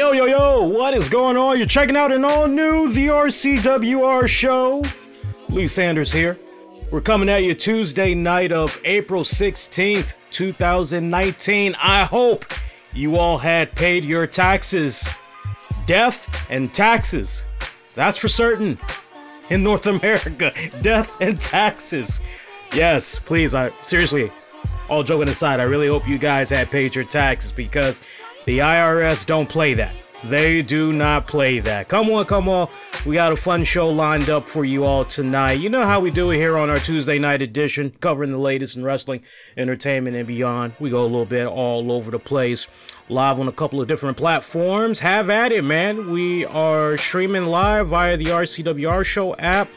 Yo, yo, yo, what is going on? You're checking out an all-new The RCWR Show. Lee Sanders here. We're coming at you Tuesday night of April 16th, 2019. I hope you all had paid your taxes. Death and taxes. That's for certain. In North America, death and taxes. Yes, please, seriously, all joking aside, I really hope you guys had paid your taxes because the IRS don't play that. They do not play that. Come on, come on. We got a fun show lined up for you all tonight. You know how we do it here on our Tuesday night edition, covering the latest in wrestling, entertainment, and beyond. We go a little bit all over the place, live on a couple of different platforms. Have at it, man. We are streaming live via the RCWR Show app,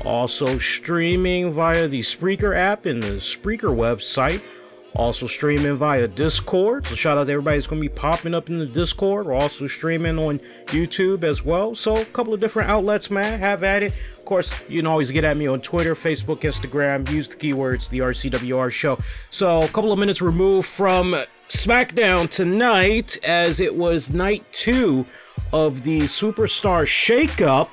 also streaming via the Spreaker app and the Spreaker website. Also streaming via Discord, so shout out to everybody that's going to be popping up in the Discord. We're also streaming on YouTube as well, so a couple of different outlets, man. Have at it. Of course, you can always get at me on Twitter, Facebook, Instagram. Use the keywords, the RCWR Show. So a couple of minutes removed from Smackdown tonight, as it was night 2 of the Superstar Shakeup.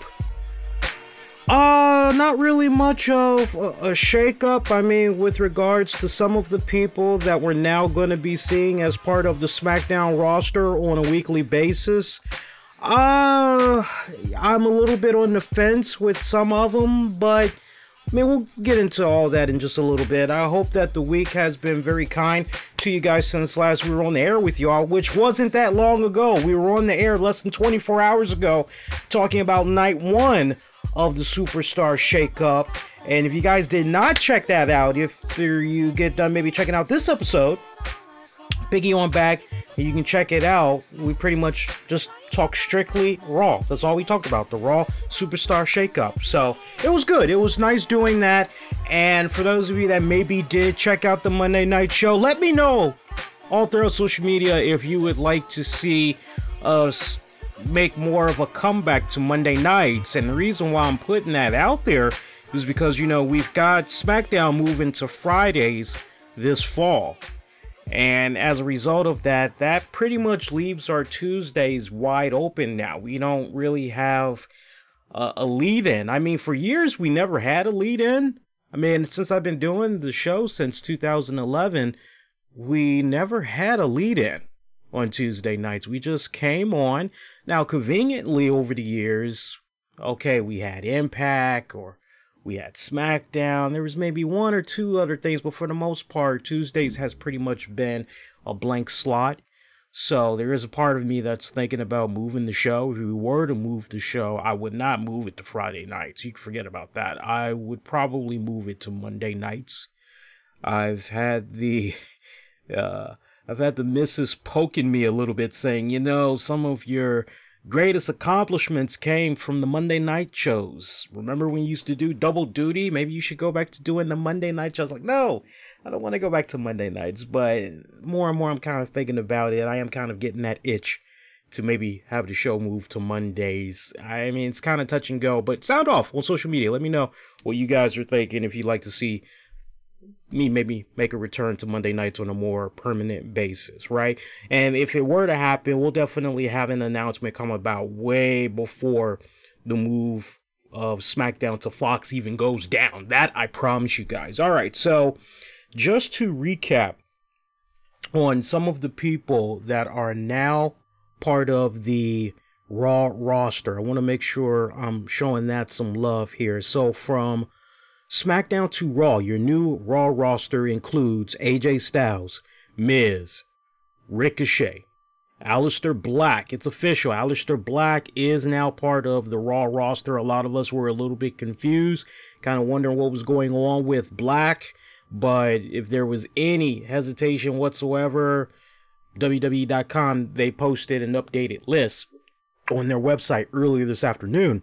Not really much of a shakeup. I mean, with regards to some of the people that we're now going to be seeing as part of the SmackDown roster on a weekly basis. I'm a little bit on the fence with some of them, but I mean, we'll get into all that in just a little bit. I hope that the week has been very kind to you guys since last we were on the air with y'all, which wasn't that long ago. We were on the air less than 24 hours ago talking about night 1 of the Superstar Shakeup. And if you guys did not check that out, if you get done maybe checking out this episode, piggy on back and you can check it out. We pretty much just talk strictly Raw. That's all we talked about, the Raw Superstar Shakeup. So it was good. It was nice doing that. And for those of you that maybe did check out the Monday night show, let me know all throughout social media if you would like to see us make more of a comeback to Monday nights. And the reason why I'm putting that out there is because, you know, we've got SmackDown moving to Fridays this fall. And as a result of that, that pretty much leaves our Tuesdays wide open now. We don't really have a lead-in. I mean, for years, we never had a lead-in. I mean, since I've been doing the show since 2011, we never had a lead-in on Tuesday nights. We just came on. Now, conveniently over the years, okay, we had Impact or we had SmackDown. There was maybe one or two other things, but for the most part, Tuesdays has pretty much been a blank slot. So there is a part of me that's thinking about moving the show. If we were to move the show, I would not move it to Friday nights. You can forget about that. I would probably move it to Monday nights. I've had the missus poking me a little bit, saying, you know, some of your greatest accomplishments came from the Monday night shows. Remember when you used to do double duty? Maybe you should go back to doing the Monday night shows. Like, no, I don't want to go back to Monday nights. But more and more I'm kind of thinking about it. I am kind of getting that itch to maybe have the show move to Mondays. I mean, it's kind of touch and go, but sound off on social media. Let me know what you guys are thinking, if you'd like to see me maybe make a return to Monday nights on a more permanent basis, right? And if it were to happen, we'll definitely have an announcement come about way before the move of SmackDown to Fox even goes down. That I promise you guys. All right, so just to recap on some of the people that are now part of the Raw roster, I want to make sure I'm showing that some love here. So from SmackDown to Raw, your new Raw roster includes AJ Styles, Miz, Ricochet, Aleister Black. It's official. Aleister Black is now part of the Raw roster. A lot of us were a little bit confused, kind of wondering what was going on with Black. But if there was any hesitation whatsoever, WWE.com, they posted an updated list on their website earlier this afternoon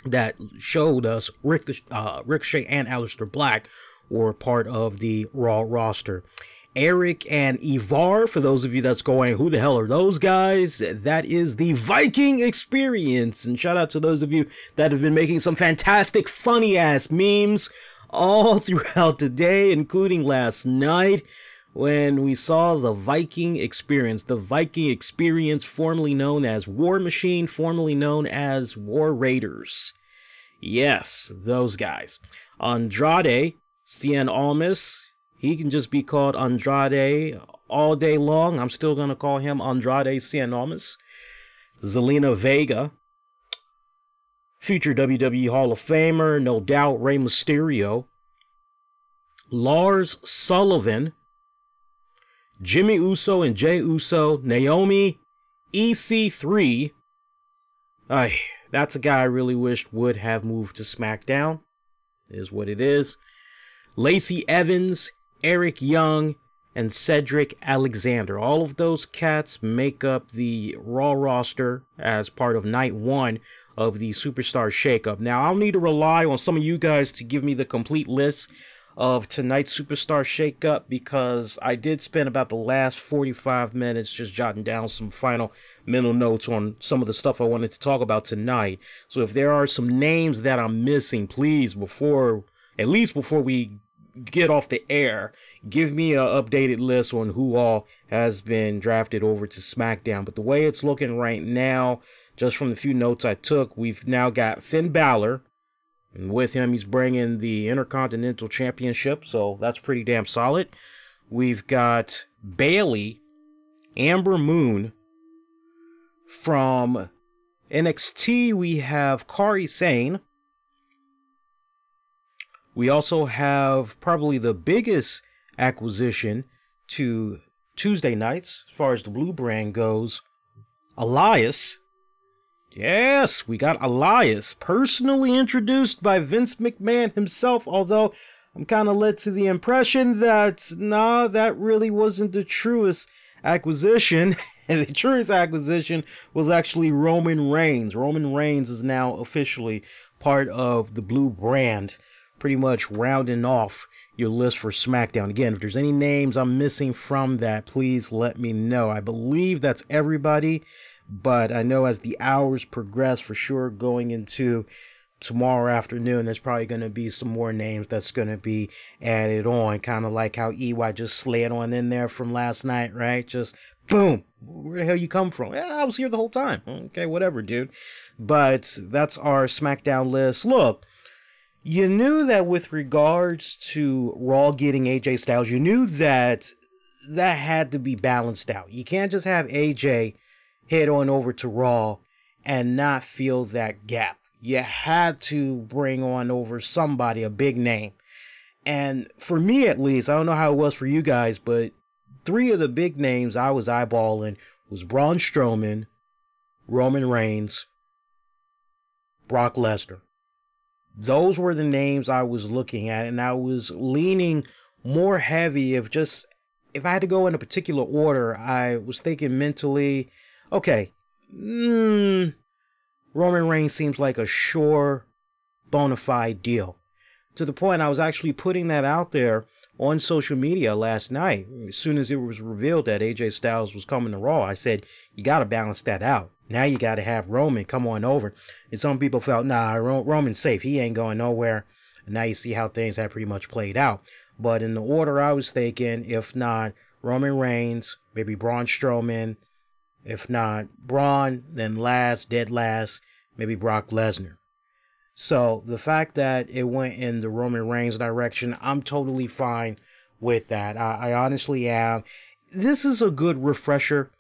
that showed us Ricochet and Aleister Black were part of the Raw roster. Eric and Ivar, for those of you that's going, who the hell are those guys? That is the Viking Experience. And shout out to those of you that have been making some fantastic funny ass memes all throughout the day, including last night. when we saw the Viking Experience, formerly known as War Machine, formerly known as War Raiders. Yes, those guys. Andrade Cien Almas, he can just be called Andrade all day long. I'm still going to call him Andrade Cien Almas. Zelina Vega, future WWE Hall of Famer, no doubt Rey Mysterio. Lars Sullivan, Jimmy Uso and Jey Uso, Naomi, EC3. That's a guy I really wished would have moved to SmackDown. Is what it is. Lacey Evans, Eric Young, and Cedric Alexander. All of those cats make up the Raw roster as part of Night 1 of the Superstar Shakeup. Now, I'll need to rely on some of you guys to give me the complete list of tonight's Superstar Shakeup, because I did spend about the last 45 minutes just jotting down some final mental notes on some of the stuff I wanted to talk about tonight. So if there are some names that I'm missing, please, at least before we get off the air, give me an updated list on who all has been drafted over to SmackDown. But the way it's looking right now, just from the few notes I took, we've now got Finn Balor. And with him, he's bringing the Intercontinental Championship, so that's pretty damn solid. We've got Bayley, Amber Moon. From NXT, we have Kari Sane. We also have probably the biggest acquisition to Tuesday nights, as far as the Blue brand goes, Elias. Yes, we got Elias, personally introduced by Vince McMahon himself, although I'm kind of led to the impression that, nah, that really wasn't the truest acquisition. And the truest acquisition was actually Roman Reigns. Roman Reigns is now officially part of the Blue brand, pretty much rounding off your list for SmackDown. Again, if there's any names I'm missing from that, please let me know. I believe that's everybody. But I know as the hours progress, for sure, going into tomorrow afternoon, there's probably going to be some more names that's going to be added on. Kind of like how EY just slid on in there from last night, right? Just boom. Where the hell you come from? Yeah, I was here the whole time. Okay, whatever, dude. But that's our SmackDown list. Look, you knew that with regards to Raw getting AJ Styles, you knew that that had to be balanced out. You can't just have AJ head on over to Raw and not feel that gap. You had to bring on over somebody, a big name. And for me, at least, I don't know how it was for you guys, but 3 of the big names I was eyeballing was Braun Strowman, Roman Reigns, Brock Lesnar. Those were the names I was looking at, and I was leaning more heavy. If I had to go in a particular order, I was thinking mentally, okay, Roman Reigns seems like a sure, bona fide deal. To the point I was actually putting that out there on social media last night. As soon as it was revealed that AJ Styles was coming to Raw, I said, you got to balance that out. Now you got to have Roman come on over. And some people felt, nah, Roman's safe. He ain't going nowhere. And now you see how things have pretty much played out. But in the order I was thinking, if not Roman Reigns, maybe Braun Strowman. If not Braun, then dead last, maybe Brock Lesnar. So the fact that it went in the Roman Reigns direction, I'm totally fine with that. I honestly am. This is a good refresher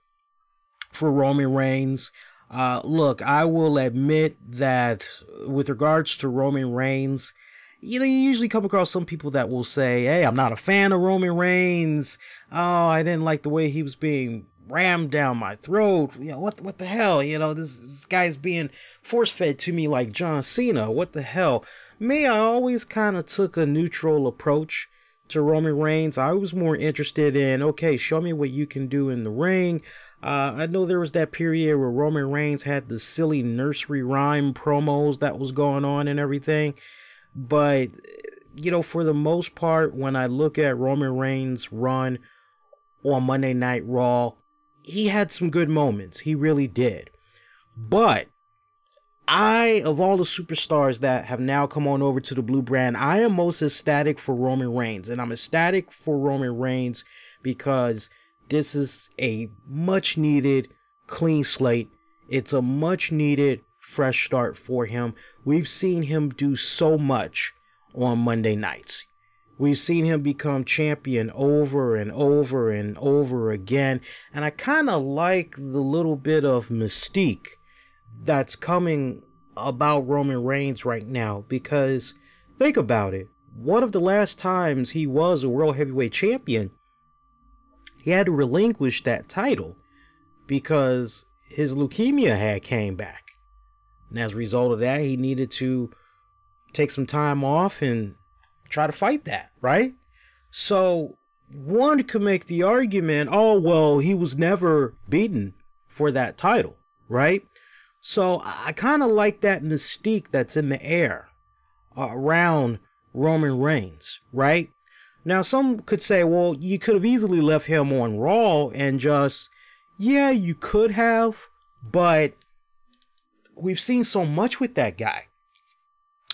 for Roman Reigns. Look, I will admit that with regards to Roman Reigns, you usually come across some people that will say, hey, I'm not a fan of Roman Reigns. Oh, I didn't like the way he was being rammed down my throat. What the hell? This guy's being force-fed to me like John Cena. What the hell? Me, I always kind of took a neutral approach to Roman Reigns. I was more interested in, okay, show me what you can do in the ring. I know there was that period where Roman Reigns had the silly nursery rhyme promos that was going on and everything. But, for the most part, when I look at Roman Reigns' run on Monday Night Raw, he had some good moments. He really did. But of all the superstars that have now come on over to the Blue brand, I am most ecstatic for Roman Reigns. And I'm ecstatic for Roman Reigns because this is a much needed clean slate. It's a much needed fresh start for him. We've seen him do so much on Monday nights. We've seen him become champion over and over and over again. And I kind of like the little bit of mystique that's coming about Roman Reigns right now, because think about it. One of the last times he was a World Heavyweight Champion, he had to relinquish that title because his leukemia had came back. And as a result of that, he needed to take some time off and try to fight that, right? So one could make the argument, oh, well, he was never beaten for that title, right? So I kind of like that mystique that's in the air around Roman Reigns, right? Now, some could say, well, you could have easily left him on Raw and just, yeah, you could have, but we've seen so much with that guy.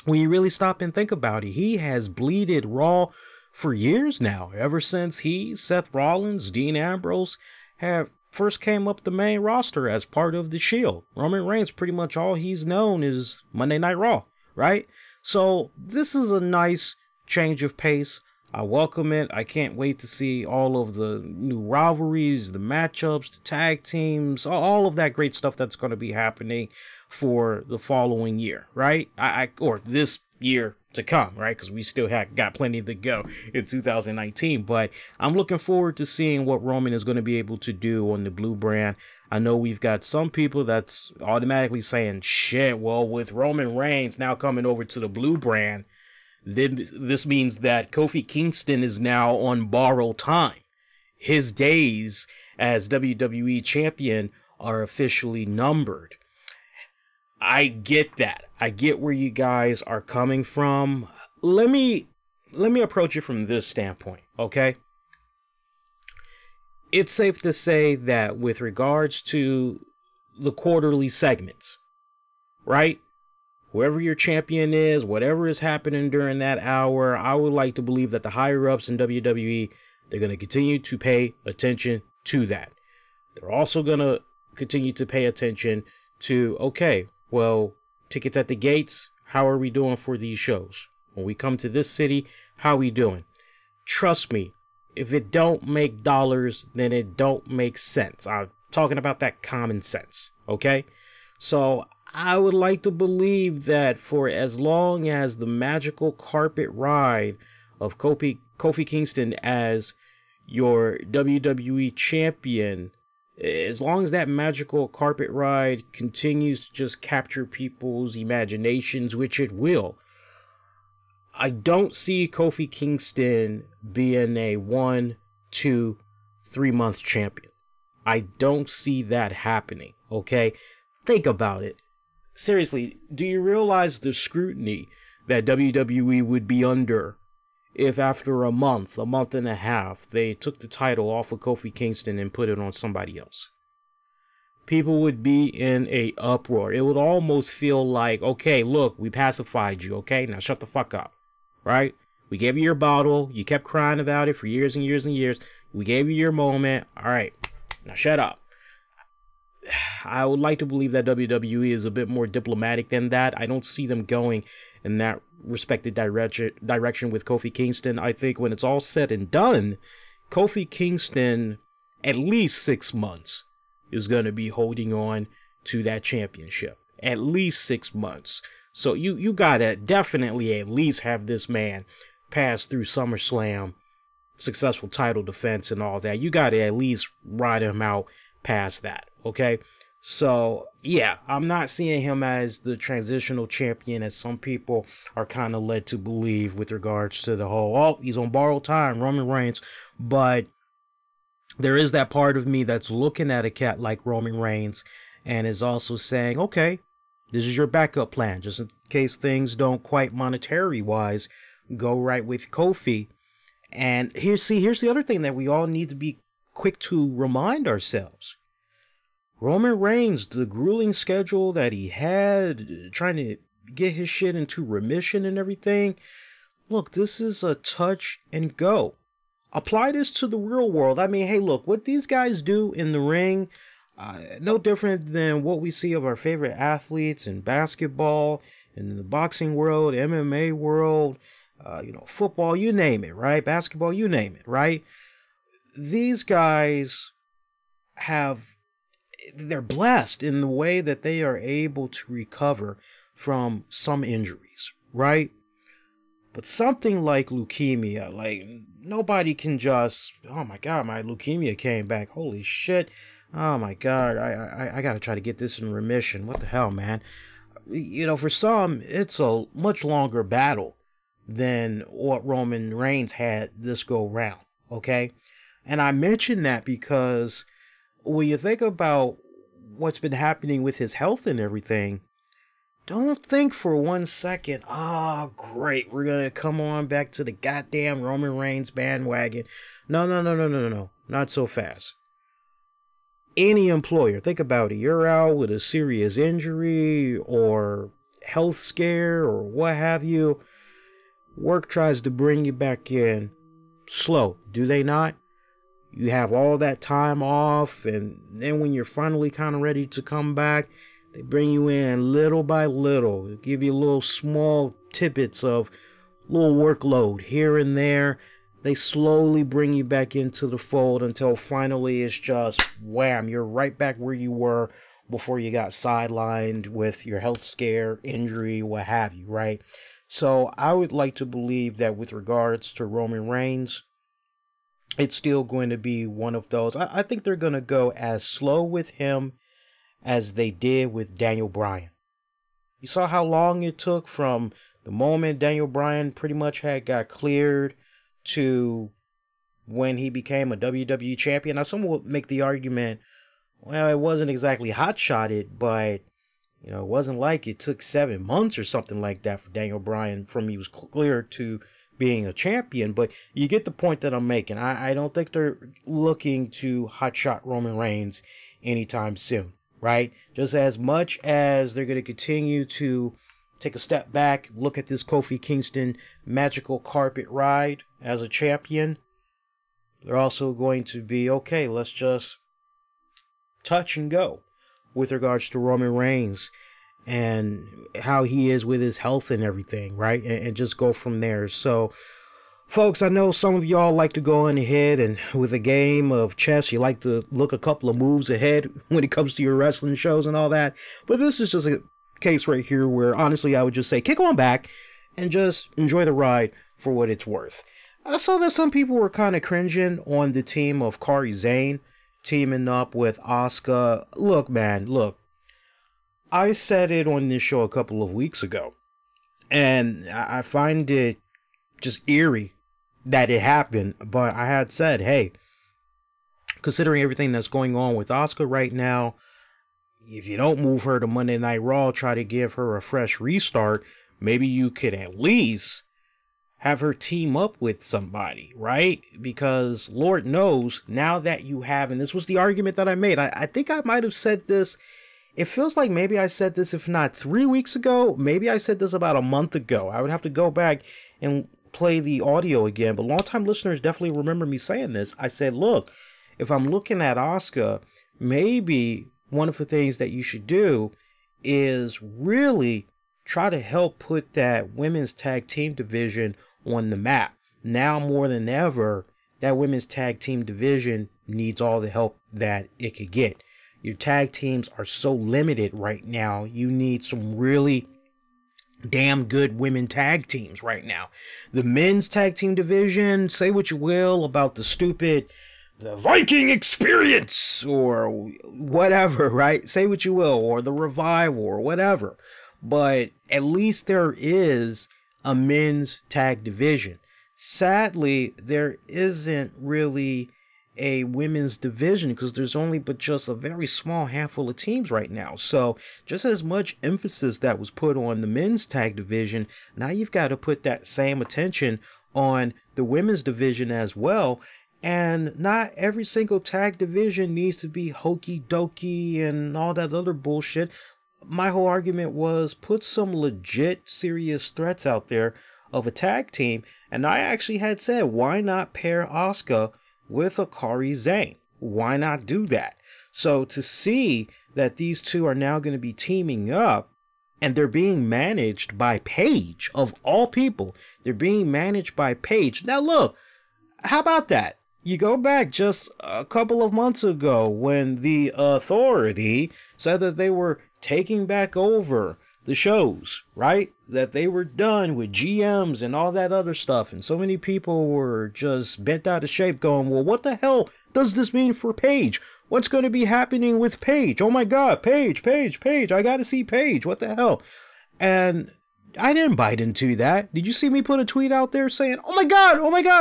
When you really stop and think about it, he has bleeded Raw for years now, ever since he, Seth Rollins, Dean Ambrose have first came up the main roster as part of the Shield. Roman Reigns, pretty much all he's known is Monday Night Raw, right? So this is a nice change of pace. I welcome it. I can't wait to see all of the new rivalries, the matchups, the tag teams, all of that great stuff that's going to be happening for the following year, right? Or this year to come, right? Because we still got plenty to go in 2019. But I'm looking forward to seeing what Roman is going to be able to do on the Blue brand. I know we've got some people that's automatically saying, shit, well, with Roman Reigns now coming over to the Blue brand, this means that Kofi Kingston is now on borrowed time. His days as WWE champion are officially numbered. I get that. I get where you guys are coming from. Let me approach it from this standpoint, okay? It's safe to say that with regards to the quarterly segments, right? Whoever your champion is, whatever is happening during that hour, I would like to believe that the higher-ups in WWE, they're going to continue to pay attention to that. They're also going to continue to pay attention to, okay, well, tickets at the gates, how are we doing for these shows? When we come to this city, how are we doing? Trust me, if it don't make dollars, then it don't make sense. I'm talking about that common sense, okay? So I would like to believe that for as long as the magical carpet ride of Kofi Kingston as your WWE champion, as long as that magical carpet ride continues to just capture people's imaginations, which it will, I don't see Kofi Kingston being a 1, 2, 3 month champion. I don't see that happening, okay? Think about it. Seriously, do you realize the scrutiny that WWE would be under if after a month and a half, they took the title off of Kofi Kingston and put it on somebody else? People would be in a uproar. It would almost feel like, okay, look, we pacified you, okay? Now shut the fuck up, right? We gave you your bottle. You kept crying about it for years and years and years. We gave you your moment. All right, now shut up. I would like to believe that WWE is a bit more diplomatic than that. I don't see them going in that respected direction with Kofi Kingston. I think when it's all said and done, Kofi Kingston, at least 6 months, is going to be holding on to that championship. At least 6 months. So you got to definitely at least have this man pass through SummerSlam, successful title defense and all that. You got to at least ride him out past that. Okay, so yeah, I'm not seeing him as the transitional champion as some people are kind of led to believe with regards to the whole, oh, he's on borrowed time, Roman Reigns. But there is that part of me that's looking at a cat like Roman Reigns and is also saying, okay, this is your backup plan, just in case things don't quite monetary wise go right with Kofi. And here's the other thing that we all need to be quick to remind ourselves. Roman Reigns, the grueling schedule that he had, trying to get his shit into remission and everything. Look, this is a touch and go. apply this to the real world. I mean, hey, look, what these guys do in the ring, no different than what we see of our favorite athletes in basketball, in the boxing world, MMA world, football, you name it, right? Basketball, you name it, right? These guys they're blessed in the way that they are able to recover from some injuries, right? But something like leukemia, like nobody can just, oh my God, my leukemia came back. Holy shit. Oh my God, I got to try to get this in remission. What the hell, man? For some, it's a much longer battle than what Roman Reigns had this go round, okay? And I mention that because when you think about what's been happening with his health and everything, don't think for 1 second, oh, great, we're going to come on back to the goddamn Roman Reigns bandwagon. No, not so fast. Any employer, think about it, you're out with a serious injury or health scare or what have you, work tries to bring you back in slow, do they not? You have all that time off, and then when you're finally kind of ready to come back, they bring you in little by little. They give you little small tidbits of little workload here and there. They slowly bring you back into the fold until finally it's just wham, you're right back where you were before you got sidelined with your health scare, injury, what have you, right? So I would like to believe that with regards to Roman Reigns, it's still going to be one of those. I think they're going to go as slow with him as they did with Daniel Bryan. You saw how long it took from the moment Daniel Bryan pretty much got cleared to when he became a WWE champion. Now, some will make the argument, well, it wasn't exactly hot-shotted, but, it wasn't like it took 7 months or something like that for Daniel Bryan from he was cleared to being a champion, but you get the point that I'm making. I don't think they're looking to hotshot Roman Reigns anytime soon, right? Just as much as they're going to continue to take a step back, look at this Kofi Kingston magical carpet ride as a champion, they're also going to be, okay, let's just touch and go with regards to Roman Reigns and how he is with his health and everything, right? And just go from there. So, folks, I know some of y'all like to go on ahead and with a game of chess, you like to look a couple of moves ahead when it comes to your wrestling shows and all that. But this is just a case right here where, honestly, I would just say kick on back and just enjoy the ride for what it's worth. I saw that some people were kind of cringing on the team of Kari Sane teaming up with Asuka. Look, man, look. I said it on this show a couple of weeks ago, and I find it just eerie that it happened, but I had said, hey, considering everything that's going on with Asuka right now, if you don't move her to Monday Night Raw, try to give her a fresh restart, maybe you could at least have her team up with somebody, right? Because Lord knows, now that you have, and this was the argument that I made, I think I might have said this, it feels like maybe I said this, if not 3 weeks ago, maybe I said this about a month ago. I would have to go back and play the audio again, but longtime listeners definitely remember me saying this. I said, look, if I'm looking at Asuka, maybe one of the things that you should do is really try to help put that women's tag team division on the map. Now more than ever, that women's tag team division needs all the help that it could get. Your tag teams are so limited right now. You need some really damn good women tag teams right now. The men's tag team division, say what you will about the Viking Experience or whatever, right? Say what you will, or the Revival or whatever. But at least there is a men's tag division. Sadly, there isn't really a women's division because there's only but just a very small handful of teams right now. So just as much emphasis that was put on the men's tag division, now you've got to put that same attention on the women's division as well. And not every single tag division needs to be hokey dokey and all that other bullshit. My whole argument was put some legit serious threats out there of a tag team. And I actually had said, why not pair Asuka with a Kari Sane? Why not do that? So to see that these two are now going to be teaming up, and they're being managed by Paige, of all people. They're being managed by Paige. Now look, how about that? You go back just a couple of months ago when the Authority said that they were taking back over the shows, right? That they were done with GMs and all that other stuff. And so many people were just bent out of shape going, well, what the hell does this mean for Paige? What's going to be happening with Paige? Oh my God, Paige. I got to see Paige. What the hell? And I didn't bite into that. Did you see me put a tweet out there saying, oh my God,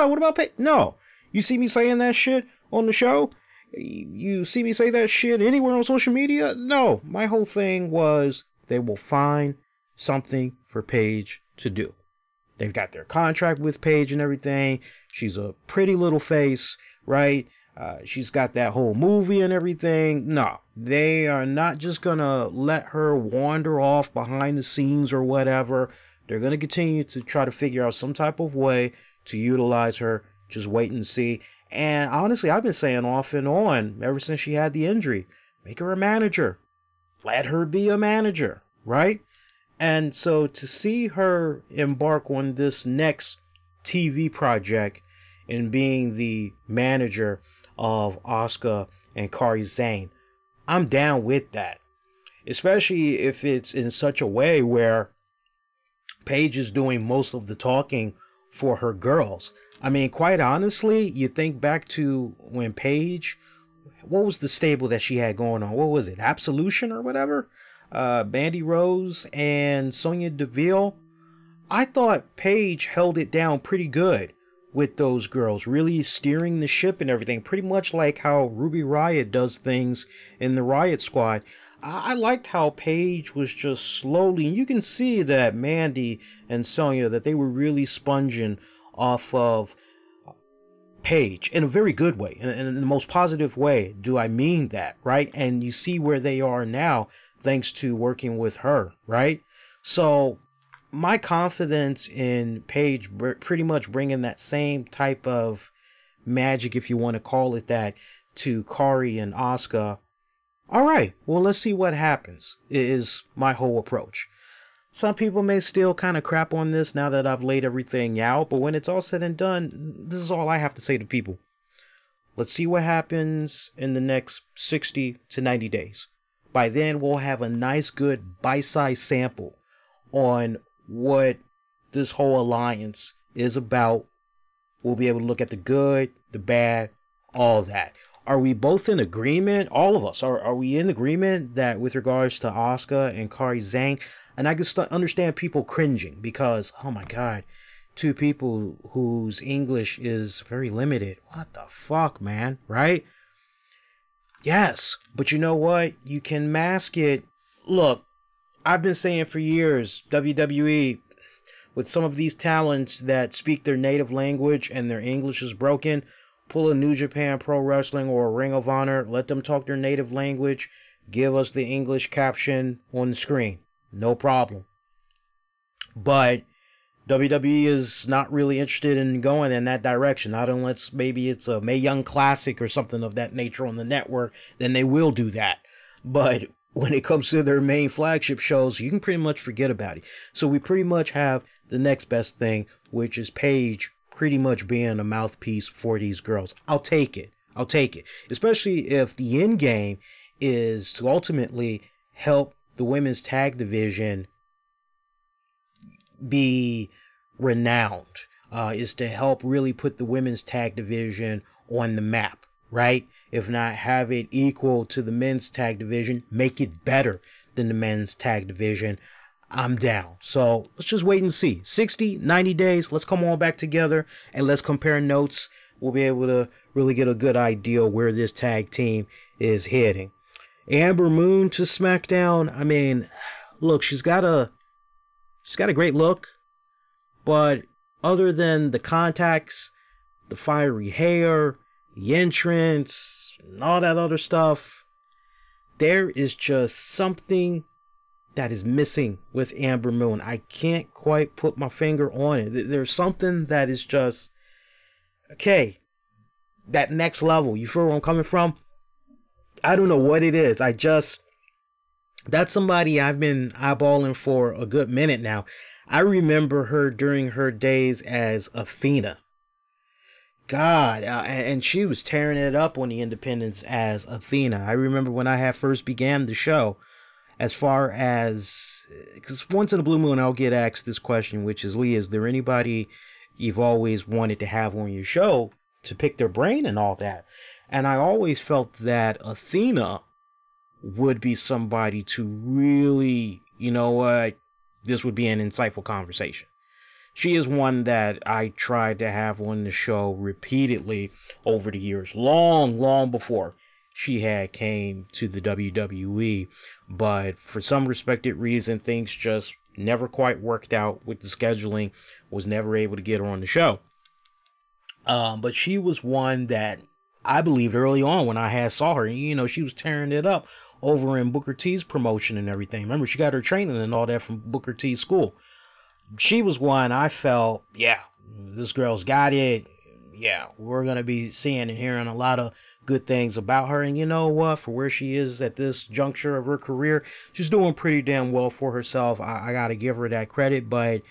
what about Paige? No. You see me saying that shit on the show? You see me say that shit anywhere on social media? No. My whole thing was they will find something for Paige to do. They've got their contract with Paige and everything. She's a pretty little face, right? She's got that whole movie and everything. No, they are not just going to let her wander off behind the scenes or whatever. They're going to continue to try to figure out some type of way to utilize her. Just wait and see. And honestly, I've been saying off and on ever since she had the injury, make her a manager. Let her be a manager, right? And so to see her embark on this next TV project and being the manager of Asuka and Kari Sane, I'm down with that. Especially if it's in such a way where Paige is doing most of the talking for her girls. I mean, quite honestly, you think back to when Paige, what was the stable that she had going on? What was it? Absolution or whatever? Mandy Rose and Sonya Deville. I thought Paige held it down pretty good with those girls, really steering the ship and everything, pretty much like how Ruby Riott does things in the Riott Squad. I liked how Paige was just slowly, and you can see that Mandy and Sonya, that they were really sponging off of Paige in a very good way, in the most positive way. Do I mean that, right? And you see where they are now thanks to working with her, right? So my confidence in Paige pretty much bringing that same type of magic, if you want to call it that, to Kari and Asuka. All right, well, let's see what happens, is my whole approach. Some people may still kind of crap on this now that I've laid everything out, but when it's all said and done, this is all I have to say to people. Let's see what happens in the next 60 to 90 days. By then, we'll have a nice, good, bite-sized sample on what this whole alliance is about. We'll be able to look at the good, the bad, all that. Are we both in agreement? All of us. Are we in agreement that with regards to Asuka and Kari Sane? And I can understand people cringing because, oh my God, two people whose English is very limited. What the fuck, man? Right? Yes, but you know what? You can mask it. Look, I've been saying for years, WWE, with some of these talents that speak their native language and their English is broken, pull a New Japan Pro Wrestling or a Ring of Honor, let them talk their native language, give us the English caption on the screen. No problem. But WWE is not really interested in going in that direction. Not unless maybe it's a Mae Young Classic or something of that nature on the network, then they will do that. But when it comes to their main flagship shows, you can pretty much forget about it. So we pretty much have the next best thing, which is Paige pretty much being a mouthpiece for these girls. I'll take it. I'll take it. Especially if the end game is to ultimately help the women's tag division be renowned, is to help really put the women's tag division on the map, right? If not have it equal to the men's tag division, make it better than the men's tag division. I'm down. So let's just wait and see. 60, 90 days. Let's come on back together and let's compare notes. We'll be able to really get a good idea where this tag team is heading. Amber Moon to SmackDown. I mean, look, she's got a great look, but other than the contacts, the fiery hair, the entrance, and all that other stuff, there is just something that is missing with Amber Moon. I can't quite put my finger on it. There's something that is just, okay, that next level. You feel where I'm coming from? I don't know what it is. That's somebody I've been eyeballing for a good minute now. I remember her during her days as Athena. God, and she was tearing it up on the independents as Athena. I remember when I had first began the show, as far as, because once in a blue moon I'll get asked this question, which is, Lee, is there anybody you've always wanted to have on your show to pick their brain and all that? And I always felt that Athena would be somebody to really, you know what, this would be an insightful conversation. She is one that I tried to have on the show repeatedly over the years, long before she had came to the WWE. But for some respected reason, things just never quite worked out with the scheduling. Was never able to get her on the show. But she was one that I believed early on when I saw her. You know, she was tearing it up over in Booker T's promotion and everything. Remember, she got her training and all that from Booker T's school. She was one I felt, yeah, this girl's got it. Yeah, we're going to be seeing and hearing a lot of good things about her. And you know what? For where she is at this juncture of her career, she's doing pretty damn well for herself. I got to give her that credit. But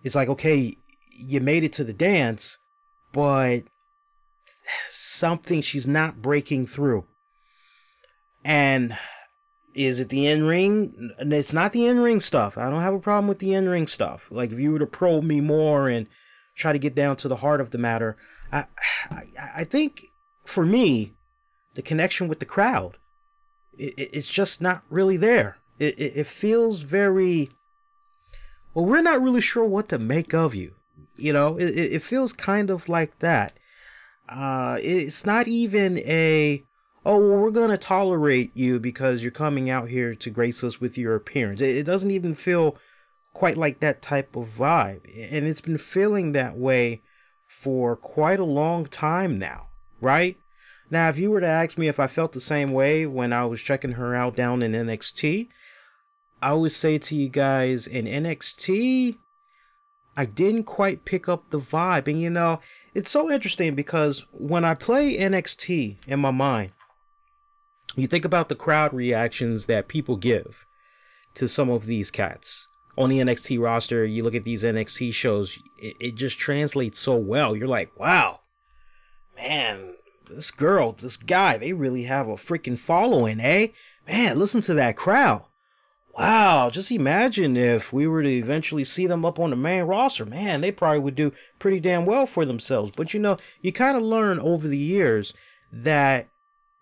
it's like, okay, you made it to the dance, but something, she's not breaking through. And is it the in-ring? It's not the in-ring stuff. I don't have a problem with the in-ring stuff. Like, if you were to probe me more and try to get down to the heart of the matter, I think, for me, the connection with the crowd, it's just not really there. It feels very, well, we're not really sure what to make of you. You know, it feels kind of like that. It's not even a, oh, well, we're going to tolerate you because you're coming out here to grace us with your appearance. It doesn't even feel quite like that type of vibe. And it's been feeling that way for quite a long time now, right? Now, if you were to ask me if I felt the same way when I was checking her out down in NXT, I would say to you guys, in NXT, I didn't quite pick up the vibe. And, you know, it's so interesting because when I play NXT in my mind, you think about the crowd reactions that people give to some of these cats on the NXT roster. You look at these NXT shows, it just translates so well. You're like, wow, man, this girl, this guy, they really have a freaking following, eh? Man, listen to that crowd. Wow, just imagine if we were to eventually see them up on the main roster. Man, they probably would do pretty damn well for themselves. But, you know, you kind of learn over the years that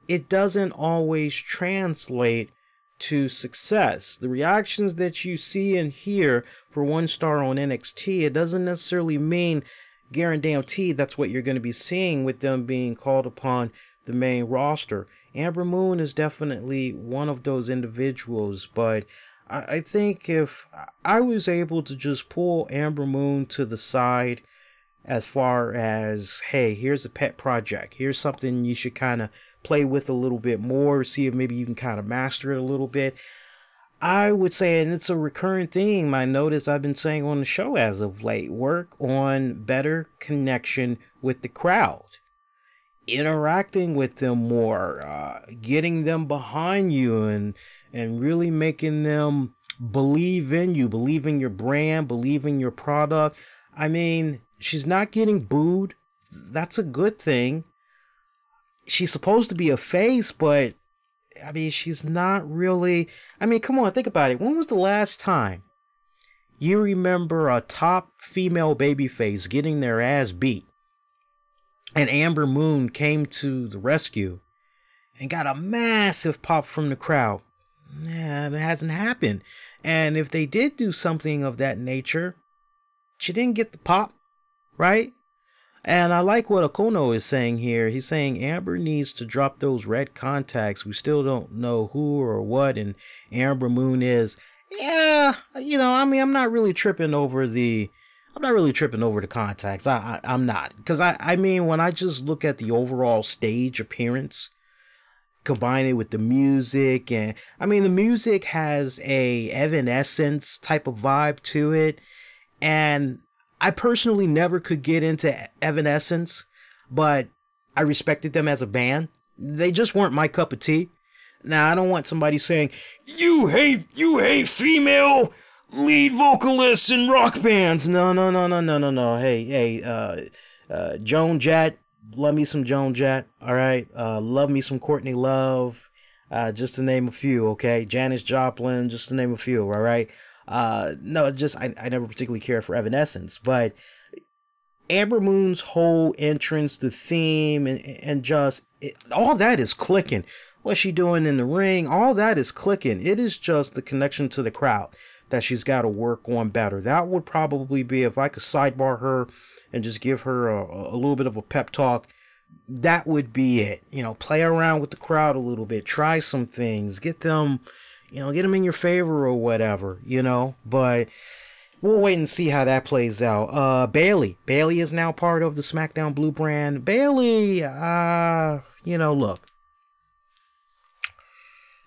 it doesn't always translate to success. The reactions that you see and hear for one star on NXT, it doesn't necessarily mean guaranteed that's what you're going to be seeing with them being called upon the main roster. Amber Moon is definitely one of those individuals, but I think if I was able to just pull Amber Moon to the side as far as, hey, here's a pet project, here's something you should kind of play with a little bit more, see if maybe you can kind of master it a little bit, I would say, and it's a recurring theme I notice I've been saying on the show as of late, work on better connection with the crowd, interacting with them more, getting them behind you and really making them believe in you, believe in your brand, believe in your product. I mean, she's not getting booed. That's a good thing. She's supposed to be a face, but I mean, she's not really. I mean, come on, think about it. When was the last time you remember a top female babyface getting their ass beat and Amber Moon came to the rescue and got a massive pop from the crowd? Yeah, it hasn't happened. And if they did do something of that nature, she didn't get the pop, right? And I like what Okuno is saying here. He's saying Amber needs to drop those red contacts. We still don't know who or what and Amber Moon is. Yeah, you know, I mean, I'm not really tripping over the contacts. I'm not. Because I mean, when I just look at the overall stage appearance, combine it with the music, and I mean the music has a Evanescence type of vibe to it, and I personally never could get into Evanescence, but I respected them as a band. They just weren't my cup of tea. Now I don't want somebody saying you hate female lead vocalists in rock bands. No. Hey, Joan Jett. Love me some Joan Jett, all right? Love me some Courtney Love, just to name a few, okay? Janis Joplin, just to name a few, all right? No, just, I never particularly cared for Evanescence, but Amber Moon's whole entrance, the theme, and just, all that is clicking. What's she doing in the ring? All that is clicking. It is just the connection to the crowd that she's got to work on better. That would probably be, if I could sidebar her and just give her a little bit of a pep talk, that would be it. You know, play around with the crowd a little bit, try some things, get them, get them in your favor or whatever, but we'll wait and see how that plays out. Bayley is now part of the SmackDown Blue brand. Bayley, look,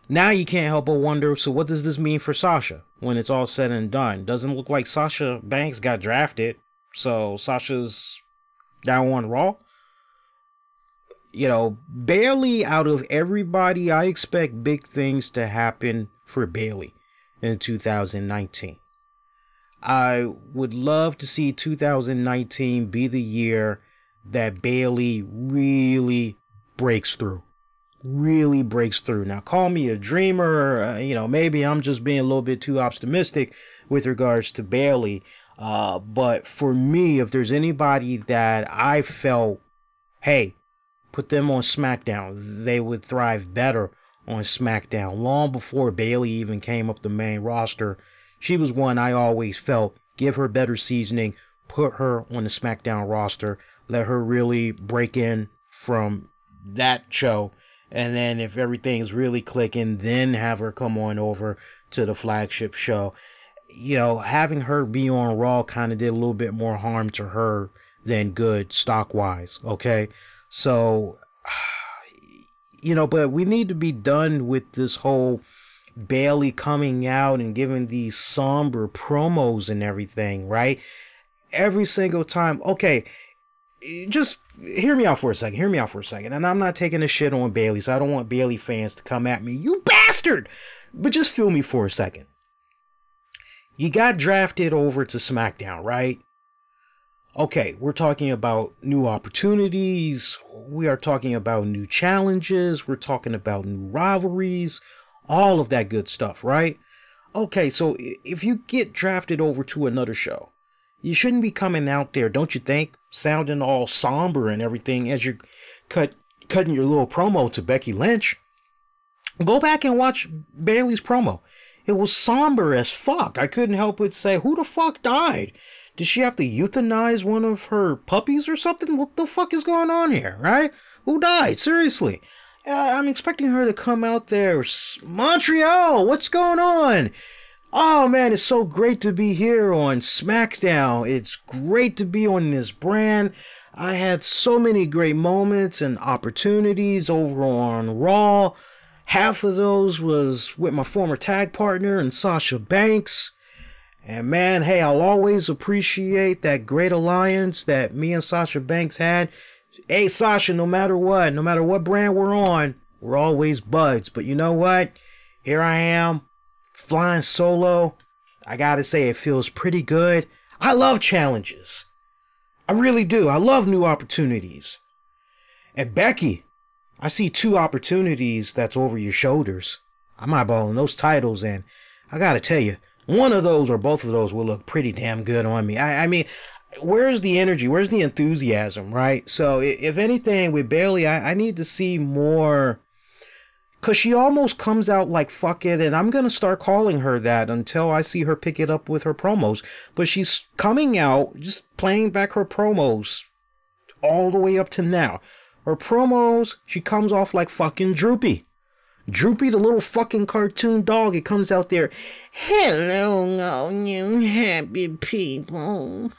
now you can't help but wonder, so what does this mean for Sasha when it's all said and done? Doesn't look like Sasha Banks got drafted. So Sasha's down on Raw. Bayley, out of everybody, I expect big things to happen for Bayley in 2019. I would love to see 2019 be the year that Bayley really breaks through. Now, call me a dreamer. Maybe I'm just being a little bit too optimistic with regards to Bayley. But for me, if there's anybody that I felt, hey, put them on SmackDown, they would thrive better on SmackDown. Long before Bayley even came up the main roster, she was one I always felt, give her better seasoning, put her on the SmackDown roster, let her really break in from that show. And then if everything's really clicking, then have her come on over to the flagship show. Having her be on Raw kind of did a little bit more harm to her than good stock-wise, okay? So, but we need to be done with this whole Bayley coming out and giving these somber promos and everything, right? Every single time. Okay, just hear me out for a second. And I'm not taking a shit on Bayley, so I don't want Bayley fans to come at me. You bastard! But just feel me for a second. You got drafted over to SmackDown, right? Okay, we're talking about new opportunities. We are talking about new challenges. We're talking about new rivalries. All of that good stuff, right? Okay, so if you get drafted over to another show, you shouldn't be coming out there, don't you think, sounding all somber and everything as you're cutting your little promo to Becky Lynch. Go back and watch Bayley's promo. It was somber as fuck. I couldn't help but say, who the fuck died? Did she have to euthanize one of her puppies or something? What the fuck is going on here, right? Who died? Seriously. I'm expecting her to come out there. Montreal, what's going on? Oh man, it's so great to be here on SmackDown. It's great to be on this brand. I had so many great moments and opportunities over on Raw. Half of those was with my former tag partner and Sasha Banks. And man, hey, I'll always appreciate that great alliance that me and Sasha Banks had. Hey, Sasha, no matter what brand we're on, we're always buds. But you know what? Here I am, flying solo. I gotta say, it feels pretty good. I love challenges. I really do. I love new opportunities. And Becky, I see two opportunities that's over your shoulders. I'm eyeballing those titles, and I gotta tell you, one of those or both of those will look pretty damn good on me. I mean, where's the energy? Where's the enthusiasm, right? So, if anything, with Bayley, I need to see more, because she almost comes out like fuck it, and I'm going to start calling her that until I see her pick it up with her promos. But she's coming out, just playing back her promos all the way up to now. Her promos, she comes off like fucking Droopy. Droopy, the little fucking cartoon dog, it comes out there, hello, all you happy people.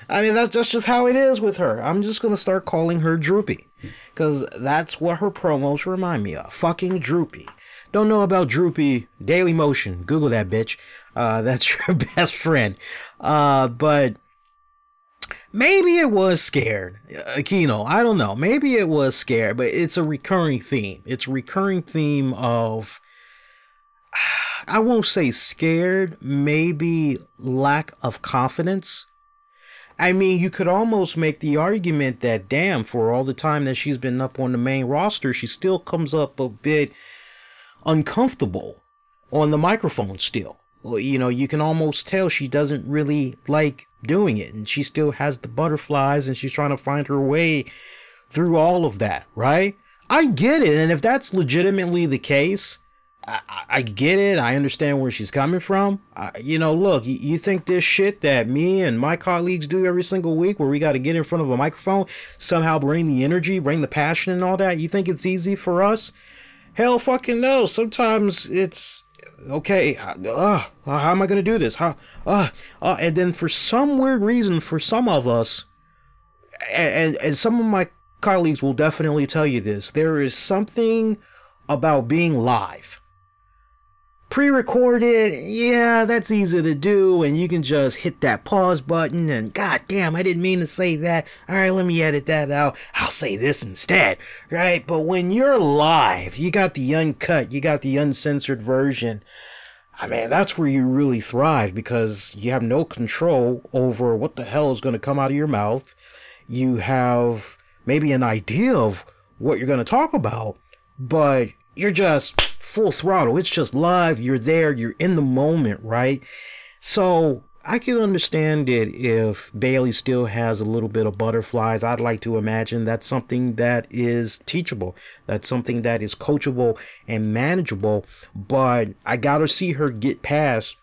I mean, that's just how it is with her. I'm just going to start calling her Droopy. because that's what her promos remind me of. Fucking droopy. Don't know about droopy? Daily Motion. Google that bitch. That's your best friend. But maybe it was scared. Aquino, I don't know. Maybe it was scared, but it's a recurring theme. It's a recurring theme of, I won't say scared, maybe lack of confidence. I mean, you could almost make the argument that, damn, for all the time that she's been up on the main roster, she still comes up a bit uncomfortable on the microphone still. You know, you can almost tell she doesn't really like doing it, and she still has the butterflies, and she's trying to find her way through all of that, right? I get it, and if that's legitimately the case, I get it. I understand where she's coming from. You know, look, you think this shit that me and my colleagues do every single week, where we got to get in front of a microphone, somehow bring the energy, bring the passion and all that, you think it's easy for us? Hell fucking no. Sometimes it's, okay, how am I going to do this? And then for some weird reason, for some of us, and some of my colleagues will definitely tell you this, there is something about being live. Pre-recorded, yeah, that's easy to do, and you can just hit that pause button and, god damn, I didn't mean to say that. All right, let me edit that out. I'll say this instead, right? But when you're live, you got the uncut, you got the uncensored version. I mean, that's where you really thrive, because you have no control over what the hell is going to come out of your mouth. You have maybe an idea of what you're going to talk about, but you're just full throttle. It's just live. You're there. You're in the moment, right? So I can understand it if Bayley still has a little bit of butterflies. I'd like to imagine that's something that is teachable. That's something that is coachable and manageable. But I gotta see her get past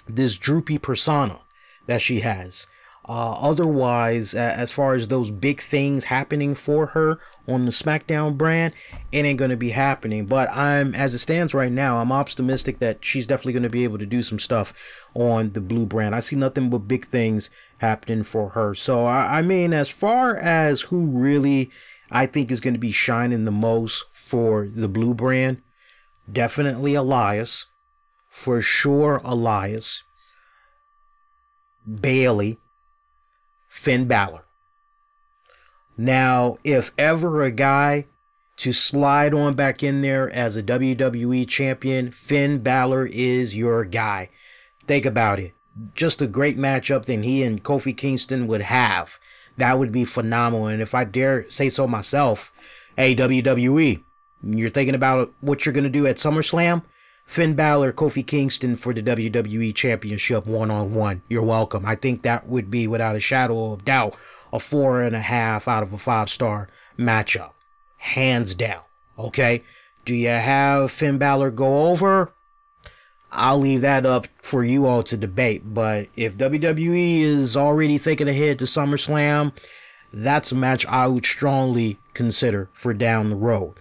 this droopy persona that she has. Otherwise, as far as those big things happening for her on the SmackDown brand, it ain't going to be happening. But as it stands right now, I'm optimistic that she's definitely going to be able to do some stuff on the Blue brand. I see nothing but big things happening for her. So, I mean, as far as who really I think is going to be shining the most for the Blue brand, definitely Elias. For sure, Elias. Bayley. Finn Balor. Now, if ever a guy to slide on back in there as a WWE champion, Finn Balor is your guy. Think about it. Just a great matchup that he and Kofi Kingston would have. That would be phenomenal. And if I dare say so myself, hey, WWE, you're thinking about what you're going to do at SummerSlam? Finn Balor, Kofi Kingston for the WWE Championship one-on-one. You're welcome. I think that would be, without a shadow of doubt, a 4.5 out of a 5-star matchup. Hands down. Okay? Do you have Finn Balor go over? I'll leave that up for you all to debate. But if WWE is already thinking ahead to SummerSlam, that's a match I would strongly consider for down the road.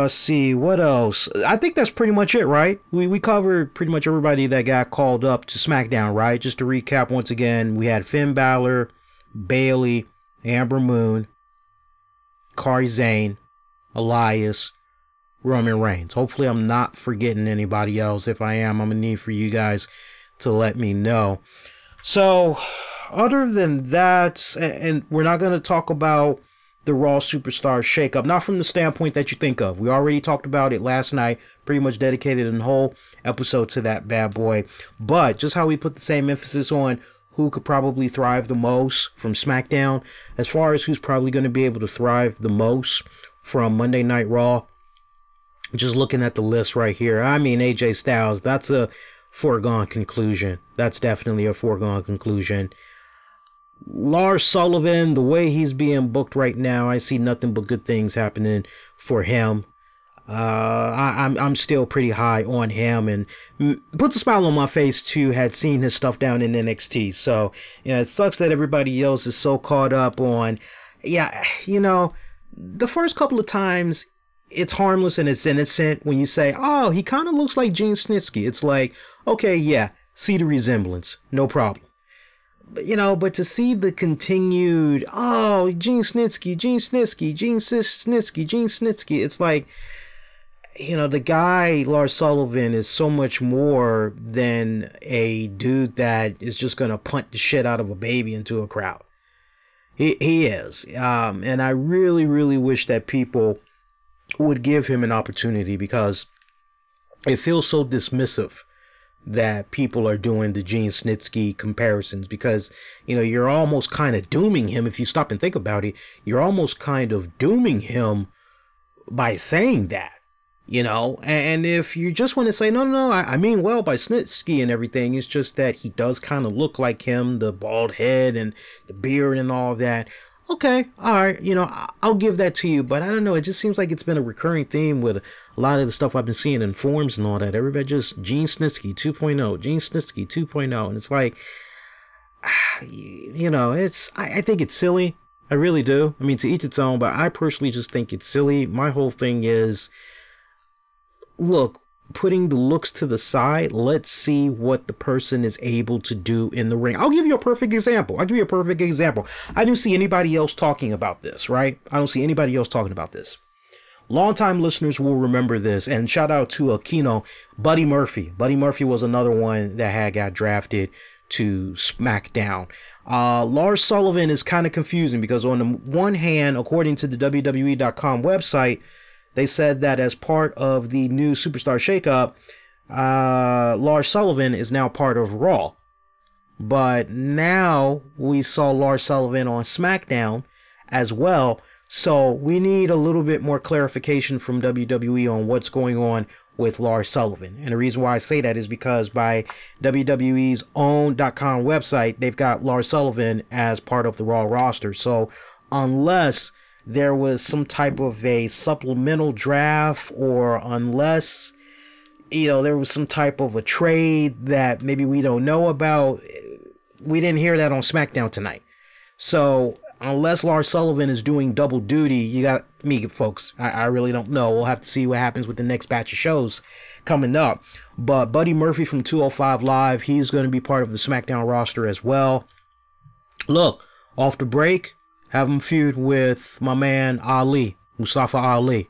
See, what else? I think that's pretty much it, right? We covered pretty much everybody that got called up to SmackDown, right? Just to recap once again, we had Finn Balor, Bayley, Amber Moon, Kari Sane, Elias, Roman Reigns. Hopefully I'm not forgetting anybody else. If I am, I'm gonna need for you guys to let me know. So, other than that, and we're not gonna talk about the Raw Superstar Shakeup, not from the standpoint that you think of. We already talked about it last night, pretty much dedicated a whole episode to that bad boy. But just how we put the same emphasis on who could probably thrive the most from SmackDown, as far as who's probably going to be able to thrive the most from Monday Night Raw, just looking at the list right here, I mean, AJ Styles, that's a foregone conclusion. That's definitely a foregone conclusion. Lars Sullivan, the way he's being booked right now, I see nothing but good things happening for him. I'm still pretty high on him, and puts a smile on my face too. Had seen his stuff down in NXT, so yeah, it sucks that everybody else is so caught up on. Yeah, you know, the first couple of times it's harmless and it's innocent when you say, "Oh, he kind of looks like Gene Snitsky." It's like, okay, yeah, see the resemblance, no problem. you know, but to see the continued, oh, Gene Snitsky, it's like, you know, the guy, Lars Sullivan, is so much more than a dude that is just going to punt the shit out of a baby into a crowd. He is. And I really, really wish that people would give him an opportunity, because it feels so dismissive that people are doing the Gene Snitsky comparisons, because, you know, you're almost kind of dooming him. If you stop and think about it, you're almost kind of dooming him by saying that, you know. And if you just want to say, no, I mean well by Snitsky and everything, it's just that he does kind of look like him, the bald head and the beard and all that. Okay, all right, you know, I'll give that to you, but I don't know, it just seems like it's been a recurring theme with a lot of the stuff I've been seeing in forums and all that. Everybody just, Gene Snitsky 2.0, Gene Snitsky 2.0, and it's like, you know, I think it's silly. I really do. I mean, to each its own, but I personally just think it's silly. My whole thing is, look, putting the looks to the side, let's see what the person is able to do in the ring. I'll give you a perfect example. I didn't see anybody else talking about this, right? I don't see anybody else talking about this. Longtime listeners will remember this, and shout out to Aquino, Buddy Murphy. Buddy Murphy was another one that had got drafted to SmackDown. Lars Sullivan is kind of confusing, because on the one hand, according to the WWE.com website, they said that as part of the new Superstar Shakeup, Lars Sullivan is now part of Raw. But now we saw Lars Sullivan on SmackDown as well. So we need a little bit more clarification from WWE on what's going on with Lars Sullivan. And the reason why I say that is because by WWE's own .com website, they've got Lars Sullivan as part of the Raw roster. So unless there was some type of a supplemental draft, or unless, you know, there was some type of a trade that maybe we don't know about, we didn't hear that on SmackDown tonight. So unless Lars Sullivan is doing double duty, you got me, folks. I really don't know. We'll have to see what happens with the next batch of shows coming up. But Buddy Murphy from 205 Live, he's going to be part of the SmackDown roster as well. Look, off the break, have him feud with my man Ali, Mustafa Ali.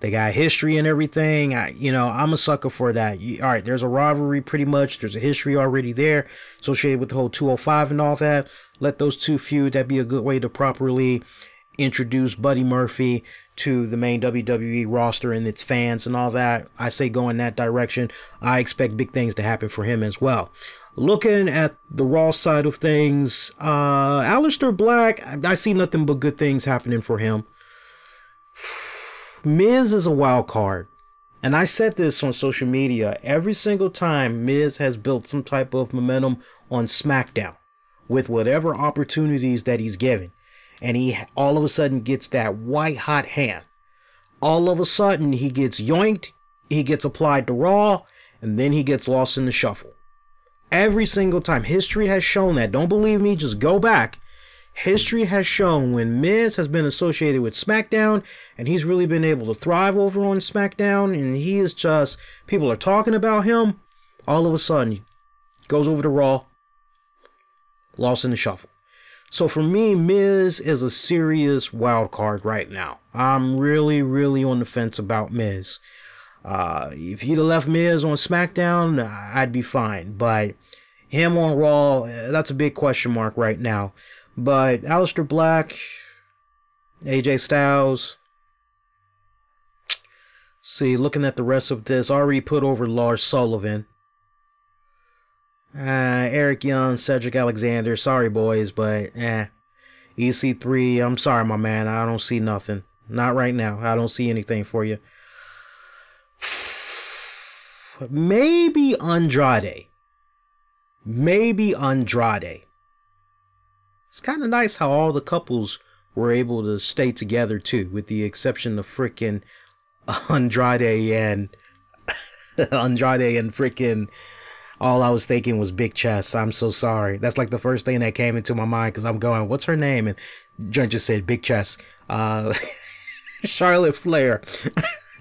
They got history and everything. I'm a sucker for that. All right, there's a rivalry pretty much. There's a history already there associated with the whole 205 and all that. Let those two feud. That'd be a good way to properly introduce Buddy Murphy to the main WWE roster and its fans and all that. I say go in that direction. I expect big things to happen for him as well. Looking at the Raw side of things, Aleister Black, I see nothing but good things happening for him. Miz is a wild card. And I said this on social media. Every single time Miz has built some type of momentum on SmackDown with whatever opportunities that he's given, and he all of a sudden gets that white hot hand. All of a sudden he gets yoinked, he gets applied to Raw, and then he gets lost in the shuffle. Every single time. History has shown that. Don't believe me? Just go back. History has shown when Miz has been associated with SmackDown and he's really been able to thrive over on SmackDown, and he is just, people are talking about him, all of a sudden goes over to Raw, lost in the shuffle. So for me, Miz is a serious wild card right now. I'm really, really on the fence about Miz. If you'd have left Miz on SmackDown, I'd be fine. But him on Raw, that's a big question mark right now. But Aleister Black, AJ Styles. See, looking at the rest of this, already put over Lars Sullivan. Eric Young, Cedric Alexander. Sorry, boys, but EC3, I'm sorry, my man. I don't see nothing. Not right now. I don't see anything for you. Maybe Andrade. Maybe Andrade. It's kind of nice how all the couples were able to stay together too, with the exception of freaking Andrade and freaking, all I was thinking was Big Chess. I'm so sorry. That's like the first thing that came into my mind, because I'm going, what's her name? And John just said Big Chess. Charlotte Flair.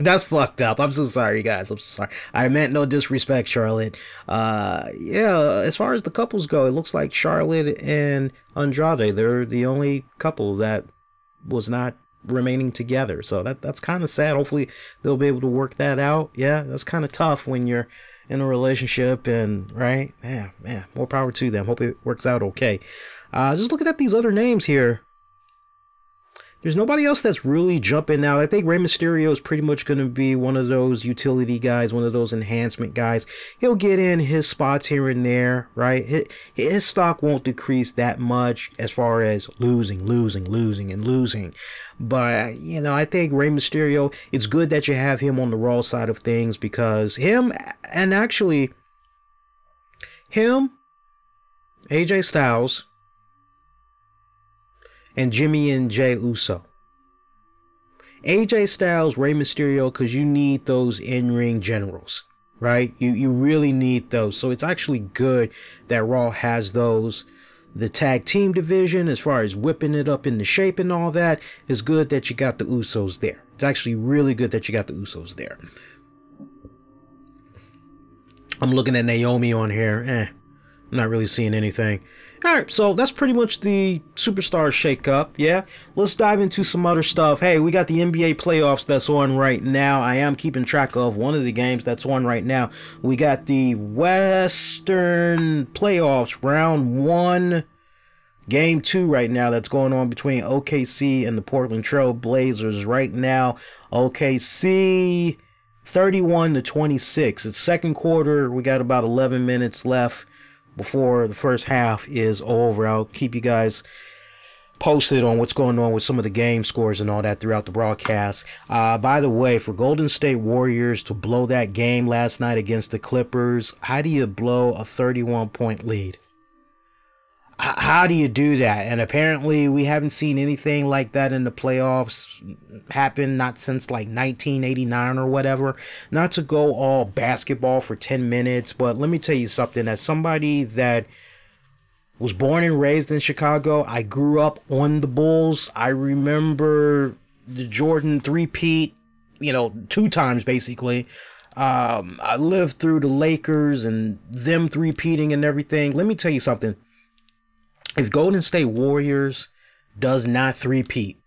That's fucked up. I'm so sorry, guys. I'm so sorry. I meant no disrespect, Charlotte. Yeah, as far as the couples go, it looks like Charlotte and Andrade, they're the only couple that was not remaining together. So that's kind of sad. Hopefully they'll be able to work that out. Yeah, that's kind of tough when you're in a relationship, and right? Man, more power to them. Hope it works out okay. Just looking at these other names here. There's nobody else that's really jumping out. I think Rey Mysterio is pretty much going to be one of those utility guys, one of those enhancement guys. He'll get in his spots here and there, right? His stock won't decrease that much as far as losing. But, you know, I think Rey Mysterio, it's good that you have him on the Raw side of things, because him, AJ Styles, and Jimmy and Jey Uso. AJ Styles, Rey Mysterio, because you need those in-ring generals, right? You really need those. So it's actually good that Raw has those. The tag team division, as far as whipping it up into shape and all that, is good that you got the Usos there. It's actually really good that you got the Usos there. I'm looking at Naomi on here. I'm not really seeing anything. Alright, so that's pretty much the Superstar Shakeup, yeah? Let's dive into some other stuff. Hey, we got the NBA playoffs that's on right now. I am keeping track of one of the games that's on right now. We got the Western playoffs, round 1, game 2 right now that's going on between OKC and the Portland Trail Blazers. Right now, OKC 31-26. It's second quarter. We got about 11 minutes left before the first half is over. I'll keep you guys posted on what's going on with some of the game scores and all that throughout the broadcast. By the way, for Golden State Warriors to blow that game last night against the Clippers, how do you blow a 31-point lead? How do you do that? And apparently we haven't seen anything like that in the playoffs happen, not since like 1989 or whatever. Not to go all basketball for 10 minutes, but let me tell you something. As somebody that was born and raised in Chicago, I grew up on the Bulls. I remember the Jordan three-peat, you know, 2 times basically. I lived through the Lakers and them three-peating and everything. Let me tell you something. If Golden State Warriors does not three-peat,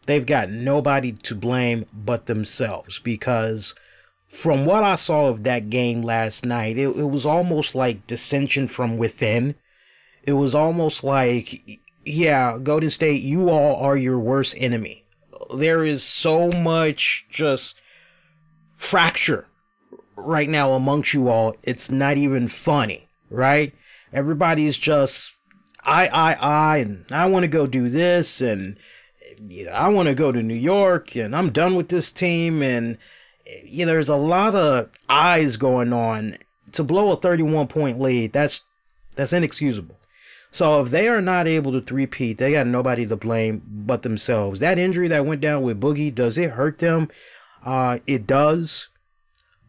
they've got nobody to blame but themselves, because from what I saw of that game last night, it was almost like dissension from within. It was almost like, yeah, Golden State, you all are your worst enemy. There is so much just fracture right now amongst you all. It's not even funny, right? Everybody's just and I want to go do this, and you know, I want to go to New York, and I'm done with this team, and you know, there's a lot of eyes going on. To blow a 31-point lead, that's inexcusable. So if they are not able to three-peat, they got nobody to blame but themselves. That injury that went down with Boogie, does it hurt them? It does.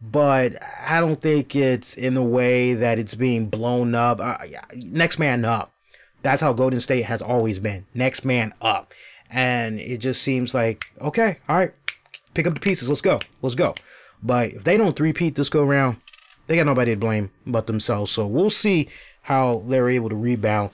But I don't think it's in the way that it's being blown up. Next man up. That's how Golden State has always been. Next man up. And it just seems like, okay, all right, pick up the pieces. Let's go. Let's go. But if they don't three-peat this go round, they got nobody to blame but themselves. So we'll see how they're able to rebound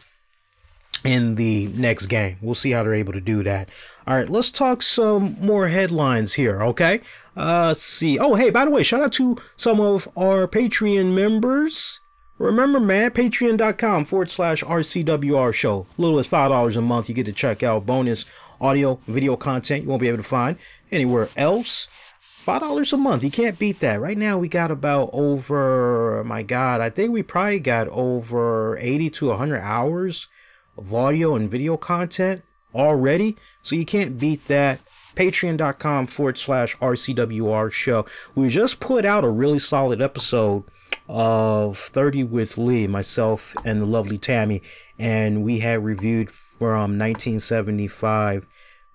in the next game. We'll see how they're able to do that. All right, let's talk some more headlines here, okay? Let's see. Oh, hey, by the way, shout out to some of our Patreon members. Remember, man, patreon.com/RCWR Show. Little as $5 a month, you get to check out bonus audio, video content you won't be able to find anywhere else. $5 a month, you can't beat that. Right now, we got about over, my God, I think we probably got over 80 to 100 hours of audio and video content already. So you can't beat that. Patreon.com/RCWR Show. We just put out a really solid episode of 30 with Lee, myself and the lovely Tammy, and we had reviewed from 1975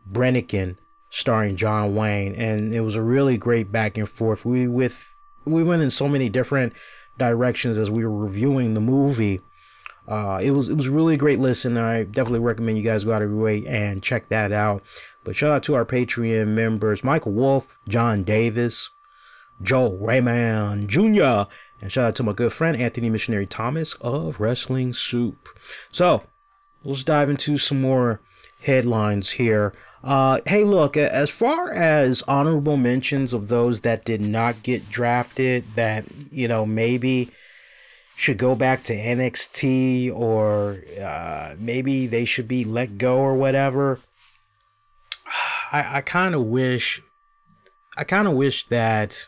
Brennigan starring John Wayne, and it was a really great back and forth. We went in so many different directions as we were reviewing the movie. It was really a great listen. I definitely recommend you guys go out of your way and check that out. But shout out to our Patreon members, Michael Wolf, John Davis, Joel Raymond Jr., and shout out to my good friend Anthony Missionary Thomas of Wrestling Soup. So let's dive into some more headlines here. Hey, look, as far as honorable mentions of those that did not get drafted, that, you know, maybe should go back to NXT, or maybe they should be let go or whatever. I kind of wish that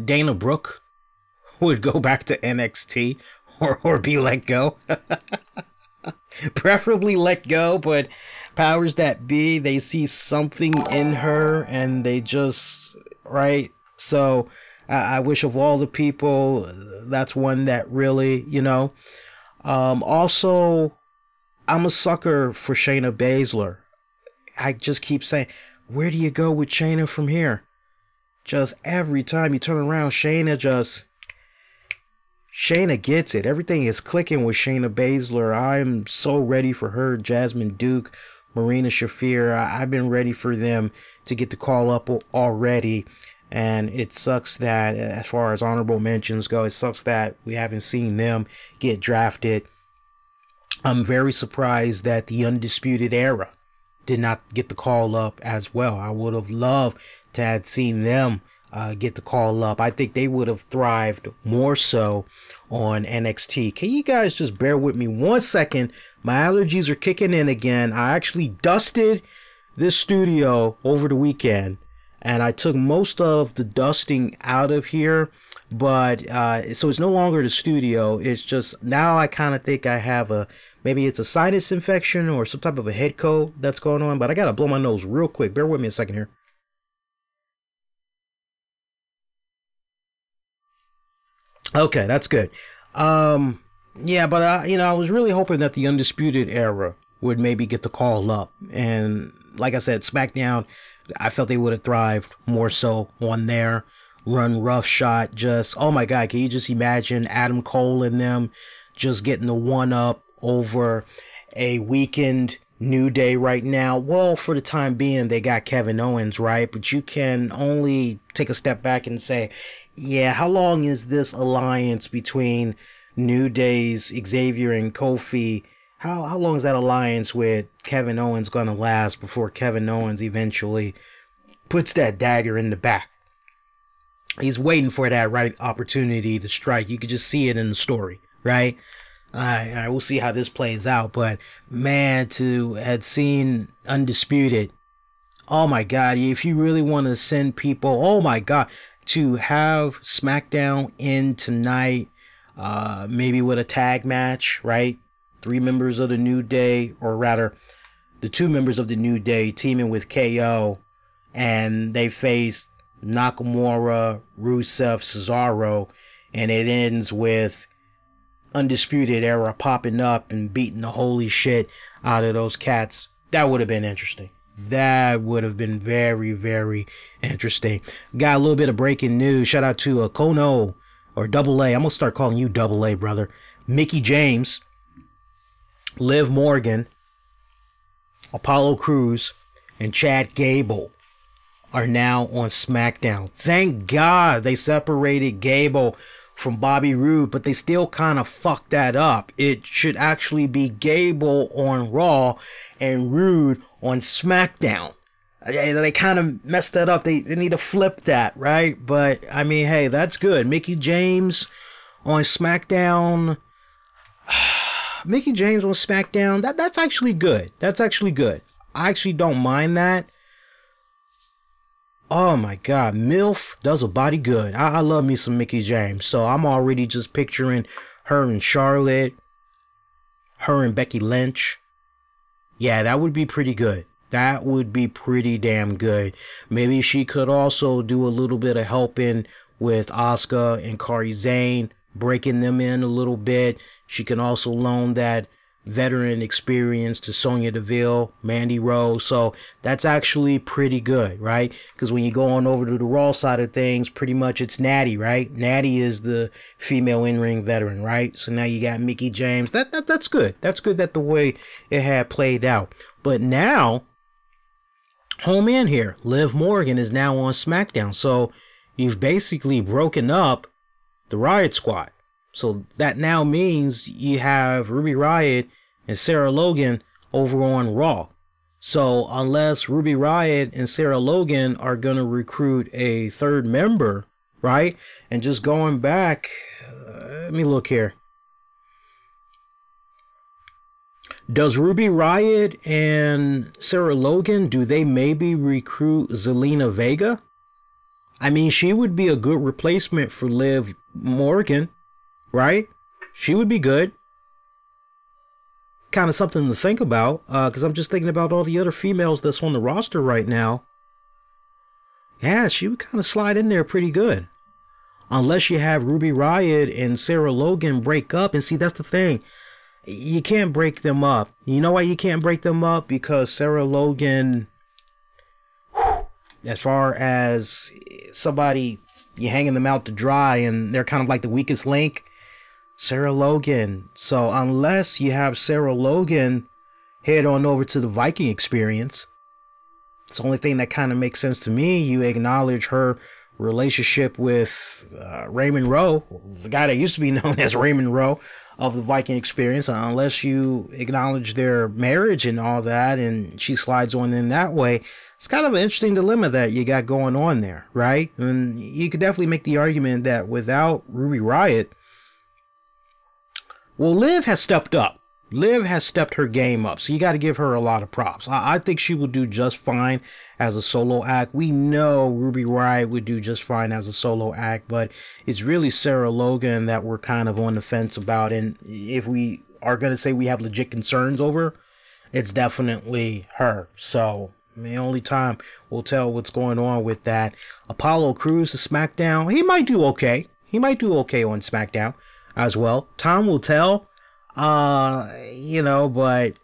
Dana Brooke would go back to NXT or be let go. Preferably let go, but powers that be, they see something in her and they just, right? So I wish of all the people, that's one that really, you know. Also, I'm a sucker for Shayna Baszler. I just keep saying, where do you go with Shayna from here? Just every time you turn around, Shayna gets it. Everything is clicking with Shayna Baszler. I'm so ready for her, Jasmine Duke, Marina Shafir. I've been ready for them to get the call up already. And it sucks that, as far as honorable mentions go, it sucks that we haven't seen them get drafted. I'm very surprised that the Undisputed Era did not get the call up as well. I would have loved to have seen them get the call up. I think they would have thrived more so on NXT. Can you guys just bear with me 1 second? My allergies are kicking in again. I actually dusted this studio over the weekend, and I took most of the dusting out of here. But so it's no longer the studio. It's just now I kind of think I have maybe it's a sinus infection or some type of a head cold that's going on. But I got to blow my nose real quick. Bear with me a second here. Okay, that's good. Yeah, but you know, I was really hoping that the Undisputed Era would maybe get the call up. And like I said, SmackDown, I felt they would have thrived more so on their run roughshod. Just, oh my God, can you just imagine Adam Cole and them just getting the one up over a weakened New Day right now? Well, for the time being, they got Kevin Owens, right? But you can only take a step back and say, yeah, how long is this alliance between New Day's Xavier and Kofi? How long is that alliance with Kevin Owens going to last before Kevin Owens eventually puts that dagger in the back? He's waiting for that right opportunity to strike. You could just see it in the story, right? All right, we'll see how this plays out. But man, to had seen Undisputed, oh my God, if you really want to send people, oh my God, to have SmackDown in tonight, maybe with a tag match, right? 3 members of the New Day, or rather, the 2 members of the New Day teaming with KO, and they face Nakamura, Rusev, Cesaro, and it ends with Undisputed Era popping up and beating the holy shit out of those cats. That would have been interesting. That would have been very, very interesting. Got a little bit of breaking news. Shout out to Kono, or Double A. I'm going to start calling you Double A, brother. Mickie James, Liv Morgan, Apollo Crews, and Chad Gable are now on SmackDown. Thank God they separated Gable from Bobby Roode, but they still kind of fucked that up. It should actually be Gable on Raw and Roode on SmackDown. They kind of messed that up. They need to flip that, right? But, I mean, hey, that's good. Mickie James on SmackDown. Mickie James on SmackDown. That's actually good. That's actually good. I actually don't mind that. Oh my God, MILF does a body good. I love me some Mickie James. So I'm already just picturing her and Charlotte, her and Becky Lynch. Yeah, that would be pretty good. That would be pretty damn good. Maybe she could also do a little bit of helping with Asuka and Kari Sane, breaking them in a little bit. She can also loan that veteran experience to Sonya Deville, Mandy Rose. So that's actually pretty good, right? Because when you go on over to the Raw side of things, pretty much it's Natty, right? Natty is the female in-ring veteran, right? So now you got Mickie James. That's good. That's good that the way it had played out. But now, home in here, Liv Morgan is now on SmackDown. So you've basically broken up the Riot Squad. So that now means you have Ruby Riott and Sarah Logan over on Raw. So unless Ruby Riott and Sarah Logan are going to recruit a third member, right? And just going back, let me look here. Does Ruby Riott and Sarah Logan, do they maybe recruit Zelina Vega? I mean, she would be a good replacement for Liv Morgan, right? She would be good. Kind of something to think about, because I'm just thinking about all the other females that's on the roster right now. Yeah, she would kind of slide in there pretty good. Unless you have Ruby Riott and Sarah Logan break up. And see, that's the thing. You can't break them up. You know why you can't break them up? Because Sarah Logan, as far as somebody, you're hanging them out to dry and they're kind of like the weakest link. Sarah Logan. So unless you have Sarah Logan head on over to the Viking Experience, it's the only thing that kind of makes sense to me. You acknowledge her relationship with Raymond Rowe, the guy that used to be known as Raymond Rowe of the Viking Experience, unless you acknowledge their marriage and all that, and she slides on in that way. It's kind of an interesting dilemma that you got going on there, right? And you could definitely make the argument that without Ruby Riott, well, Liv has stepped up. Liv has stepped her game up, so you got to give her a lot of props. I think she will do just fine as a solo act. We know Ruby Riott would do just fine as a solo act, but it's really Sarah Logan that we're kind of on the fence about. And if we are going to say we have legit concerns over, it's definitely her. So the only time we'll tell what's going on with that. Apollo Crews to SmackDown. He might do okay. He might do okay on SmackDown as well. Time will tell. You know, but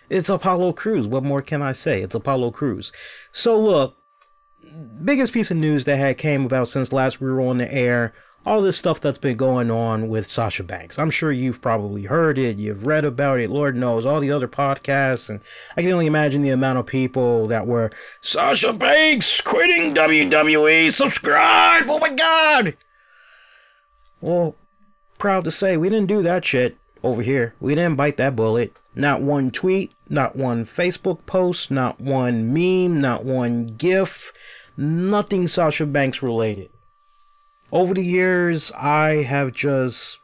it's Apollo Crews. What more can I say? It's Apollo Crews. So look, biggest piece of news that had came about since last we were on the air, all this stuff that's been going on with Sasha Banks. I'm sure you've probably heard it, you've read about it, Lord knows, all the other podcasts, and I can only imagine the amount of people that were, Sasha Banks quitting WWE, subscribe, oh my god! Well, proud to say we didn't do that shit over here. We didn't bite that bullet. Not one tweet, not one Facebook post, not one meme, not one GIF, nothing Sasha Banks related. Over the years, I have just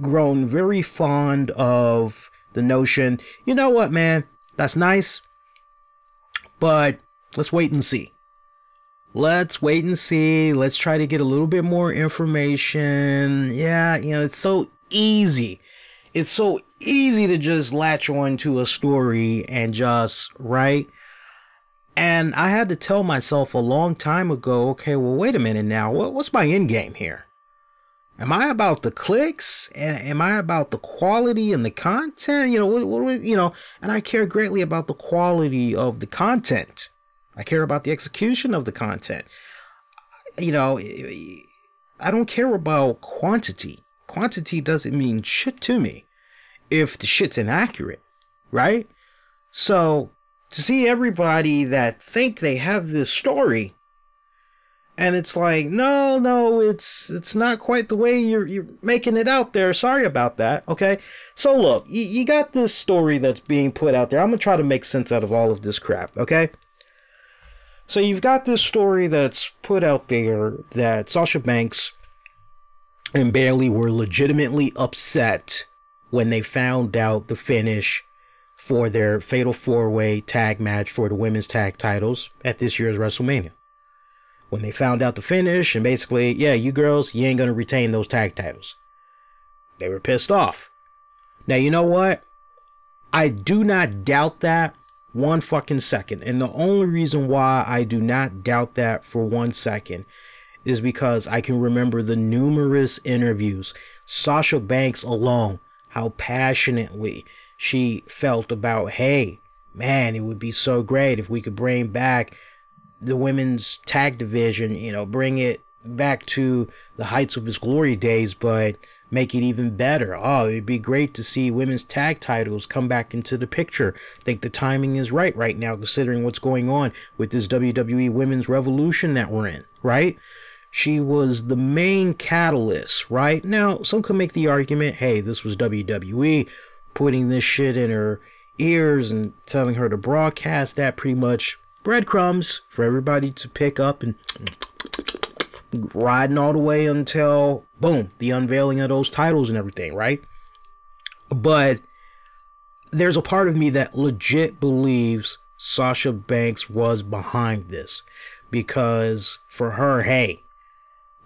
grown very fond of the notion, you know what, man, that's nice, but let's wait and see. Let's wait and see. Let's try to get a little bit more information. Yeah, you know, it's so easy. It's so easy to just latch on to a story and just, right? And I had to tell myself a long time ago, okay, well, wait a minute now. What's my end game here? Am I about the clicks? Am I about the quality and the content? You know, you know, and I care greatly about the quality of the content. I care about the execution of the content. You know, I don't care about quantity. Quantity doesn't mean shit to me if the shit's inaccurate, right? So to see everybody that think they have this story and it's like, no, it's not quite the way you're making it out there. Sorry about that. Okay. So look, you got this story that's being put out there. I'm going to try to make sense out of all of this crap. Okay. So you've got this story that's put out there that Sasha Banks and Bayley were legitimately upset when they found out the finish for their Fatal 4-Way tag match for the women's tag titles at this year's WrestleMania. When they found out the finish and basically, yeah, you girls, you ain't going to retain those tag titles. They were pissed off. Now, you know what? I do not doubt that one fucking second. And the only reason why I do not doubt that for 1 second is because I can remember the numerous interviews. Sasha Banks alone how passionately she felt about, hey, man, it would be so great if we could bring back the women's tag division, you know, bring it back to the heights of its glory days, but make it even better. Oh, it'd be great to see women's tag titles come back into the picture. I think the timing is right now, considering what's going on with this WWE Women's Revolution that we're in, right? She was the main catalyst, right? Now, some could make the argument, hey, this was WWE putting this shit in her ears and telling her to broadcast that, pretty much breadcrumbs for everybody to pick up and riding all the way until, boom, the unveiling of those titles and everything, right? But there's a part of me that legit believes Sasha Banks was behind this, because for her, hey,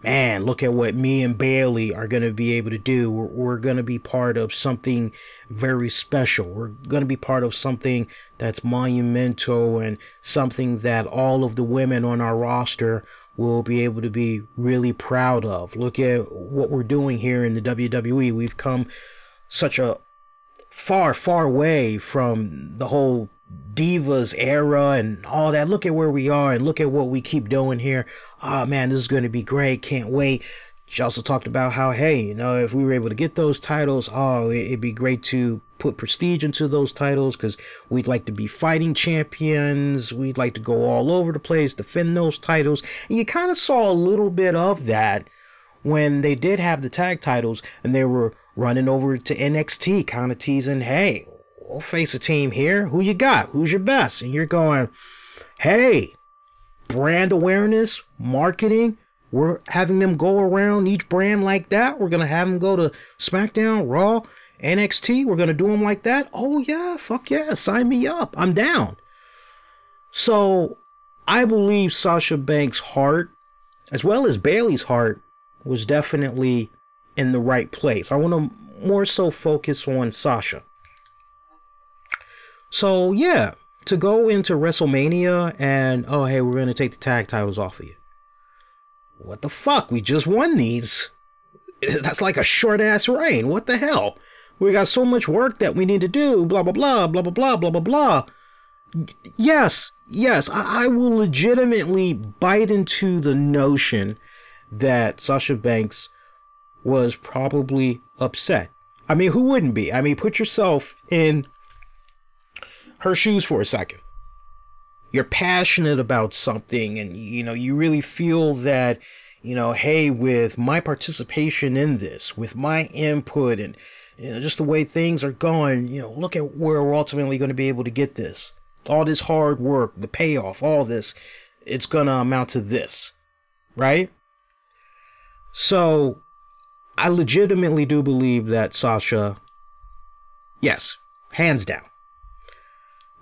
man, look at what me and Bayley are going to be able to do. We're going to be part of something very special. We're going to be part of something that's monumental and something that all of the women on our roster will be able to be really proud of. Look at what we're doing here in the WWE. We've come such a far way from the whole Divas era and all that. Look at where we are and look at what we keep doing here. Oh man, this is going to be great. Can't wait. She also talked about how, hey, you know, if we were able to get those titles, oh, it'd be great to put prestige into those titles, because we'd like to be fighting champions. We'd like to go all over the place, defend those titles. And you kind of saw a little bit of that when they did have the tag titles and they were running over to NXT, kind of teasing, hey, we'll face a team here. Who you got? Who's your best? And you're going, hey, brand awareness, marketing. We're having them go around each brand like that. We're going to have them go to SmackDown, Raw, NXT. We're going to do them like that. Oh, yeah. Fuck yeah. Sign me up. I'm down. So I believe Sasha Banks' heart, as well as Bayley's heart, was definitely in the right place. I want to more so focus on Sasha. So, yeah, to go into WrestleMania and, oh, hey, we're going to take the tag titles off of you. What the fuck? We just won these. That's like a short-ass reign. What the hell? We got so much work that we need to do. Blah, blah, blah, blah, blah, blah, blah, blah, blah. Yes, I will legitimately bite into the notion that Sasha Banks was probably upset. I mean, who wouldn't be? I mean, put yourself in her shoes for a second. You're passionate about something and, you know, you really feel that, you know, hey, with my participation in this, with my input and, you know, just the way things are going, you know, look at where we're ultimately going to be able to get this. All this hard work, the payoff, all this, it's going to amount to this, right? So I legitimately do believe that Sasha, yes, hands down.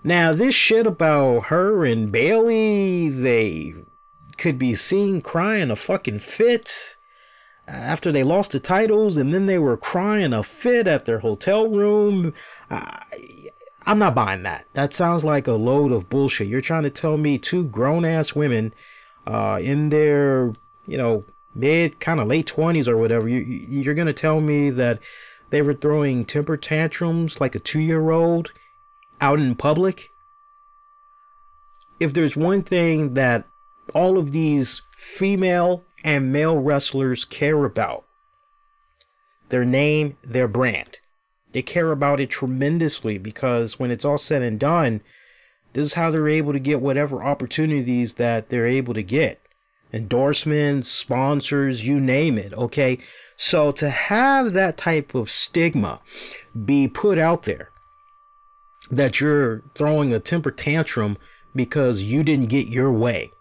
Now, this shit about her and Bayley, they could be seen crying a fucking fit after they lost the titles, and then they were crying a fit at their hotel room. I'm not buying that. That sounds like a load of bullshit. You're trying to tell me two grown-ass women in their, you know, mid, kind of late 20s or whatever, you're going to tell me that they were throwing temper tantrums like a 2-year-old out in public? If there's one thing that all of these female and male wrestlers care about, their name, their brand. They care about it tremendously, because when it's all said and done, this is how they're able to get whatever opportunities that they're able to get. Endorsements, sponsors, you name it, okay? So to have that type of stigma be put out there, that you're throwing a temper tantrum because you didn't get your way.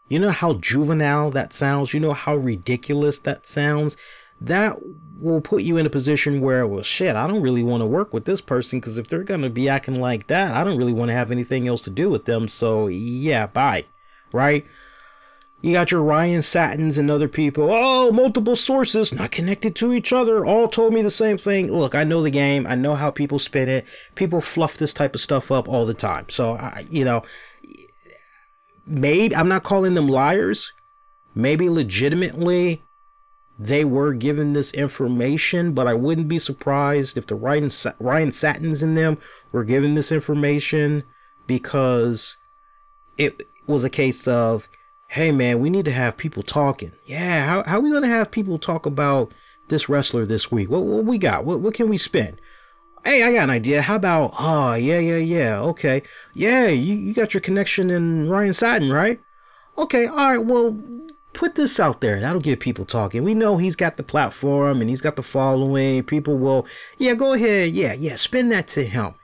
You know how juvenile that sounds? You know how ridiculous that sounds? That will put you in a position where, well, shit, I don't really want to work with this person, because if they're going to be acting like that, I don't really want to have anything else to do with them. So, yeah, bye. Right? You got your Ryan Satins and other people. Oh, multiple sources, not connected to each other, all told me the same thing. Look, I know the game. I know how people spin it. People fluff this type of stuff up all the time. So, you know, maybe, I'm not calling them liars. Maybe legitimately they were given this information, but I wouldn't be surprised if the Ryan Satins in them were given this information because it was a case of, hey man, we need to have people talking. Yeah, how are we gonna have people talk about this wrestler this week? What we got? What can we spin? Hey, I got an idea. How about, oh yeah, okay. Yeah, you got your connection in Ryan Satin, right? Okay, alright, well, put this out there. That'll get people talking. We know he's got the platform and he's got the following. People will, yeah, go ahead. Yeah, spin that to him.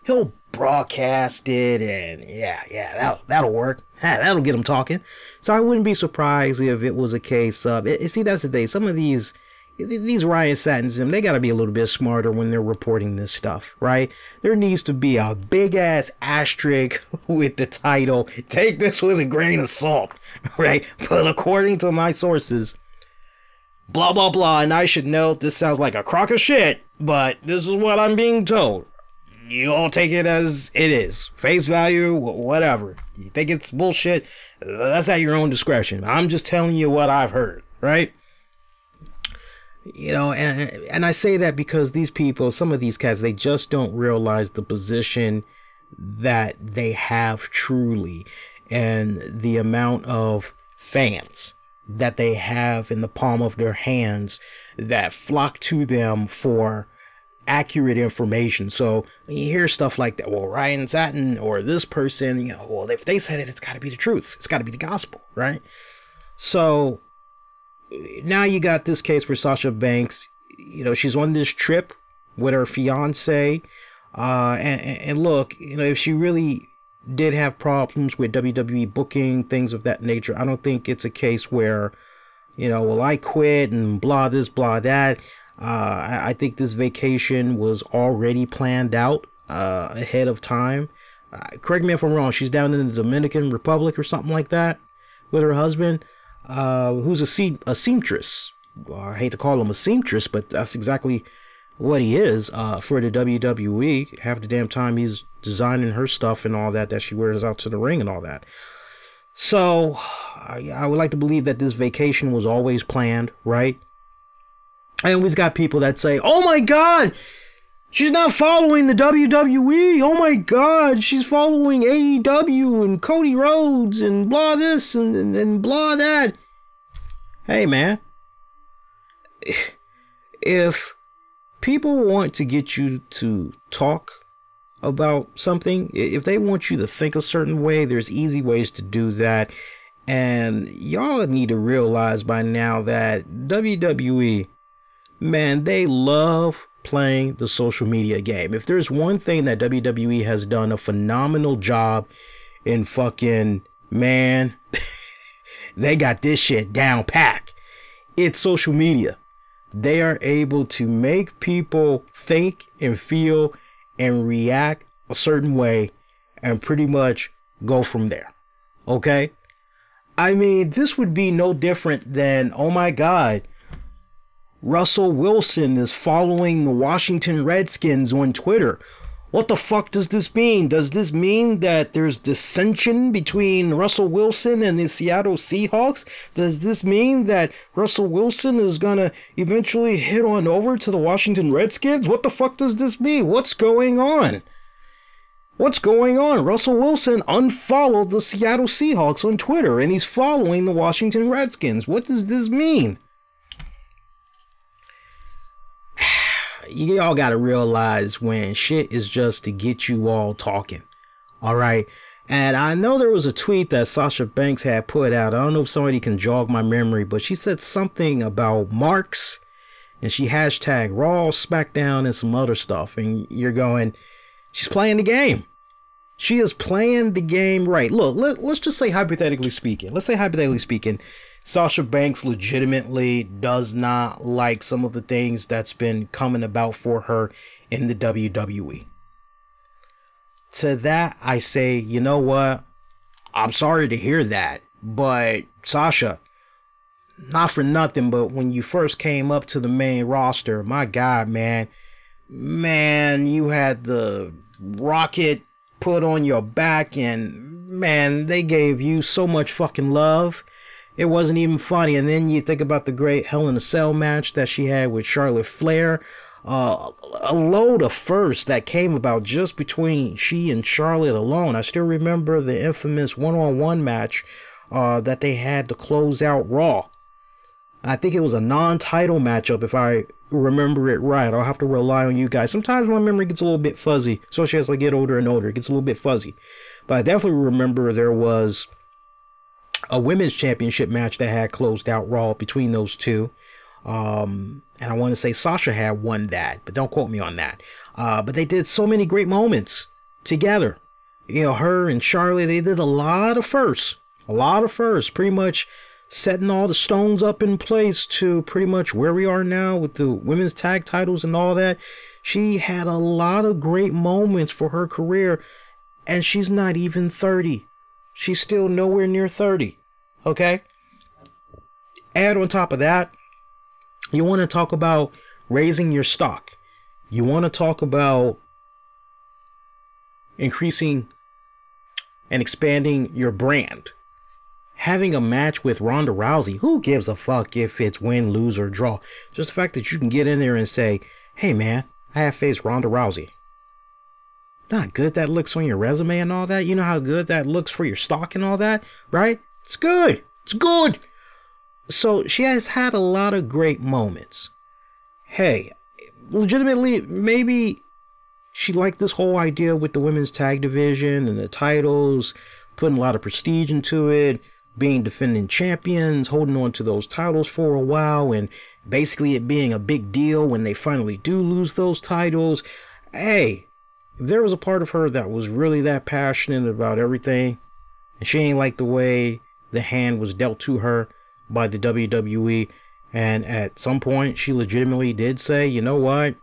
He'll broadcast it and yeah, that'll work. That'll get him talking. So I wouldn't be surprised if it was a case of, see, that's the thing. Some of these Ryan Satins, they got to be a little bit smarter when they're reporting this stuff, right? There needs to be a big ass asterisk with the title. Take this with a grain of salt, right? But according to my sources, blah, blah, blah. And I should note, this sounds like a crock of shit, but this is what I'm being told. You all take it as it is. Face value, whatever. You think it's bullshit, that's at your own discretion. I'm just telling you what I've heard, right? You know, and I say that because these people, some of these cats, they just don't realize the position that they have truly and the amount of fans that they have in the palm of their hands that flock to them for accurate information. So you hear stuff like that, well, Ryan Satin or this person, you know, well, if they said it, it's got to be the truth. It's got to be the gospel, right? So now you got this case where Sasha Banks, you know, she's on this trip with her fiance. And look, you know, if she really did have problems with WWE booking, things of that nature, I don't think it's a case where, you know, well, I quit and blah this, blah that. I think this vacation was already planned out ahead of time. Correct me if I'm wrong. She's down in the Dominican Republic or something like that with her husband, who's a seamstress. I hate to call him a seamstress, but that's exactly what he is for the WWE. Half the damn time he's designing her stuff and all that she wears out to the ring and all that. So I would like to believe that this vacation was always planned, right? And we've got people that say, oh my God, she's not following the WWE. Oh my God, she's following AEW and Cody Rhodes and blah this and blah that. Hey, man, if people want to get you to talk about something, if they want you to think a certain way, there's easy ways to do that. And y'all need to realize by now that WWE, man, they love playing the social media game. If there's one thing that WWE has done a phenomenal job in fucking, man, they got this shit down packed. It's social media. They are able to make people think and feel and react a certain way and pretty much go from there. Okay? I mean, this would be no different than, oh my God, Russell Wilson is following the Washington Redskins on Twitter. What the fuck does this mean? Does this mean that there's dissension between Russell Wilson and the Seattle Seahawks? Does this mean that Russell Wilson is gonna eventually head on over to the Washington Redskins? What the fuck does this mean? What's going on? What's going on? Russell Wilson unfollowed the Seattle Seahawks on Twitter and he's following the Washington Redskins. What does this mean? Y'all gotta realize when shit is just to get you all talking. All right. And I know there was a tweet that Sasha Banks had put out. I don't know if somebody can jog my memory, but she said something about marks and she hashtag Raw, SmackDown and some other stuff. And you're going, she's playing the game. She is playing the game right. Look, let's just say hypothetically speaking. Let's say hypothetically speaking, Sasha Banks legitimately does not like some of the things that's been coming about for her in the WWE. To that, I say, you know what? I'm sorry to hear that. But Sasha, not for nothing, but when you first came up to the main roster, my God, man, you had the rocket put on your back and, man, they gave you so much fucking love. It wasn't even funny. And then you think about the great Hell in a Cell match that she had with Charlotte Flair. A load of firsts that came about just between she and Charlotte alone. I still remember the infamous one-on-one match that they had to close out Raw. I think it was a non-title matchup, if I remember it right. I'll have to rely on you guys. Sometimes my memory gets a little bit fuzzy, especially as I get older and older. It gets a little bit fuzzy. But I definitely remember there was a women's championship match that had closed out Raw between those two. And I want to say Sasha had won that, but don't quote me on that. But they did so many great moments together. You know, her and Charlotte, they did a lot of firsts. Pretty much setting all the stones up in place to pretty much where we are now with the women's tag titles and all that. She had a lot of great moments for her career, and she's not even 30. She's still nowhere near 30. Okay? Add on top of that, you want to talk about raising your stock. You want to talk about increasing and expanding your brand. Having a match with Ronda Rousey, who gives a fuck if it's win, lose, or draw? Just the fact that you can get in there and say, hey man, I have faced Ronda Rousey. Not good that looks on your resume and all that. You know how good that looks for your stock and all that, right? It's good. It's good. So she has had a lot of great moments. Hey, legitimately, maybe she liked this whole idea with the women's tag division and the titles, putting a lot of prestige into it, being defending champions, holding on to those titles for a while, and basically it being a big deal when they finally do lose those titles. Hey, if there was a part of her that was really that passionate about everything, and she ain't like the way the hand was dealt to her by the WWE, and at some point she legitimately did say, you know what,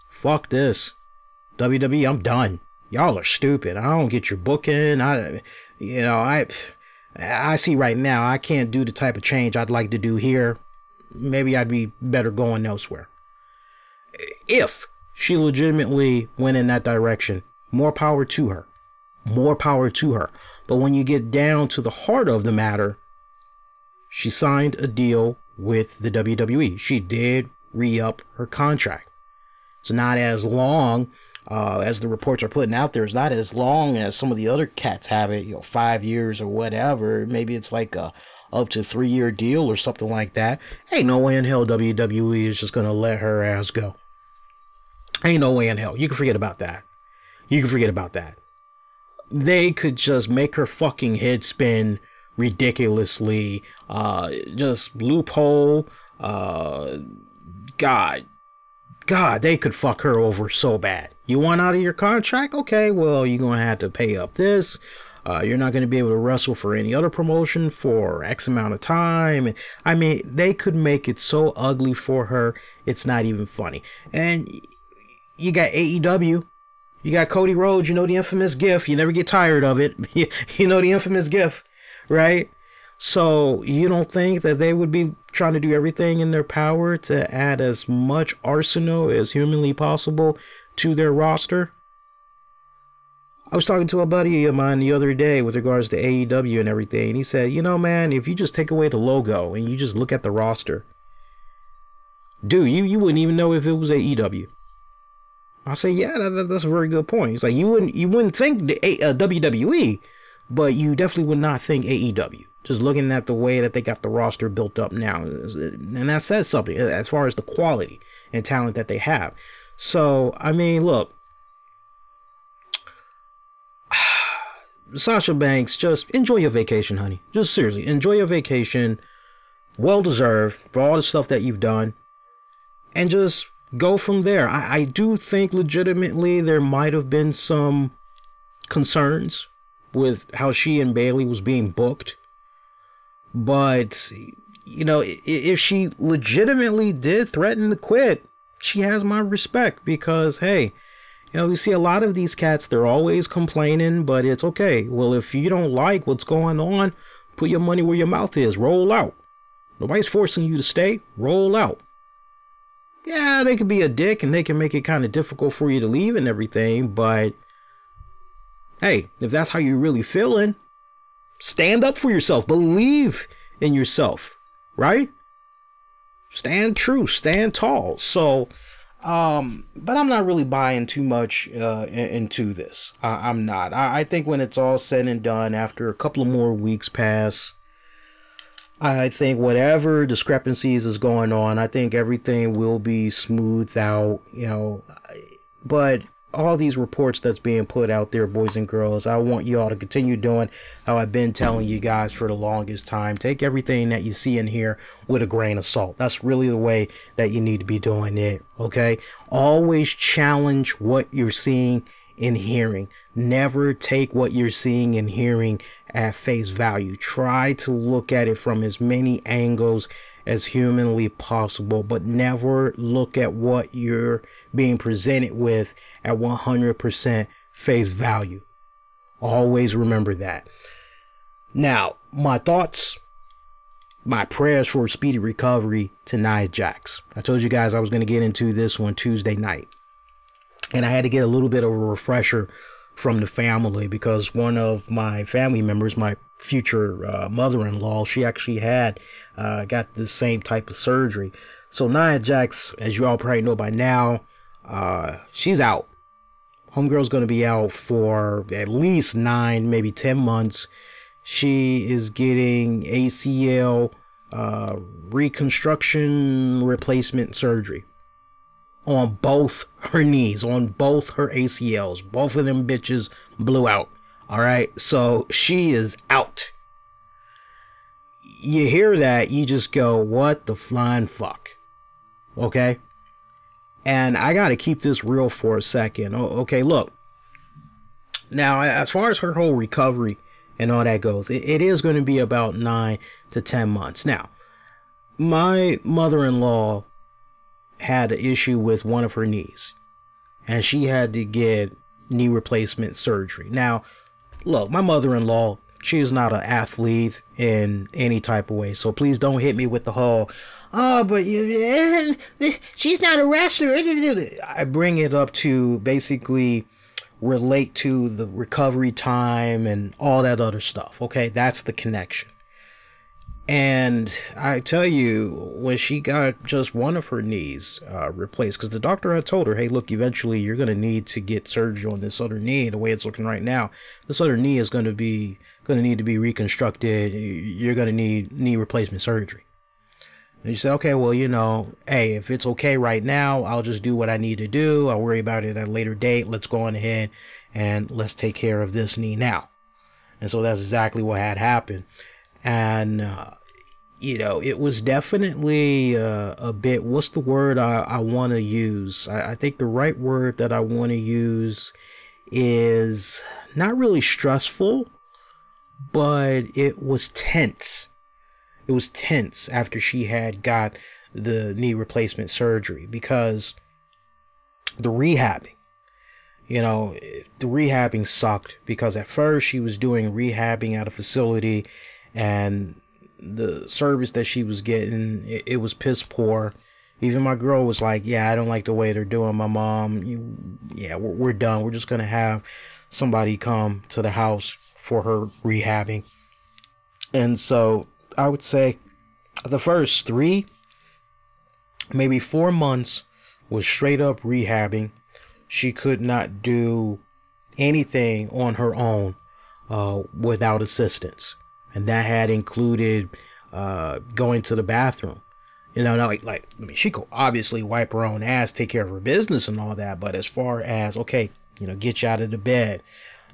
fuck this, WWE, I'm done. Y'all are stupid. I don't get your booking. I see right now I can't do the type of change I'd like to do here. Maybe I'd be better going elsewhere. If she legitimately went in that direction, more power to her. More power to her. But when you get down to the heart of the matter, she signed a deal with the WWE. She did re-up her contract. It's not as long as the reports are putting out there. It's not as long as some of the other cats have it, 5 years or whatever. Maybe it's like a up to 3-year deal or something like that. Ain't no way in hell WWE is just going to let her ass go. Ain't no way in hell. You can forget about that. They could just make her fucking head spin ridiculously. Just loophole. God, they could fuck her over so bad. You want out of your contract? Okay, well, you're going to have to pay up this. You're not going to be able to wrestle for any other promotion for X amount of time. I mean, they could make it so ugly for her, it's not even funny. And you got AEW. You got Cody Rhodes, you know the infamous GIF. You never get tired of it. You know the infamous GIF, right? So you don't think that they would be trying to do everything in their power to add as much arsenal as humanly possible to their roster? I was talking to a buddy of mine the other day with regards to AEW and everything. And he said, you know, man, if you just take away the logo and you just look at the roster, dude, you wouldn't even know if it was AEW. I say, yeah, that's a very good point. He's like, you wouldn't think the WWE, but you definitely would not think AEW. Just looking at the way that they got the roster built up now. And that says something as far as the quality and talent that they have. So, I mean, look. Sasha Banks, just enjoy your vacation, honey. Just seriously, enjoy your vacation. Well deserved for all the stuff that you've done. And just go from there. I do think legitimately there might have been some concerns with how she and Bayley was being booked. But, you know, if she legitimately did threaten to quit, she has my respect because, hey, you know, you see a lot of these cats, they're always complaining, but it's okay. Well, if you don't like what's going on, put your money where your mouth is. Roll out. Nobody's forcing you to stay. Roll out. Yeah, they could be a dick and they can make it kind of difficult for you to leave and everything, but hey, if that's how you're really feeling, stand up for yourself. Believe in yourself, right? Stand true, stand tall. So, but I'm not really buying too much into this. I'm not. I think when it's all said and done, after a couple of more weeks pass, I think whatever discrepancies is going on, I think everything will be smoothed out, you know. But all these reports that's being put out there, boys and girls, I want you all to continue doing how I've been telling you guys for the longest time. Take everything that you see in here with a grain of salt. That's really the way that you need to be doing it, okay? Always challenge what you're seeing and hearing. Never take what you're seeing and hearing at face value. Try to look at it from as many angles as humanly possible, but never look at what you're being presented with at 100% face value. Always remember that. Now, my thoughts, my prayers for a speedy recovery to Nia Jax. I told you guys I was going to get into this on Tuesday night, and I had to get a little bit of a refresher from the family, because one of my family members, my future mother-in-law, she actually had got the same type of surgery. So Nia Jax, as you all probably know by now, she's out. Homegirl's going to be out for at least 9, maybe 10 months. She is getting ACL reconstruction replacement surgery on both her knees, on both her ACLs. Both of them bitches blew out. All right, so she is out. You hear that, you just go, what the flying fuck? Okay? And I got to keep this real for a second. Okay, look. Now, as far as her whole recovery and all that goes, it is going to be about 9 to 10 months. Now, my mother-in-law had an issue with one of her knees, and she had to get knee replacement surgery. Now, look, my mother-in-law, she is not an athlete in any type of way, so please don't hit me with the whole, oh, but she's not a wrestler. I bring it up to basically relate to the recovery time and all that other stuff, okay? That's the connection. And I tell you, when she got just one of her knees replaced, because the doctor had told her, hey, look, eventually you're going to need to get surgery on this other knee. The way it's looking right now, this other knee is going to need to be reconstructed. You're going to need knee replacement surgery. And you say, okay, well, you know, hey, if it's okay right now, I'll just do what I need to do. I'll worry about it at a later date. Let's go on ahead and let's take care of this knee now. And so that's exactly what had happened. And, you know, it was definitely a bit, what's the word I want to use? I think the right word that I want to use is not really stressful, but it was tense. It was tense after she had got the knee replacement surgery, because the rehabbing, you know, the rehabbing sucked, because at first she was doing rehabbing at a facility, and the service that she was getting, it was piss poor. Even my girl was like, yeah, I don't like the way they're doing my mom. Yeah, we're done. We're just going to have somebody come to the house for her rehabbing. And so I would say the first 3, maybe 4 months was straight up rehabbing. She could not do anything on her own without assistance. And that had included going to the bathroom. You know, not I mean, she could obviously wipe her own ass, take care of her business and all that. But as far as, okay, you know, get you out of the bed,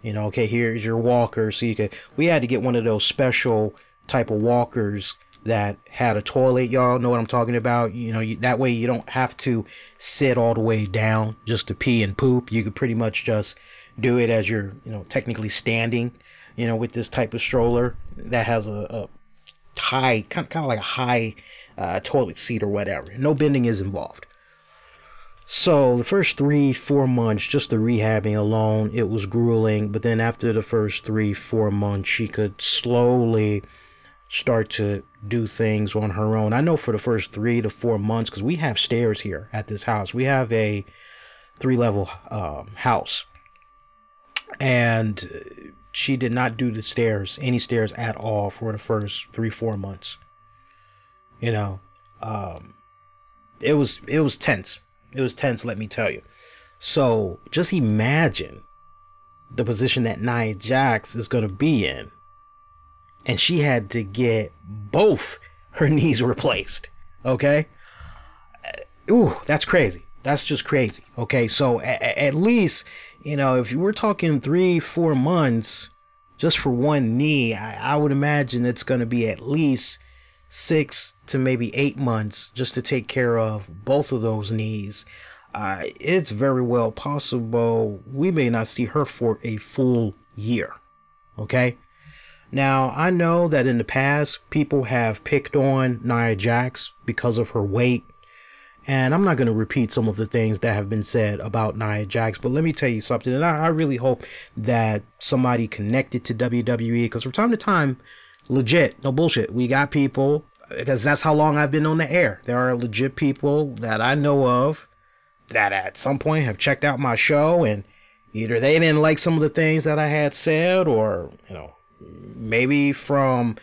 you know, okay, here's your walker. So you could, we had to get one of those special type of walkers that had a toilet. Y'all know what I'm talking about. You know, that way you don't have to sit all the way down just to pee and poop. You could pretty much just do it as you're, you know, technically standing, you know, with this type of stroller that has a high, kind of like a high toilet seat or whatever. No bending is involved. So the first 3-4 months, just the rehabbing alone, it was grueling. But then after the first 3-4 months, she could slowly start to do things on her own. I know for the first 3 to 4 months, because we have stairs here at this house. We have a 3-level house. And she did not do the stairs, any stairs at all for the first 3-4 months. You know, it was tense. It was tense, let me tell you. So just imagine the position that Nia Jax is going to be in. And she had to get both her knees replaced. Okay. Ooh, that's crazy. That's just crazy. Okay. So at least, you know, if you were talking 3-4 months just for one knee, I would imagine it's going to be at least 6 to maybe 8 months just to take care of both of those knees. It's very well possible we may not see her for a full year. Okay. Now, I know that in the past, people have picked on Nia Jax because of her weight. And I'm not going to repeat some of the things that have been said about Nia Jax, but let me tell you something. And I really hope that somebody connected to WWE, because from time to time, legit, no bullshit, we got people, because that's how long I've been on the air. There are legit people that I know of that at some point have checked out my show, and either they didn't like some of the things that I had said, or, you know, maybe from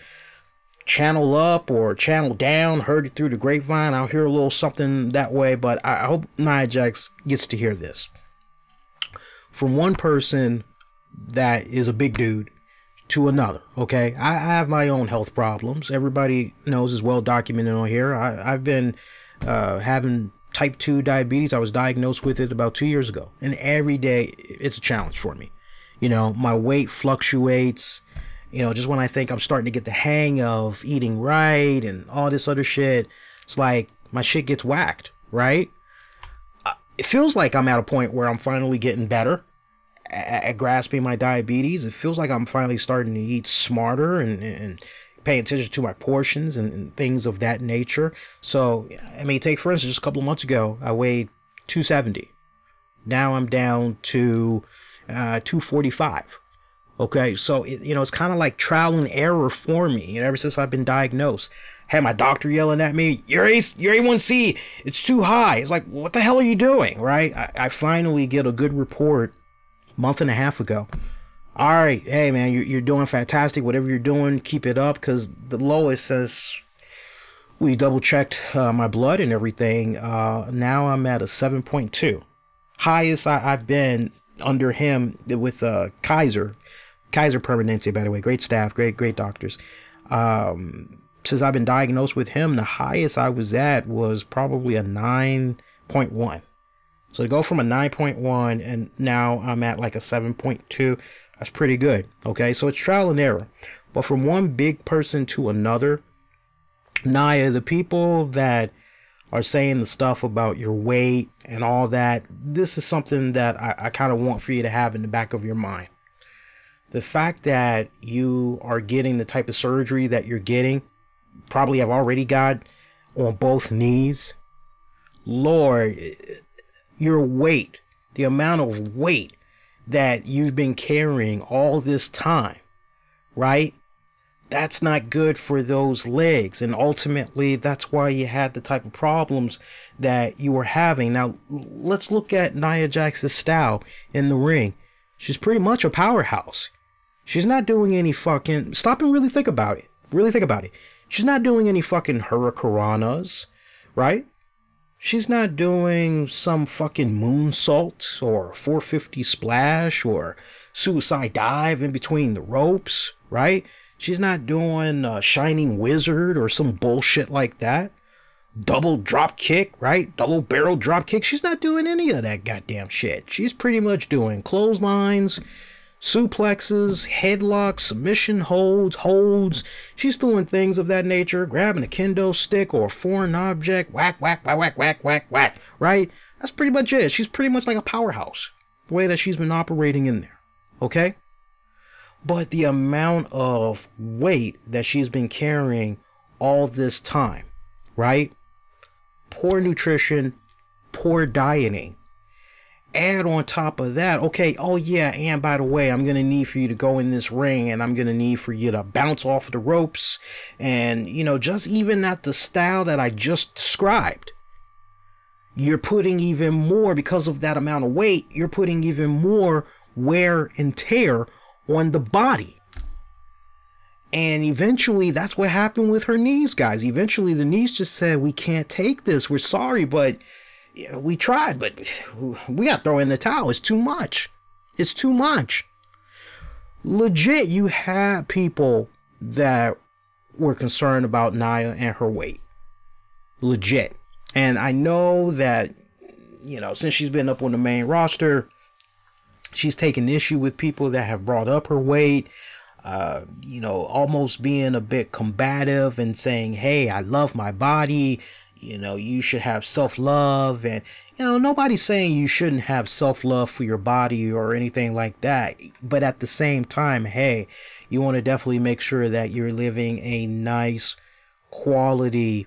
channel up or channel down, heard it through the grapevine. I'll hear a little something that way, but I hope Nia Jax gets to hear this from one person that is a big dude to another. Okay, I have my own health problems. Everybody knows, is well documented on here. I've been having type 2 diabetes. I was diagnosed with it about 2 years ago, and every day it's a challenge for me. You know, my weight fluctuates. You know, just when I think I'm starting to get the hang of eating right and all this other shit, it's like my shit gets whacked, right? It feels like I'm at a point where I'm finally getting better at grasping my diabetes. It feels like I'm finally starting to eat smarter and paying attention to my portions and things of that nature. So, I mean, take for instance, just a couple of months ago, I weighed 270. Now I'm down to 245. Okay, so you know, it's kind of like trial and error for me. You know, ever since I've been diagnosed, had my doctor yelling at me, your A1C, it's too high. It's like, what the hell are you doing, right? I finally get a good report a month and a half ago. All right, hey man, you're doing fantastic. Whatever you're doing, keep it up, because the lowest says we double checked my blood and everything. Now I'm at a 7.2, highest I've been under him with Kaiser Permanente, by the way. Great staff, great doctors. Since I've been diagnosed with him, the highest I was at was probably a 9.1. So to go from a 9.1 and now I'm at like a 7.2, that's pretty good. Okay, so it's trial and error. But from one big person to another, Nia, the people that are saying the stuff about your weight and all that, this is something that I kind of want for you to have in the back of your mind. The fact that you are getting the type of surgery that you're getting, probably have already got on both knees. Lord, your weight, the amount of weight that you've been carrying all this time, right? That's not good for those legs. And ultimately, that's why you had the type of problems that you were having. Now, let's look at Nia Jax's style in the ring. She's pretty much a powerhouse. She's not doing any fucking... Stop and really think about it. Really think about it. She's not doing any fucking hurricanranas, right? She's not doing some fucking moonsault or 450 splash or suicide dive in between the ropes, right? She's not doing Shining Wizard or some bullshit like that. Double drop kick, right? Double barrel drop kick. She's not doing any of that goddamn shit. She's pretty much doing clotheslines, suplexes, headlocks, submission holds. She's doing things of that nature, grabbing a kendo stick or a foreign object, whack, whack, whack, whack, whack, whack, whack, right? That's pretty much it. She's pretty much like a powerhouse, the way that she's been operating in there, okay? But the amount of weight that she's been carrying all this time, right? Poor nutrition, poor dieting. Add on top of that, okay, oh yeah, and by the way, I'm going to need for you to go in this ring and I'm going to need for you to bounce off the ropes. And, you know, just even at the style that I just described, you're putting even more, because of that amount of weight, you're putting even more wear and tear on the body. And eventually, that's what happened with her knees, guys. Eventually, the knees just said, we can't take this. We're sorry, but we tried, but we got to throw in the towel. It's too much. It's too much. Legit, you had people that were concerned about Nia and her weight. Legit. And I know that, you know, since she's been up on the main roster, she's taken issue with people that have brought up her weight. You know, almost being a bit combative and saying, hey, I love my body. You know, you should have self-love. And, you know, nobody's saying you shouldn't have self-love for your body or anything like that. But at the same time, hey, you want to definitely make sure that you're living a nice, quality,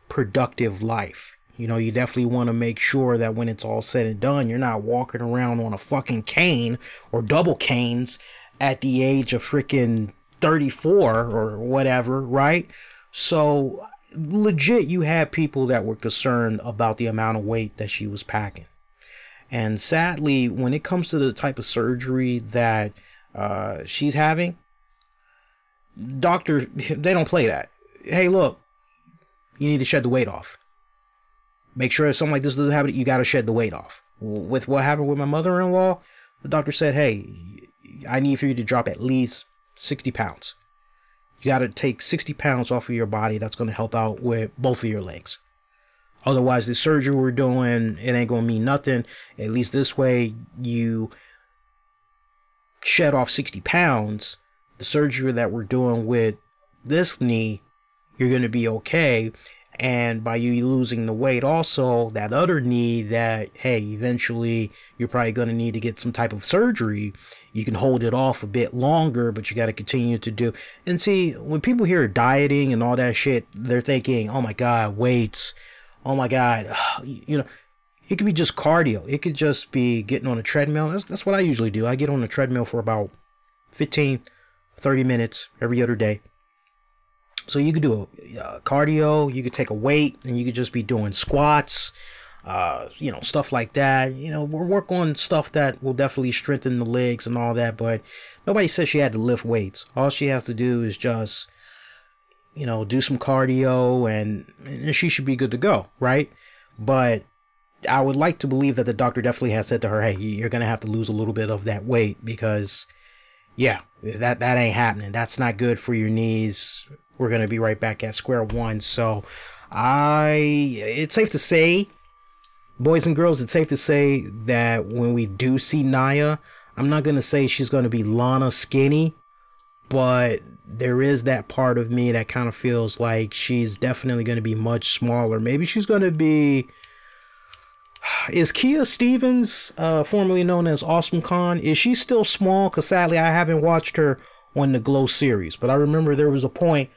productive life. You know, you definitely want to make sure that when it's all said and done, you're not walking around on a fucking cane or double canes at the age of freaking 34 or whatever, right? So legit, you had people that were concerned about the amount of weight that she was packing. And sadly, when it comes to the type of surgery that she's having, doctors, they don't play that. Hey, look, you need to shed the weight off. Make sure if something like this doesn't happen, you got to shed the weight off. With what happened with my mother-in-law, the doctor said, hey, I need for you to drop at least 60 pounds. You got to take 60 pounds off of your body. That's going to help out with both of your legs. Otherwise, the surgery we're doing, it ain't going to mean nothing. At least this way, you shed off 60 pounds. The surgery that we're doing with this knee, you're going to be okay. And by you losing the weight also, that other knee that, hey, eventually you're probably going to need to get some type of surgery, you can hold it off a bit longer, but you got to continue to do. And see, when people hear dieting and all that shit, they're thinking, oh my God, weights. Oh my God. You know, it could be just cardio. It could just be getting on a treadmill. That's what I usually do. I get on a treadmill for about 15, 30 minutes every other day. So you could do a cardio, you could take a weight, and you could just be doing squats, you know, stuff like that. You know, we'll work on stuff that will definitely strengthen the legs and all that, but nobody says she had to lift weights. All she has to do is just, you know, do some cardio, and she should be good to go, right? But I would like to believe that the doctor definitely has said to her, hey, you're going to have to lose a little bit of that weight because, yeah, that ain't happening. That's not good for your knees. We're going to be right back at square one. So it's safe to say, boys and girls, it's safe to say that when we do see Nia, I'm not going to say she's going to be Lana skinny, but there is that part of me that kind of feels like she's definitely going to be much smaller. Maybe she's going to be, is Kia Stevens, formerly known as Awesome Khan, is she still small? Because sadly, I haven't watched her on the Glow series, but I remember there was a point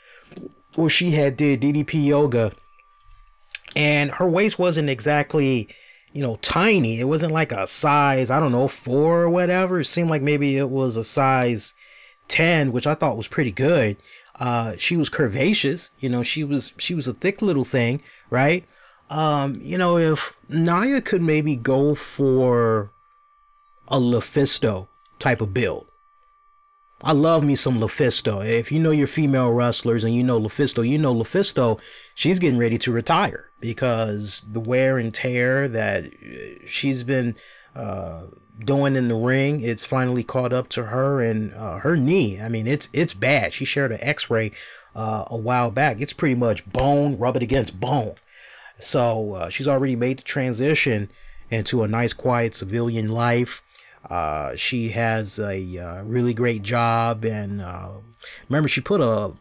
where she had did DDP yoga and her waist wasn't exactly, you know, tiny. It wasn't like a size, I don't know, 4 or whatever. It seemed like maybe it was a size 10, which I thought was pretty good. She was curvaceous, you know, she was a thick little thing, right? You know, if Nia could maybe go for a Lufisto type of build. I love me some Lufisto. If you know your female wrestlers and you know Lufisto, she's getting ready to retire because the wear and tear that she's been doing in the ring, it's finally caught up to her, and her knee, I mean, it's bad. She shared an x-ray a while back. It's pretty much bone, rub it against bone. So she's already made the transition into a nice, quiet civilian life. She has a really great job, and remember, she put a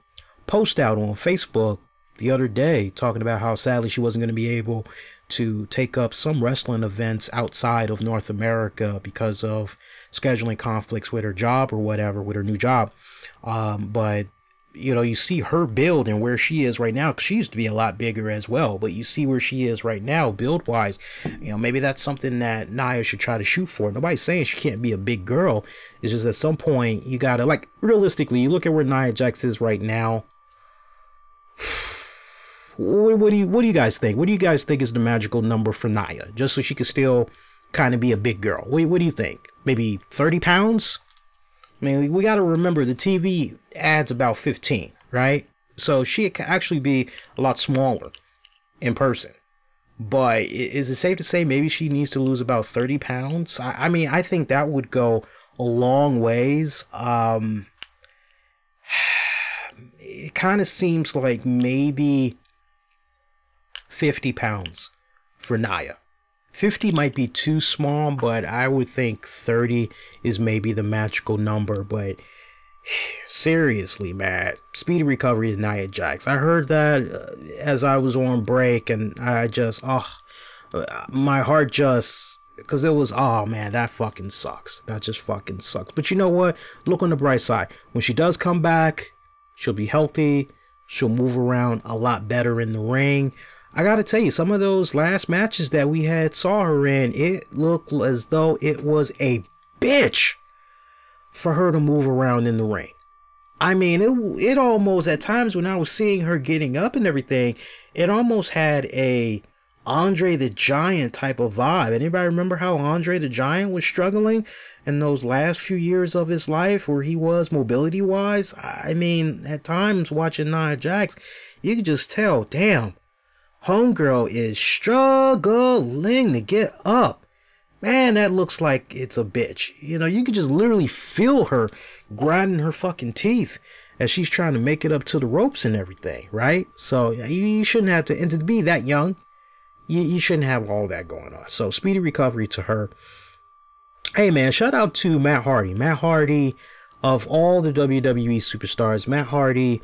post out on Facebook the other day talking about how sadly she wasn't going to be able to take up some wrestling events outside of North America because of scheduling conflicts with her job or whatever, with her new job. But you know, you see her build and where she is right now, 'cause she used to be a lot bigger as well, but you see where she is right now build wise. You know, maybe that's something that Nia should try to shoot for. Nobody's saying she can't be a big girl. It's just at some point you gotta, like, realistically, you look at where Nia Jax is right now. What do you guys think? What do you guys think is the magical number for Nia, just so she could still kind of be a big girl? What do you think? Maybe 30 pounds? I mean, we got to remember the TV ad's about 15, right? So she could actually be a lot smaller in person. But is it safe to say maybe she needs to lose about 30 pounds? I mean, I think that would go a long ways. It kind of seems like maybe 50 pounds for Nia. 50 might be too small, but I would think 30 is maybe the magical number. But seriously, man, speedy recovery to Nia Jax. I heard that as I was on break, and I just, my heart just, because it was, oh man, that fucking sucks. That just fucking sucks. But you know what? Look on the bright side. When she does come back, she'll be healthy. She'll move around a lot better in the ring. I gotta tell you, some of those last matches that we had saw her in, it looked as though it was a bitch for her to move around in the ring. I mean, it almost, at times when I was seeing her getting up and everything, it almost had a Andre the Giant type of vibe. Anybody remember how Andre the Giant was struggling in those last few years of his life, where he was mobility wise? I mean, at times watching Nia Jax, you could just tell, damn, homegirl is struggling to get up. Man, that looks like it's a bitch. You know, you could just literally feel her grinding her fucking teeth as she's trying to make it up to the ropes and everything, right? So you shouldn't have to, and to be that young, you shouldn't have all that going on. So speedy recovery to her. Hey man, shout out to Matt Hardy. Matt Hardy, of all the WWE superstars, Matt Hardy,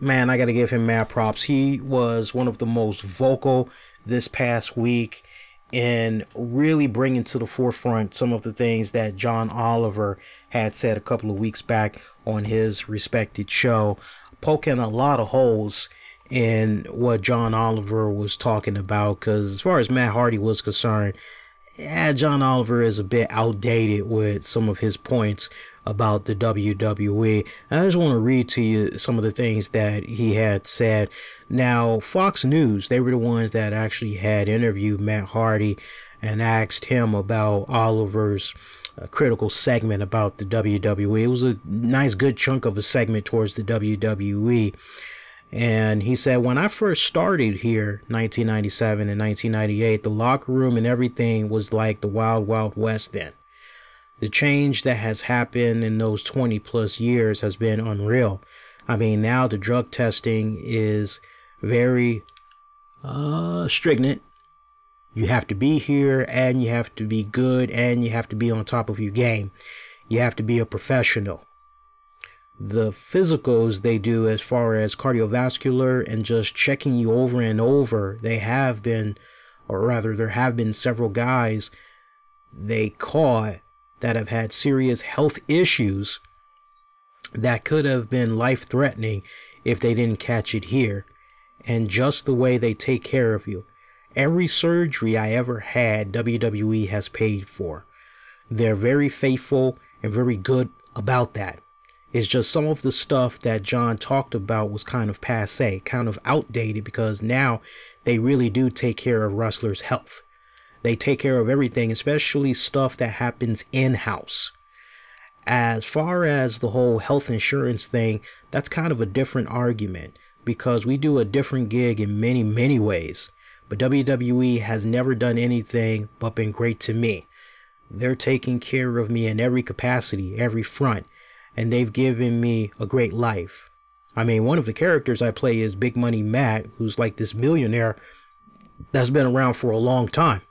man, I got to give him mad props. He was one of the most vocal this past week in really bringing to the forefront some of the things that John Oliver had said a couple of weeks back on his respected show, poking a lot of holes in what John Oliver was talking about. Because as far as Matt Hardy was concerned, yeah, John Oliver is a bit outdated with some of his points about the WWE. And I just want to read to you some of the things that he had said. Now, Fox News, they were the ones that actually had interviewed Matt Hardy and asked him about Oliver's critical segment about the WWE. It was a nice, good chunk of a segment towards the WWE. And he said, when I first started here, 1997 and 1998, the locker room and everything was like the Wild Wild West then. The change that has happened in those 20 plus years has been unreal. I mean, now the drug testing is very stringent. You have to be here, and you have to be good, and you have to be on top of your game. You have to be a professional. The physicals they do as far as cardiovascular and just checking you over and over, they have been, or rather there have been several guys they caught that have had serious health issues that could have been life-threatening if they didn't catch it here. And just the way they take care of you. Every surgery I ever had, WWE has paid for. They're very faithful and very good about that. It's just some of the stuff that John talked about was kind of passé, kind of outdated, because now they really do take care of wrestlers' health. They take care of everything, especially stuff that happens in-house. As far as the whole health insurance thing, that's kind of a different argument, because we do a different gig in many, many ways. But WWE has never done anything but been great to me. They're taking care of me in every capacity, every front, and they've given me a great life. I mean, one of the characters I play is Big Money Matt, who's like this millionaire that's been around for a long time.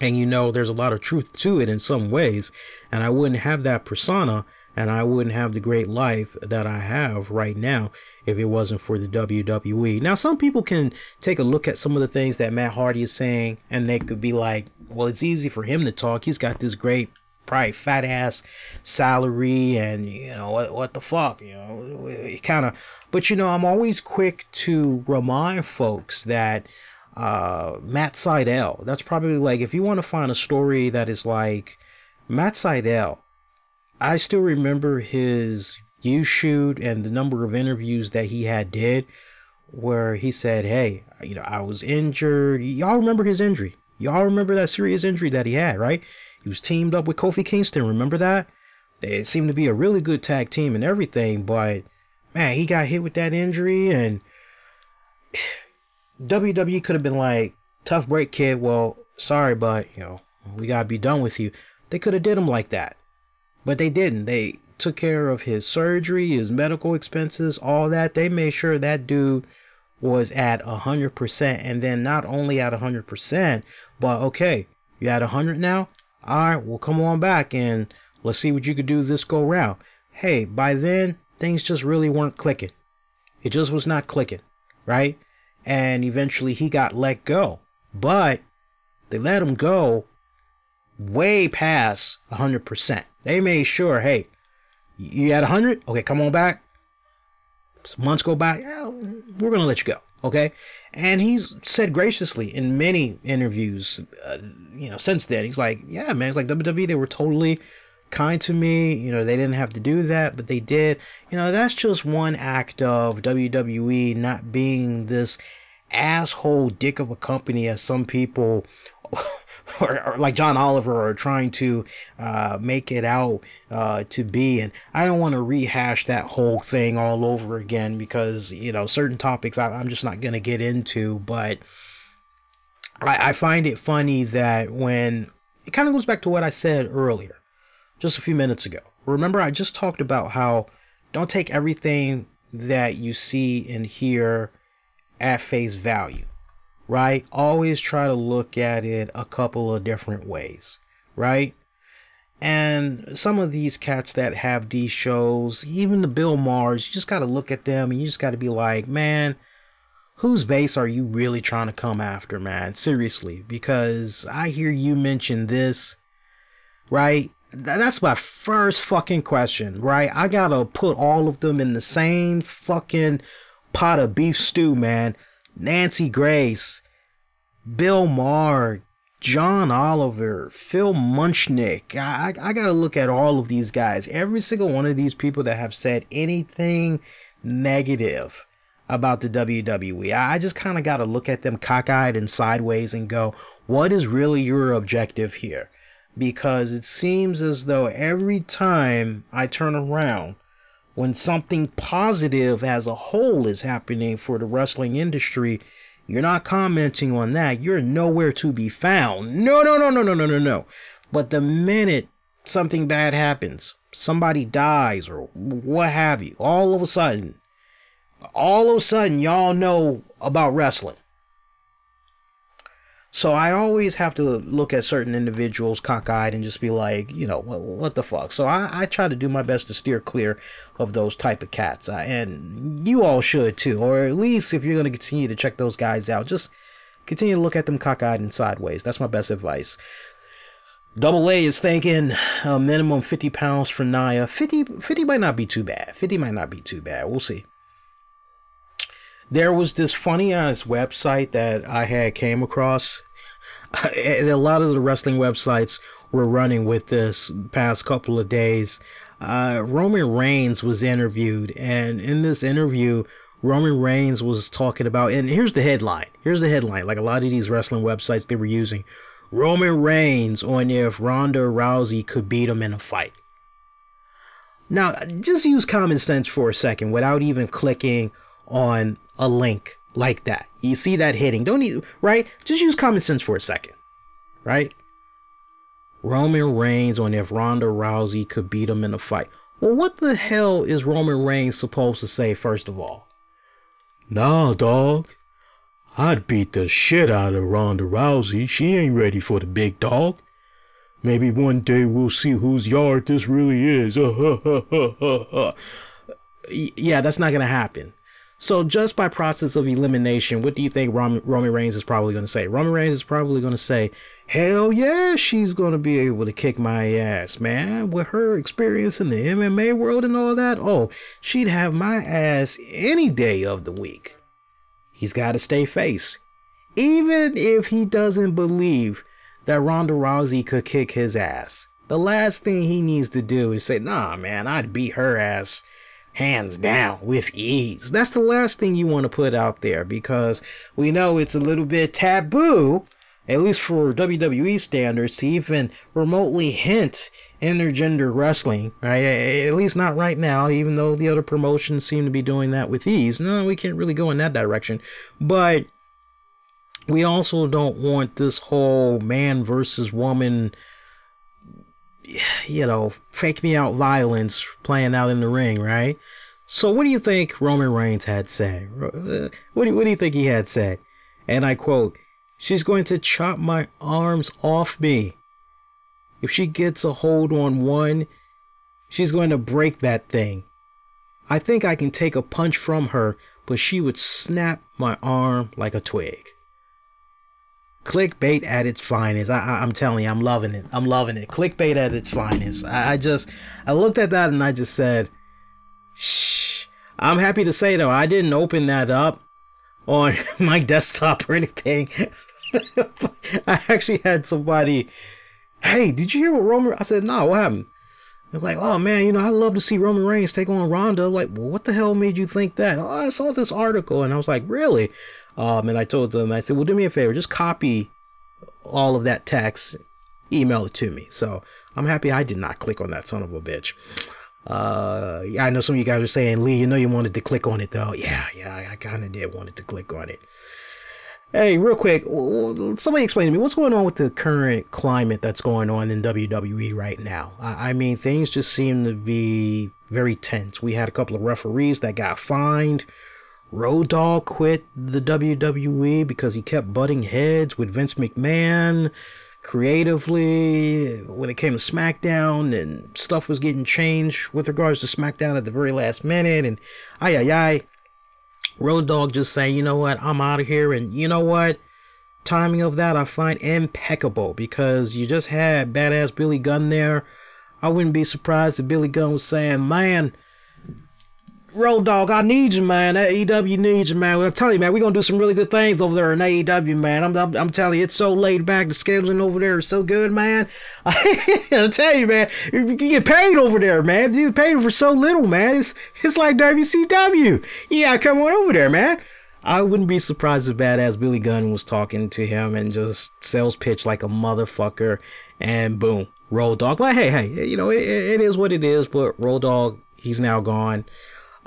And you know, there's a lot of truth to it in some ways. And I wouldn't have that persona, and I wouldn't have the great life that I have right now if it wasn't for the WWE. Now, some people can take a look at some of the things that Matt Hardy is saying, and they could be like, well, it's easy for him to talk. He's got this great, probably fat ass salary, and you know, what the fuck, you know, kind of. But you know, I'm always quick to remind folks that Matt Sydal, that's probably like, if you want to find a story that is like Matt Sydal, I still remember his shoot and the number of interviews that he had did where he said, hey, you know, I was injured. Y'all remember his injury? Y'all remember that serious injury that he had, right? He was teamed up with Kofi Kingston. Remember that? They seem to be a really good tag team and everything, but man, he got hit with that injury, and WWE could have been like, tough break, kid. Well, sorry, but we gotta be done with you. They could have did him like that, but they didn't. They took care of his surgery, his medical expenses, all that. They made sure that dude was at 100%, and then not only at 100%, but okay, you at 100 now? All right, well, come on back and let's see what you could do this go round. Hey, by then, things just really weren't clicking. It just was not clicking, right? And eventually he got let go. But they let him go way past 100%. They made sure, hey, you at 100? Okay, come on back. Some months go by. Yeah, we're going to let you go. Okay? And he's said graciously in many interviews, since then, he's like, yeah, man, it's like WWE, they were totally kind to me. They didn't have to do that, but they did. That's just one act of WWE not being this asshole dick of a company as some people or like John Oliver are trying to make it out to be. And I don't want to rehash that whole thing all over again because, certain topics I'm just not going to get into. But I find it funny that when it kind of goes back to what I said earlier, just a few minutes ago. Remember, I just talked about how don't take everything that you see and hear at face value. Right? Always try to look at it a couple of different ways, right? And some of these cats that have these shows, even the Bill Mahers, you just got to look at them and you just got to be like, man, whose base are you really trying to come after, man? Seriously, because I hear you mention this, right? That's my first fucking question, right? I got to put all of them in the same fucking pot of beef stew, man. Nancy Grace, Bill Maher, John Oliver, Phil Munchnick. I gotta look at all of these guys. Every single one of these people that have said anything negative about the WWE. I just kind of gotta look at them cockeyed and sideways and go, what is really your objective here? Because it seems as though every time I turn around, when something positive as a whole is happening for the wrestling industry, you're not commenting on that. You're nowhere to be found. No. But the minute something bad happens, somebody dies or what have you, all of a sudden, y'all know about wrestling. So I always have to look at certain individuals cockeyed and just be like, what the fuck? So I try to do my best to steer clear of those type of cats. And you all should too. Or at least if you're going to continue to check those guys out, just continue to look at them cockeyed and sideways. That's my best advice. Double A is thinking a minimum 50 pounds for Nia. 50 might not be too bad. 50 might not be too bad. We'll see. There was this funny ass website that I had came across. And a lot of the wrestling websites were running with this past couple of days. Roman Reigns was interviewed, and in this interview, Roman Reigns was talking about, and here's the headline. Like a lot of these wrestling websites they were using. Roman Reigns on if Ronda Rousey could beat him in a fight. Now, just use common sense for a second without even clicking on a link like that. You see that hitting. Don't need, right? Just use common sense for a second, right? Roman Reigns on if Ronda Rousey could beat him in a fight. Well, what the hell is Roman Reigns supposed to say, first of all? Nah, dog. I'd beat the shit out of Ronda Rousey. She ain't ready for the big dog. Maybe one day we'll see whose yard this really is. Yeah, that's not going to happen. So just by process of elimination, what do you think Roman Reigns is probably going to say? Roman Reigns is probably going to say, hell yeah, she's going to be able to kick my ass, man. With her experience in the MMA world and all that, oh, she'd have my ass any day of the week. He's got to stay face. Even if he doesn't believe that Ronda Rousey could kick his ass, the last thing he needs to do is say, nah, man, I'd beat her ass hands down with ease. That's the last thing you want to put out there, because we know it's a little bit taboo at least for WWE standards, to even remotely hint intergender wrestling, right? At least not right now, even though the other promotions seem to be doing that with ease. No, we can't really go in that direction. But we also don't want this whole man versus woman, you know, fake me out violence playing out in the ring, right? So what do you think Roman Reigns had said? What do you think he had said? And I quote, "She's going to chop my arms off me. If she gets a hold on one, she's going to break that thing. I think I can take a punch from her, but she would snap my arm like a twig." Clickbait at its finest. I'm telling you, I'm loving it. I'm loving it. Clickbait at its finest. I looked at that and I just said, shh. I'm happy to say though, I didn't open that up on my desktop or anything. I actually had somebody, "Hey, did you hear what Roman?" I said, "No, what happened?" They're like, "Oh man, you know, I'd love to see Roman Reigns take on Ronda." I'm like, well, what the hell made you think that? "Oh, I saw this article," and I was like, "Really?" And I told them, I said, "Well, do me a favor, just copy all of that text, email it to me." So I'm happy I did not click on that son of a bitch. Yeah, I know some of you guys are saying, "Lee, you know you wanted to click on it though." Yeah, I kind of did wanted to click on it. Hey, real quick, somebody explain to me what's going on with the current climate that's going on in WWE right now. I mean, things just seem to be very tense. We had a couple of referees that got fined. Dogg quit the WWE because he kept butting heads with Vince McMahon creatively when it came to SmackDown, and stuff was getting changed with regards to SmackDown at the very last minute. And Dogg just saying, "You know what, I'm out of here." And you know what, timing of that I find impeccable, because you just had badass Billy Gunn there. I wouldn't be surprised if Billy Gunn was saying, "Man, Dogg, I need you, man. AEW needs you, man. I'm telling you, man, we're going to do some really good things over there in AEW, man. I'm telling you, it's so laid back. The scheduling over there is so good, man. I'll tell you, man, you get paid over there, man. You get paid for so little, man. It's like WCW. Yeah, come on over there, man." I wouldn't be surprised if badass Billy Gunn was talking to him and just sales pitch like a motherfucker, and boom, Dogg. But hey, you know, it is what it is, but Dogg, he's now gone.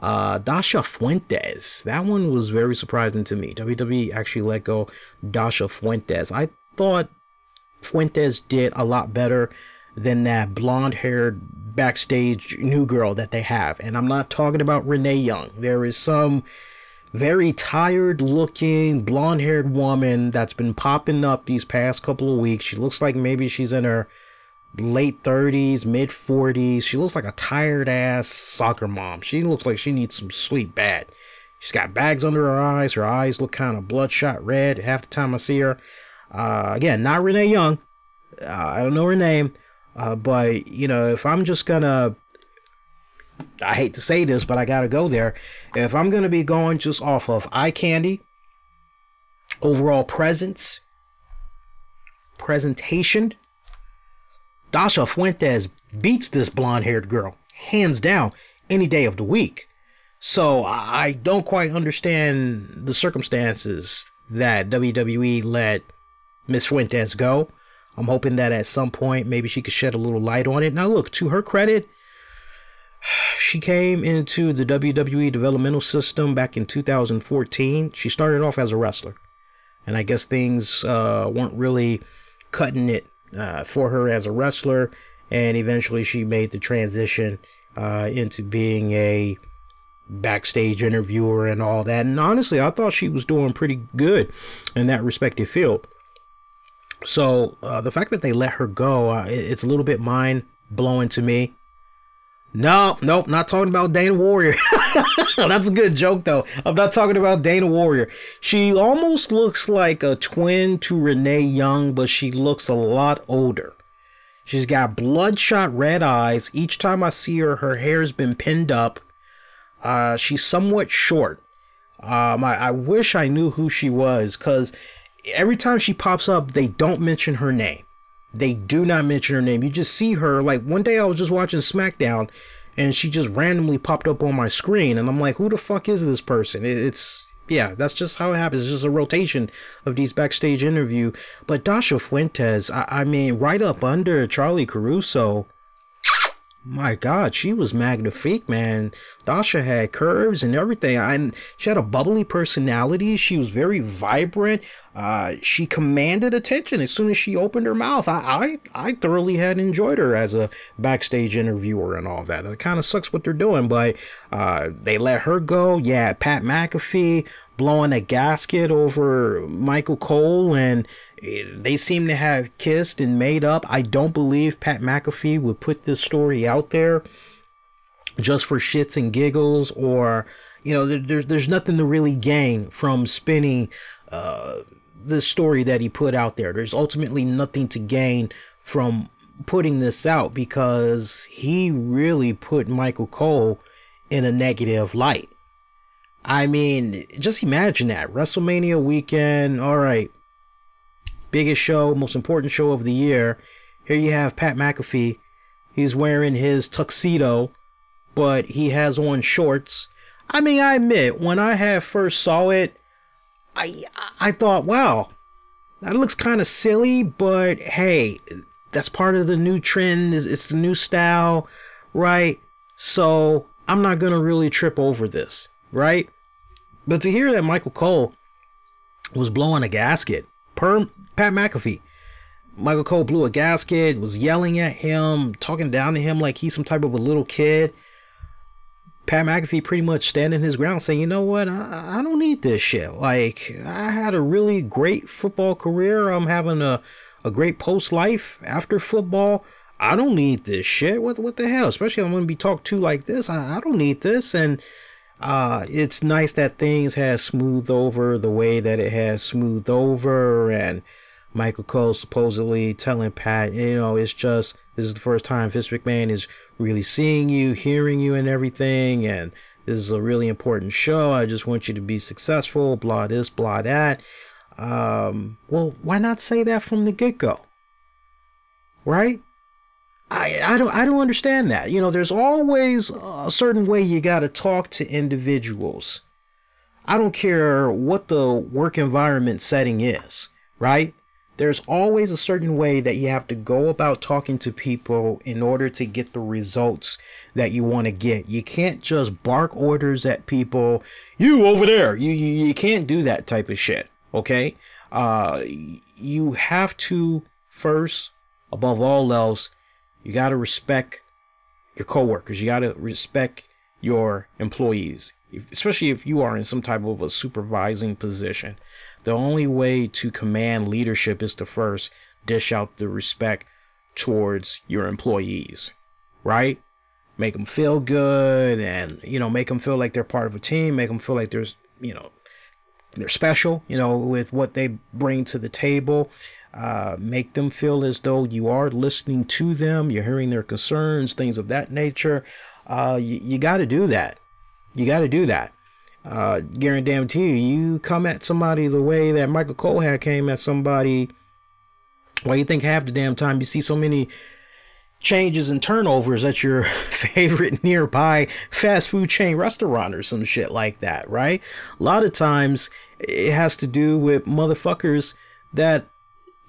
Dasha Fuentes, that one was very surprising to me. WWE actually let go Dasha Fuentes. I thought Fuentes did a lot better than that blonde-haired backstage new girl that they have. And I'm not talking about Renee Young. There is some very tired-looking blonde-haired woman that's been popping up these past couple of weeks. She looks like maybe she's in her late 30s, mid 40s. She looks like a tired ass soccer mom. She looks like she needs some sleep bad. She's got bags under her eyes. Her eyes look kind of bloodshot red half the time I see her. Again, not Renee Young. I don't know her name. But, you know, if I'm just gonna, I hate to say this, but I gotta go there. If I'm gonna be going just off of eye candy, overall presence, presentation, Dasha Fuentes beats this blonde-haired girl, hands down, any day of the week. So I don't quite understand the circumstances that WWE let Miss Fuentes go. I'm hoping that at some point maybe she could shed a little light on it. Now look, to her credit, she came into the WWE developmental system back in 2014. She started off as a wrestler, and I guess things weren't really cutting it for her as a wrestler, and eventually she made the transition into being a backstage interviewer and all that. And honestly, I thought she was doing pretty good in that respective field. So the fact that they let her go, it's a little bit mind-blowing to me. Nope, not talking about Dana Warrior. That's a good joke, though. I'm not talking about Dana Warrior. She almost looks like a twin to Renee Young, but she looks a lot older. She's got bloodshot red eyes. Each time I see her, her hair's been pinned up. She's somewhat short. I wish I knew who she was, because every time she pops up, they don't mention her name. They do not mention her name. You just see her. Like one day I was just watching SmackDown and she just randomly popped up on my screen and I'm like, who the fuck is this person? It's Yeah, that's just how it happens. It's just a rotation of these backstage interview. But Dasha Fuentes, I mean, right up under Charlie Caruso. My God, she was magnifique, man. Dasha had curves and everything. And she had a bubbly personality. She was very vibrant. She commanded attention as soon as she opened her mouth. I thoroughly had enjoyed her as a backstage interviewer and all that. It kind of sucks what they're doing, but they let her go. Yeah, Pat McAfee blowing a gasket over Michael Cole, and they seem to have kissed and made up. I don't believe Pat McAfee would put this story out there just for shits and giggles, or, you know, there's nothing to really gain from spinning the story that he put out there. There's ultimately nothing to gain from putting this out, because he really put Michael Cole in a negative light. I mean, just imagine that. WrestleMania weekend, all right, biggest show, most important show of the year. Here you have Pat McAfee. He's wearing his tuxedo, but he has on shorts. I mean, I admit, when I had first saw it, I thought, wow, that looks kind of silly, but hey, that's part of the new trend. It's the new style, right? So I'm not going to really trip over this, right? But to hear that Michael Cole was blowing a gasket, per Pat McAfee, Michael Cole blew a gasket, was yelling at him, talking down to him like he's some type of a little kid. Pat McAfee pretty much standing his ground, saying, you know what, I don't need this shit. Like, I had a really great football career. I'm having a great post-life after football. I don't need this shit. What the hell? Especially I'm going to be talked to like this. I don't need this. And it's nice that things have smoothed over the way that it has smoothed over. And Michael Cole supposedly telling Pat, you know, it's just, this is the first time Vince McMahon is really seeing you, hearing you and everything. And this is a really important show. I just want you to be successful, blah this, blah that. Well, why not say that from the get-go? Right? I don't understand that. You know, there's always a certain way you got to talk to individuals. I don't care what the work environment setting is, right? There's always a certain way that you have to go about talking to people in order to get the results that you want to get. You can't just bark orders at people. You over there. You can't do that type of shit. Okay? You have to first, above all else, you got to respect your coworkers. You got to respect your employees, especially if you are in some type of a supervising position. The only way to command leadership is to first dish out the respect towards your employees, right? Make them feel good, and, you know, make them feel like they're part of a team. Make them feel like there's, you know, they're special, you know, with what they bring to the table. Make them feel as though you are listening to them, you're hearing their concerns, things of that nature. You got to do that. You got to do that. Guarantee you come at somebody the way that Michael Cole came at somebody. Well, you think half the damn time you see so many changes and turnovers at your favorite nearby fast food chain restaurant or some shit like that, right? A lot of times it has to do with motherfuckers that,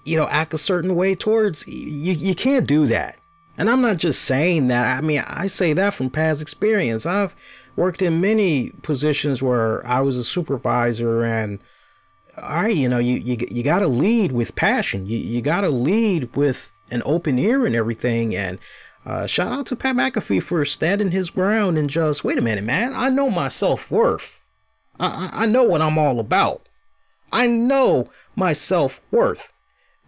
you know, act a certain way towards you. You can't do that. And I'm not just saying that. I mean, I say that from past experience. I've worked in many positions where I was a supervisor, and all right, you know, you got to lead with passion. You got to lead with an open ear and everything. And shout out to Pat McAfee for standing his ground and just, wait a minute, man, I know my self-worth. I know what I'm all about. I know my self-worth.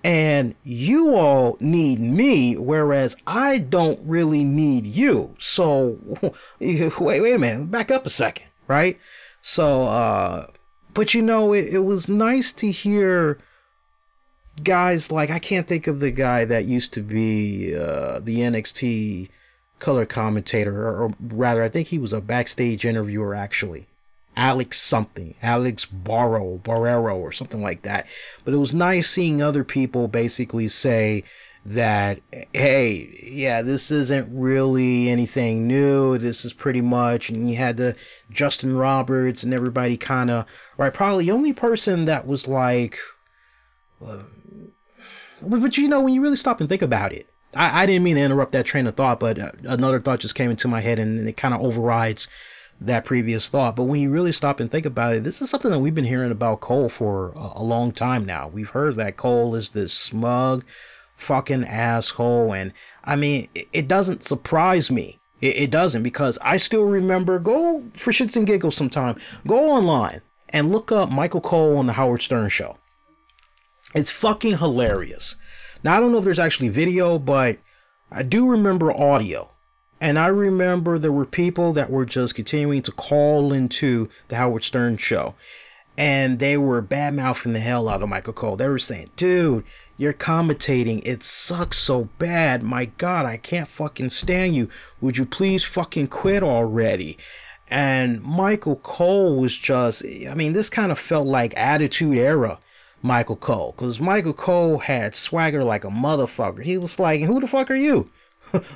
And you all need me, whereas I don't really need you. So wait a minute, back up a second, right? So, but you know, it was nice to hear guys like, I can't think of the guy that used to be the NXT color commentator, or rather, I think he was a backstage interviewer actually. Alex Barrero or something like that. But it was nice seeing other people basically say that, hey, yeah, this isn't really anything new. This is pretty much, and you had the Justin Roberts and everybody kind of, right? Probably the only person that was like, but you know, when you really stop and think about it, I didn't mean to interrupt that train of thought, but another thought just came into my head and it kind of overrides that previous thought. But when you really stop and think about it, this is something that we've been hearing about Cole for a long time now. We've heard that Cole is this smug fucking asshole, and I mean, it doesn't surprise me. It doesn't, because I still remember, go for shits and giggles sometime, go online and look up Michael Cole on the Howard Stern Show. It's fucking hilarious. Now, I don't know if there's actually video, but I do remember audio. And I remember there were people that were just continuing to call into the Howard Stern Show. And they were bad-mouthing the hell out of Michael Cole. They were saying, dude, you're commentating. It sucks so bad. My God, I can't fucking stand you. Would you please fucking quit already? And Michael Cole was just, I mean, this kind of felt like Attitude Era Michael Cole, because Michael Cole had swagger like a motherfucker. He was like, who the fuck are you?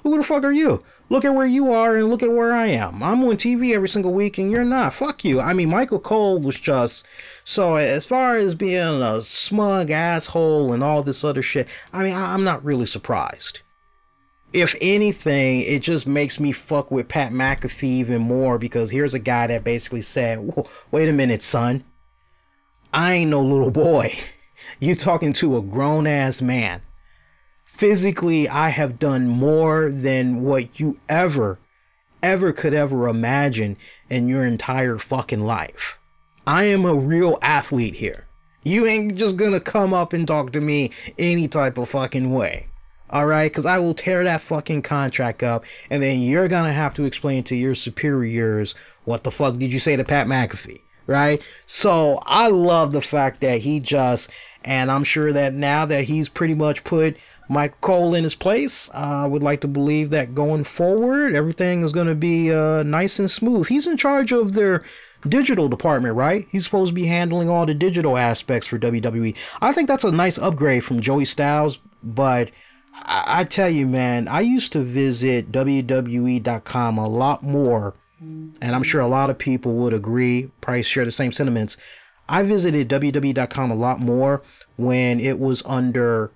Who the fuck are you? Look at where you are and look at where I am. I'm on TV every single week and you're not. Fuck you. I mean, Michael Cole was just, so as far as being a smug asshole and all this other shit, I mean, I'm not really surprised. If anything, it just makes me fuck with Pat McAfee even more, because here's a guy that basically said, wait a minute, son. I ain't no little boy. You talking to a grown-ass man. Physically, I have done more than what you ever could ever imagine in your entire fucking life. I am a real athlete here. You ain't just gonna come up and talk to me any type of fucking way. Alright? Because I will tear that fucking contract up, and then you're gonna have to explain to your superiors, what the fuck did you say to Pat McAfee? Right? So I love the fact that he just, and I'm sure that now that he's pretty much put Michael Cole in his place, I would like to believe that going forward, everything is going to be nice and smooth. He's in charge of their digital department, right? He's supposed to be handling all the digital aspects for WWE. I think that's a nice upgrade from Joey Styles, but I tell you, man, I used to visit WWE.com a lot more. And I'm sure a lot of people would agree, probably share the same sentiments. I visited WWE.com a lot more when it was under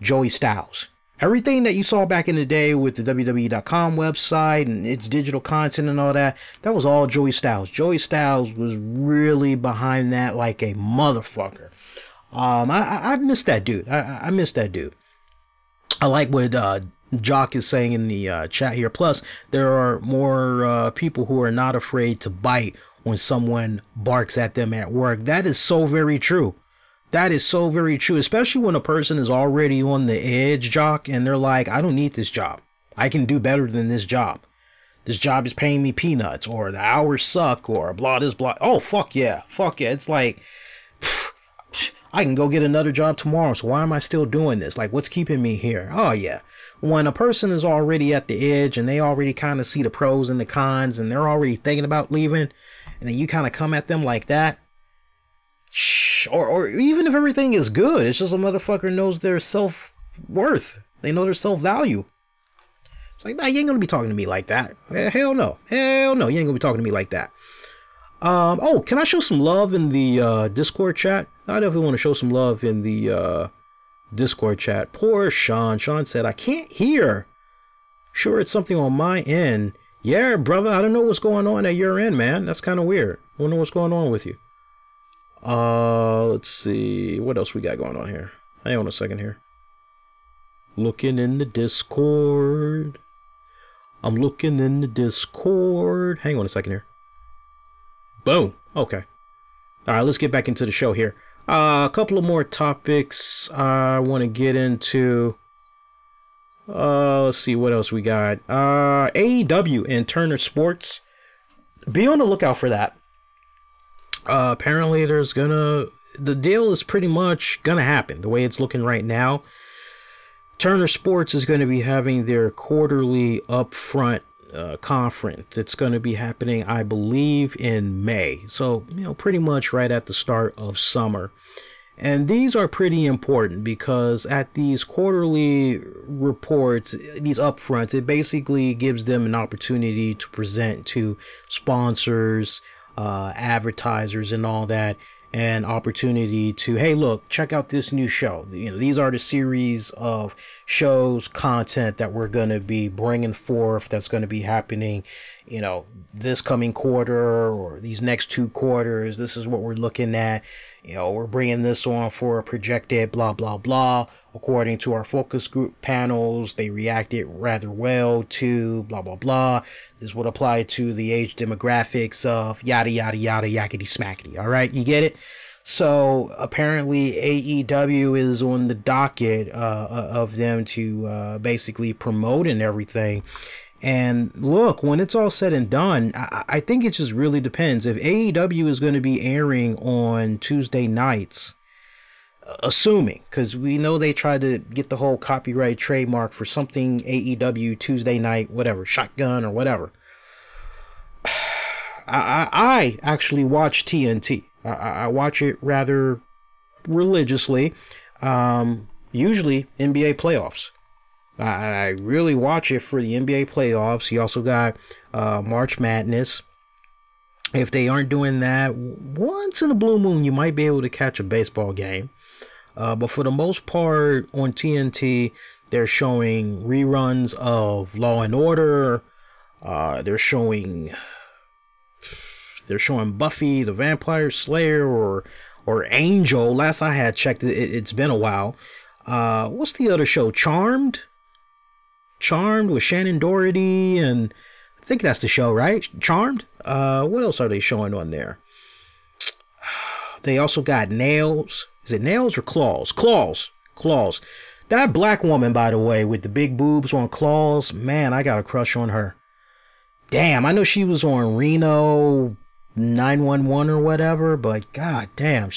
Joey Styles. Everything that you saw back in the day with the WWE.com website and its digital content and all that, that was all Joey Styles. Joey Styles was really behind that like a motherfucker. I miss that dude. I miss that dude. I like what Jock is saying in the chat here. Plus, there are more people who are not afraid to bite when someone barks at them at work. That is so very true. That is so very true, especially when a person is already on the edge, Jock, and they're like, I don't need this job. I can do better than this job. This job is paying me peanuts, or the hours suck, or blah this blah. Oh, fuck yeah. Fuck yeah. It's like, I can go get another job tomorrow, so why am I still doing this? Like, what's keeping me here? Oh, yeah. When a person is already at the edge and they already kind of see the pros and the cons and they're already thinking about leaving, and then you kind of come at them like that, or even if everything is good, it's just a motherfucker knows their self-worth. They know their self-value. It's like, nah, you ain't gonna be talking to me like that. Hell no. Hell no, you ain't gonna be talking to me like that. Oh, can I show some love in the Discord chat? I definitely want to show some love in the Discord chat. Poor Sean. Sean said, I can't hear. Sure, it's something on my end. Yeah, brother, I don't know what's going on at your end, man. That's kind of weird. I don't know what's going on with you. Let's see. What else we got going on here? Hang on a second here. Looking in the Discord. I'm looking in the Discord. Hang on a second here. Boom. Okay. All right, let's get back into the show here. A couple of more topics I want to get into. Let's see what else we got. AEW and Turner Sports. Be on the lookout for that. Apparently the deal is pretty much gonna happen the way it's looking right now. Turner Sports is going to be having their quarterly upfront conference. It's going to be happening, I believe, in May. So, you know, pretty much right at the start of summer. And these are pretty important because at these quarterly reports, these upfronts, it basically gives them an opportunity to present to sponsors, advertisers and all that, an opportunity to, hey, look, check out this new show. You know, these are the series of shows, content that we're going to be bringing forth that's going to be happening, you know, this coming quarter or these next 2 quarters. This is what we're looking at. You know, we're bringing this on for a projected blah, blah, blah. According to our focus group panels, they reacted rather well to blah, blah, blah. This would apply to the age demographics of yada, yada, yada, yakety smackety. All right, you get it? So apparently AEW is on the docket of them to basically promote and everything. And look, when it's all said and done, I think it just really depends. If AEW is going to be airing on Tuesday nights, assuming, because we know they tried to get the whole copyright trademark for something AEW Tuesday night, whatever, Shotgun or whatever. I actually watch TNT. I watch it rather religiously, usually NBA playoffs. I really watch it for the NBA playoffs. You also got March Madness. If they aren't doing that, once in a blue moon, you might be able to catch a baseball game. But for the most part, on TNT, they're showing reruns of Law and Order. They're showing Buffy the Vampire Slayer or Angel. Last I had checked, it's been a while. What's the other show? Charmed with Shannon Doherty, and I think that's the show, right? Charmed. What else are they showing on there? They also got Nails. Is it Nails or Claws? Claws. That black woman, by the way, with the big boobs on Claws, man, I got a crush on her. Damn, I know she was on Reno 911 or whatever, but god damn,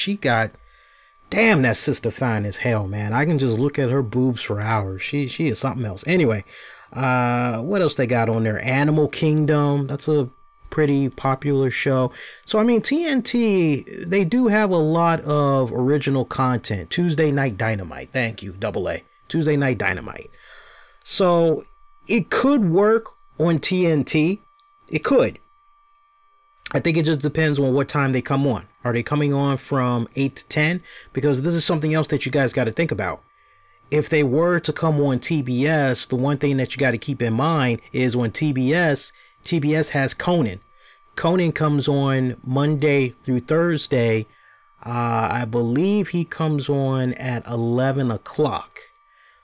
damn, that sister fine as hell, man. I can just look at her boobs for hours. She is something else. Anyway, what else they got on there? Animal Kingdom. That's a pretty popular show. So, I mean, TNT, they do have a lot of original content. Tuesday Night Dynamite. Thank you, AA. Tuesday Night Dynamite. So, it could work on TNT. It could. I think it just depends on what time they come on. Are they coming on from 8 to 10? Because this is something else that you guys got to think about. If they were to come on TBS, the one thing that you got to keep in mind is on TBS has Conan. Conan comes on Monday through Thursday. I believe he comes on at 11 o'clock.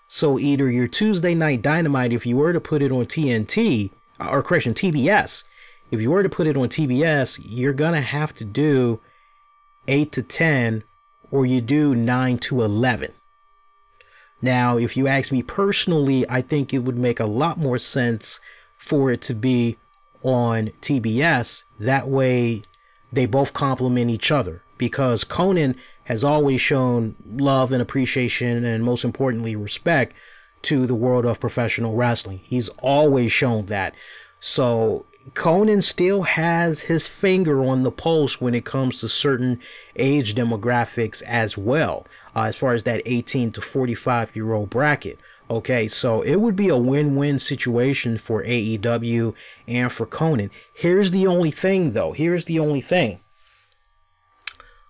So either your Tuesday Night Dynamite, if you were to put it on TNT, or correction, TBS, if you were to put it on TBS, you're going to have to do 8 to 10, or you do 9 to 11. Now, if you ask me personally, I think it would make a lot more sense for it to be on TBS. That way, they both complement each other, because Conan has always shown love and appreciation and, most importantly, respect to the world of professional wrestling. He's always shown that. So Conan still has his finger on the pulse when it comes to certain age demographics as well, as far as that 18 to 45-year-old bracket. Okay, so it would be a win-win situation for AEW and for Conan. Here's the only thing, though. Here's the only thing.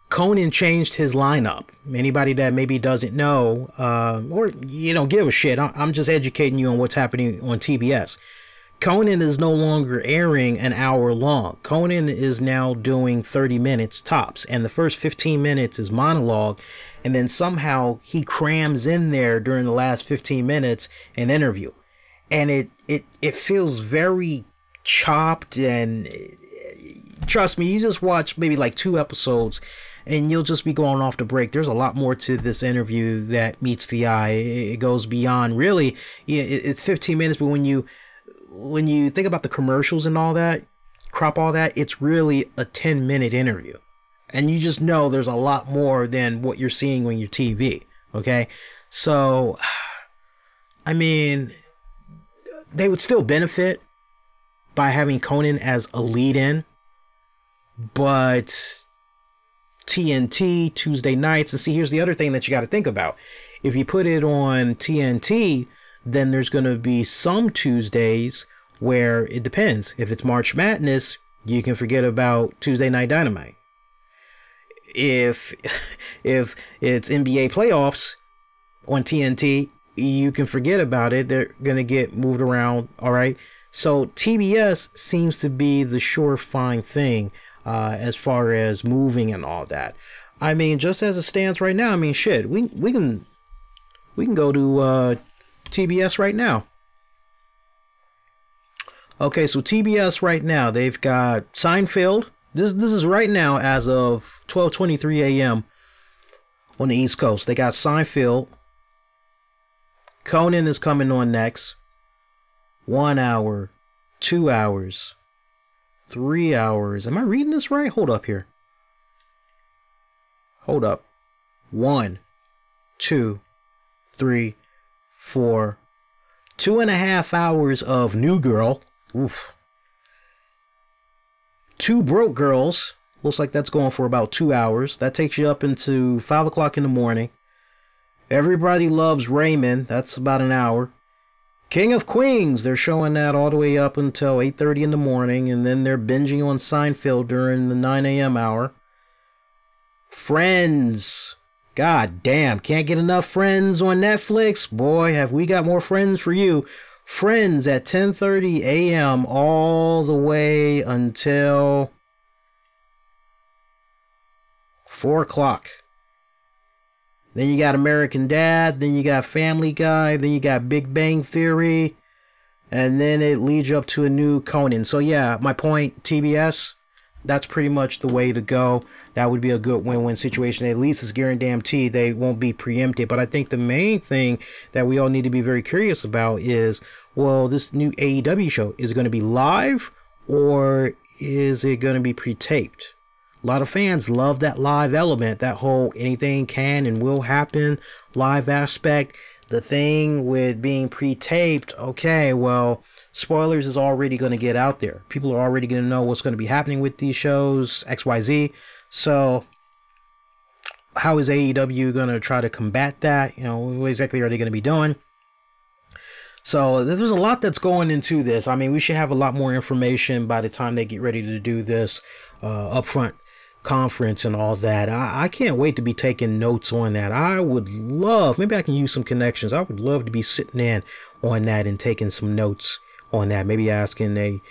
Conan changed his lineup. Anybody that maybe doesn't know, or you don't give a shit, I'm just educating you on what's happening on TBS. Conan is no longer airing an hour long. Conan is now doing 30 minutes tops, and the first 15 minutes is monologue, and then somehow he crams in there during the last 15 minutes an interview, and it feels very chopped. And trust me, you just watch maybe like 2 episodes and you'll just be going off the break. There's a lot more to this interview that meets the eye. It goes beyond, really, it's 15 minutes, but when you think about the commercials and all that, crop all that, it's really a 10-minute interview. And you just know there's a lot more than what you're seeing on your TV. Okay? So, I mean, they would still benefit by having Conan as a lead-in, but TNT Tuesday nights. And see, here's the other thing that you got to think about. If you put it on TNT, then there's going to be some Tuesdays where it depends. If it's March Madness, you can forget about Tuesday Night Dynamite. If it's NBA playoffs on TNT, you can forget about it. They're going to get moved around. All right. So TBS seems to be the surefire thing as far as moving and all that. I mean, just as it stands right now, I mean, shit, we can go to TBS right now. Okay, so TBS right now, they've got Seinfeld. This is right now as of 12:23 a.m. on the East Coast. They got Seinfeld. Conan is coming on next. 1 hour, 2 hours, 3 hours. Am I reading this right? Hold up here. Hold up. 1, 2, 3, 4. 2.5 hours of New Girl. Oof. 2 Broke Girls. Looks like that's going for about 2 hours. That takes you up into 5 o'clock in the morning. Everybody Loves Raymond. That's about an hour. King of Queens. They're showing that all the way up until 8:30 in the morning. And then they're binging on Seinfeld during the 9 a.m. hour. Friends. God damn. Can't get enough Friends on Netflix. Boy, have we got more Friends for you. Friends at 10:30 a.m. all the way until 4 o'clock. Then you got American Dad, then you got Family Guy, then you got Big Bang Theory, and then it leads you up to a new Conan. So yeah, my point, TBS, that's pretty much the way to go. That would be a good win-win situation. At least it's guaranteed they won't be preempted. But I think the main thing that we all need to be very curious about is, well, this new AEW show, is it going to be live or is it going to be pre-taped? A lot of fans love that live element, that whole anything can and will happen live aspect. The thing with being pre-taped, okay, well, spoilers is already going to get out there. People are already going to know what's going to be happening with these shows, XYZ. So how is AEW going to try to combat that? You know, what exactly are they going to be doing? So there's a lot that's going into this. I mean, we should have a lot more information by the time they get ready to do this upfront conference and all that. I can't wait to be taking notes on that. I would love, maybe I can use some connections. I would love to be sitting in on that and taking some notes on that. Maybe asking a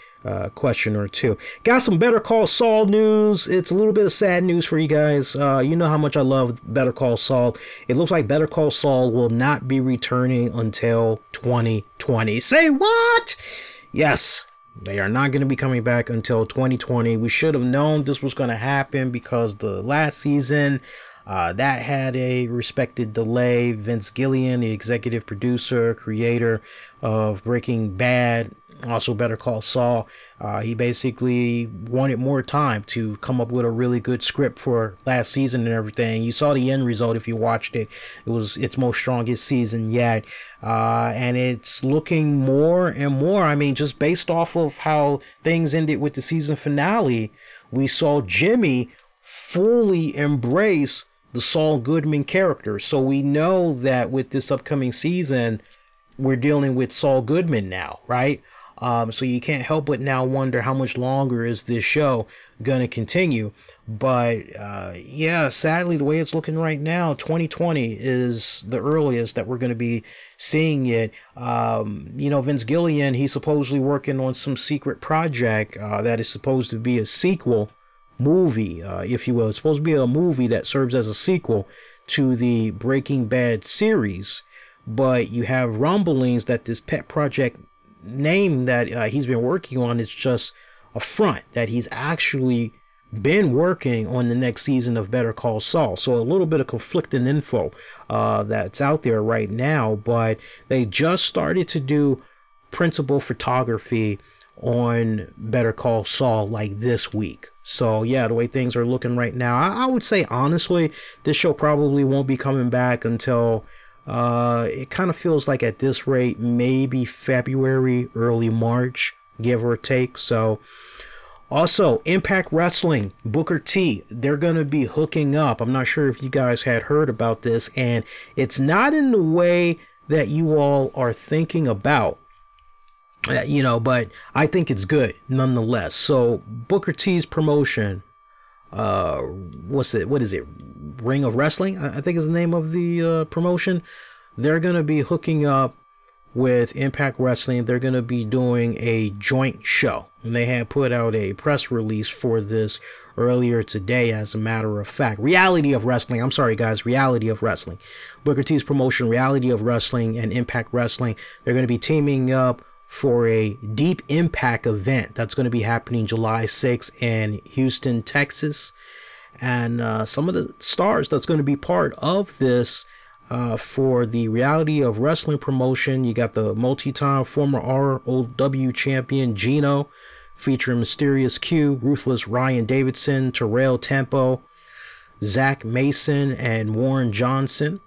question or two. Got some Better Call Saul news. It's a little bit of sad news for you guys. You know how much I love Better Call Saul. It looks like Better Call Saul will not be returning until 2020. Say what? Yes. They are not going to be coming back until 2020. We should have known this was going to happen because the last season, that had a respected delay. Vince Gilligan, the executive producer, creator of Breaking Bad, also Better Call Saul, he basically wanted more time to come up with a really good script for last season and everything. You saw the end result if you watched it. It was its most strongest season yet. And it's looking more and more. I mean, just based off of how things ended with the season finale, we saw Jimmy fully embrace the Saul Goodman character. So we know that with this upcoming season, we're dealing with Saul Goodman now, right? So you can't help but now wonder how much longer is this show going to continue. But yeah, sadly, the way it's looking right now, 2020 is the earliest that we're going to be seeing it. You know, Vince Gilligan, he's supposedly working on some secret project that is supposed to be a sequel movie, if you will. It's supposed to be a movie that serves as a sequel to the Breaking Bad series. But you have rumblings that this pet project name that he's been working on is just a front, that he's actually been working on the next season of Better Call Saul. So a little bit of conflicting info that's out there right now, but they just started to do principal photography on Better Call Saul like this week. So yeah, the way things are looking right now, I would say honestly, this show probably won't be coming back until it kind of feels like at this rate, maybe February, early March, give or take. So Also, Impact Wrestling, Booker T, they're going to be hooking up. I'm not sure if you guys had heard about this, and it's not in the way that you all are thinking about, you know, but I think it's good nonetheless. So Booker T's promotion, what is it? Ring of Wrestling, I think is the name of the promotion. They're going to be hooking up with Impact Wrestling. They're going to be doing a joint show, and they had put out a press release for this earlier today. As a matter of fact, Reality of Wrestling, I'm sorry guys, Reality of Wrestling, Booker T's promotion, Reality of Wrestling and Impact Wrestling, they're going to be teaming up for a Deep Impact event that's going to be happening July 6th in Houston, Texas. And some of the stars that's going to be part of this for the Reality of Wrestling promotion, you got the multi-time former ROW champion Gino, featuring Mysterious Q, Ruthless Ryan Davidson, Terrell Tempo, Zach Mason, and Warren Johnson.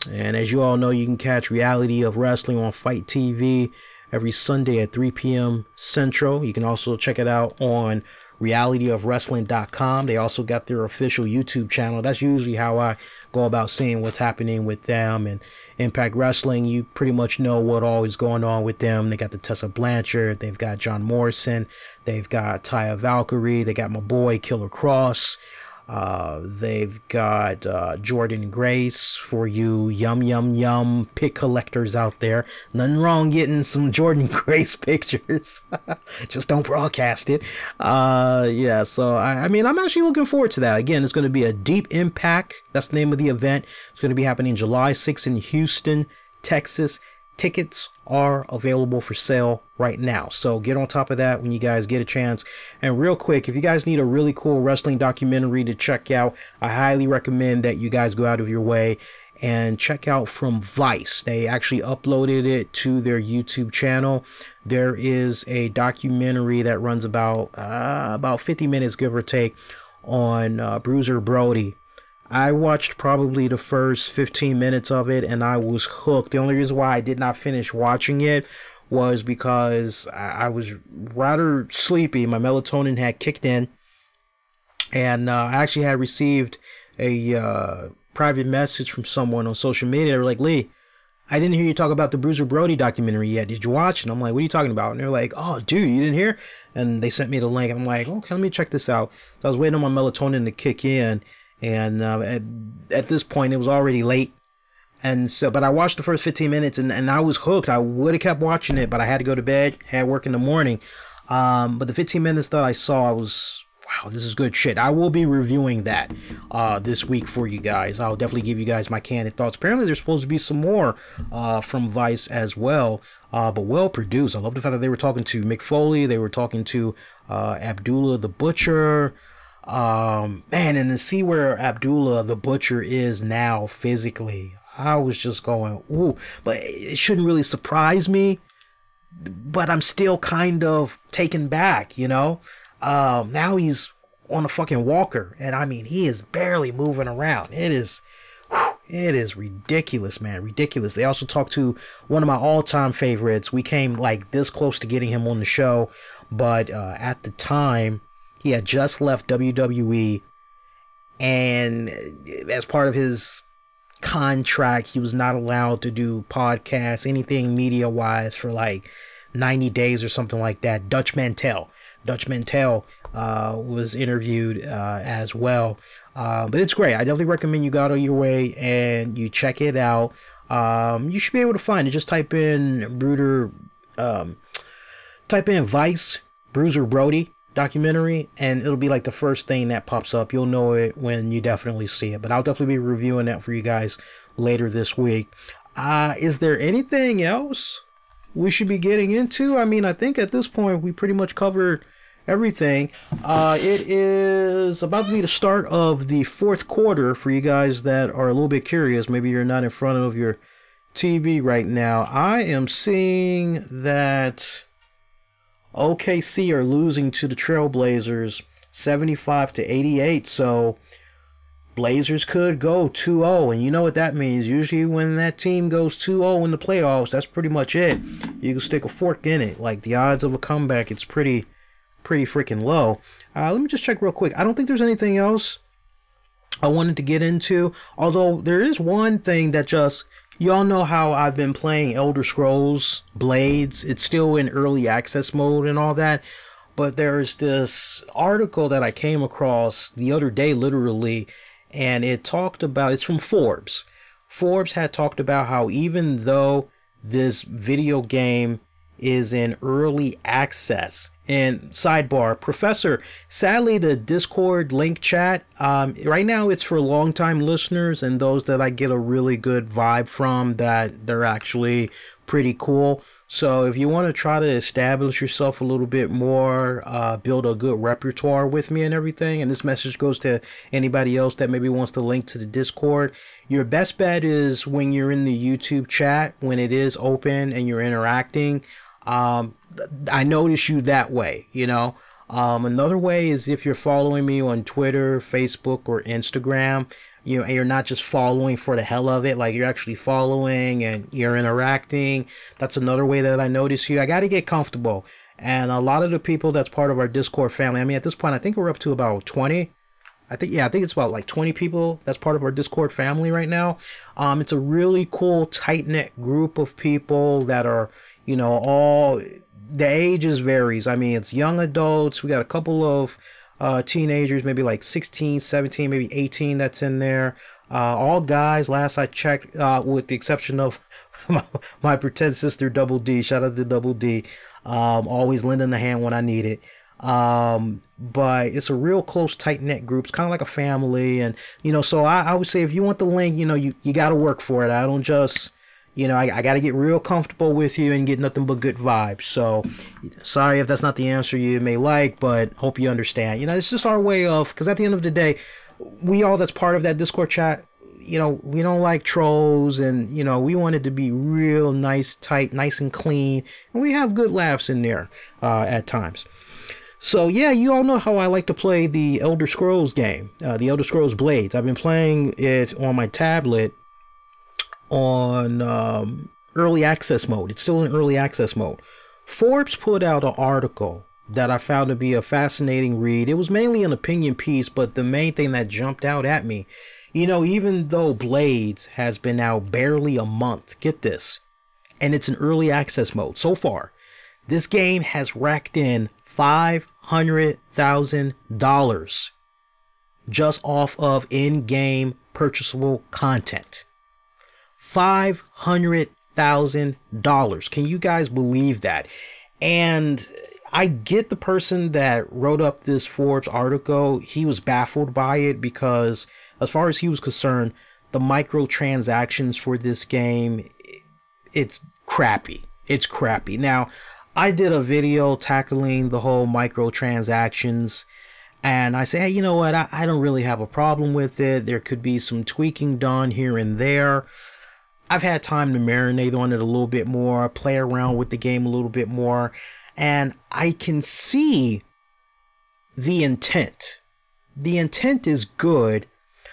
And as you all know, you can catch Reality of Wrestling on Fight TV every Sunday at 3 p.m. Central. You can also check it out on realityofwrestling.com. They also got their official YouTube channel. That's usually how I go about seeing what's happening with them. And Impact Wrestling, you pretty much know what all is going on with them. They got the Tessa Blanchard, they've got John Morrison, they've got Taya Valkyrie, they got my boy Killer Cross, they've got Jordan Grace for you yum pick collectors out there. Nothing wrong getting some Jordan Grace pictures. Just don't broadcast it. Yeah, so I mean, I'm actually looking forward to that. Again, it's going to be a Deep Impact. That's the name of the event. It's going to be happening July 6th in Houston, Texas. Tickets are available for sale right now, so get on top of that when you guys get a chance. And real quick, if you guys need a really cool wrestling documentary to check out, I highly recommend that you guys go out of your way and check out from Vice. They actually uploaded it to their YouTube channel. There is a documentary that runs about 50 minutes, give or take, on Bruiser Brody. I watched probably the first 15 minutes of it and I was hooked. The only reason why I did not finish watching it was because I was rather sleepy. My melatonin had kicked in, and I actually had received a private message from someone on social media. They were like, Lee, I didn't hear you talk about the Bruiser Brody documentary yet. Did you watch? And I'm like, what are you talking about? And they're like, oh, dude, you didn't hear? And they sent me the link. I'm like, okay, let me check this out. So I was waiting on my melatonin to kick in. And at this point, it was already late. And so, but I watched the first 15 minutes and I was hooked. I would have kept watching it, but I had to go to bed, had work in the morning. But the 15 minutes that I saw, I was, wow, this is good shit. I will be reviewing that this week for you guys. I'll definitely give you guys my candid thoughts. Apparently, there's supposed to be some more from Vice as well, but well produced. I love the fact that they were talking to Mick Foley. They were talking to Abdullah the Butcher. Man, and to see where Abdullah the Butcher is now physically, I was just going, ooh. But it shouldn't really surprise me, but I'm still kind of taken back, you know. Now he's on a fucking walker, and I mean, he is barely moving around. It is ridiculous, man, ridiculous. They also talked to one of my all-time favorites. We came like this close to getting him on the show, but at the time, he had just left WWE, and as part of his contract, he was not allowed to do podcasts, anything media-wise, for like 90 days or something like that. Dutch Mantel was interviewed as well. But it's great. I definitely recommend you go out of your way and you check it out. You should be able to find it. Just type in Vice Bruiser Brody documentary, and it'll be like the first thing that pops up. You'll know it when you definitely see it, but I'll definitely be reviewing that for you guys later this week. Is there anything else we should be getting into? I mean, I think at this point we pretty much covered everything. It is about to be the start of the fourth quarter for you guys that are a little bit curious. Maybe you're not in front of your TV right now. I am seeing that OKC are losing to the Trailblazers 75-88, so Blazers could go 2-0, and you know what that means. Usually when that team goes 2-0 in the playoffs, that's pretty much it. You can stick a fork in it. Like, the odds of a comeback, it's pretty pretty freaking low. Let me just check real quick. I don't think there's anything else I wanted to get into, although there is one thing that just, y'all know how I've been playing Elder Scrolls Blades. It's still in early access mode and all that, but there's this article that I came across the other day, literally, and it talked about, it's from Forbes. Forbes had talked about how even though this video game is in early access, and sidebar, Professor, sadly the Discord link chat, right now it's for longtime listeners and those that I get a really good vibe from, that they're actually pretty cool. So if you want to try to establish yourself a little bit more, build a good repertoire with me and everything, and this message goes to anybody else that maybe wants to link to the Discord, your best bet is when you're in the YouTube chat, when it is open and you're interacting, I notice you that way, you know. Another way is if you're following me on Twitter, Facebook, or Instagram, you know, and you're not just following for the hell of it, like you're actually following and you're interacting. That's another way that I notice you. I got to get comfortable. And a lot of the people that's part of our Discord family, I mean, at this point, I think we're up to about 20. I think it's about like 20 people that's part of our Discord family right now. It's a really cool, tight-knit group of people that are, you know, all the ages varies. I mean, it's young adults. We got a couple of teenagers, maybe like 16, 17, maybe 18 that's in there. All guys, last I checked, with the exception of my pretend sister, Double D. Shout out to Double D. Always lending a hand when I need it. But it's a real close, tight-knit group. It's kind of like a family. And, you know, so I would say if you want the link, you know, you got to work for it. I don't just... You know, I got to get real comfortable with you and get nothing but good vibes. So, sorry if that's not the answer you may like, but hope you understand. You know, it's just our way of, because at the end of the day, we all that's part of that Discord chat, you know, we don't like trolls, and, you know, we want it to be real nice, tight, nice and clean, and we have good laughs in there at times. So, yeah, you all know how I like to play the Elder Scrolls game, the Elder Scrolls Blades. I've been playing it on my tablet on early access mode. It's still in early access mode. Forbes put out an article that I found to be a fascinating read. It was mainly an opinion piece, but the main thing that jumped out at me, you know, even though Blades has been out barely a month, get this, and it's in early access mode so far, this game has racked in $500,000 just off of in-game purchasable content. $500,000. Can you guys believe that? And I get the person that wrote up this Forbes article. He was baffled by it because, as far as he was concerned, the microtransactions for this game, it's crappy. It's crappy. Now, I did a video tackling the whole microtransactions, and I say, hey, you know what? I don't really have a problem with it. There could be some tweaking done here and there. I've had time to marinate on it a little bit more, play around with the game a little bit more, and I can see the intent. The intent is good,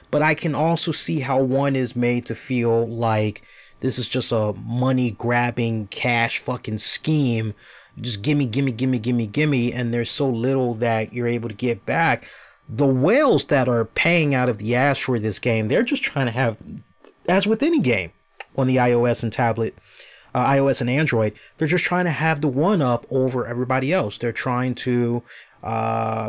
but I can also see how one is made to feel like this is just a money-grabbing, cash fucking scheme. Just gimme, gimme, gimme, gimme, gimme, and there's so little that you're able to get back. The whales that are paying out of the ass for this game, they're just trying to have, as with any game, on the iOS and tablet, iOS and Android, they're just trying to have the one up over everybody else. They're trying to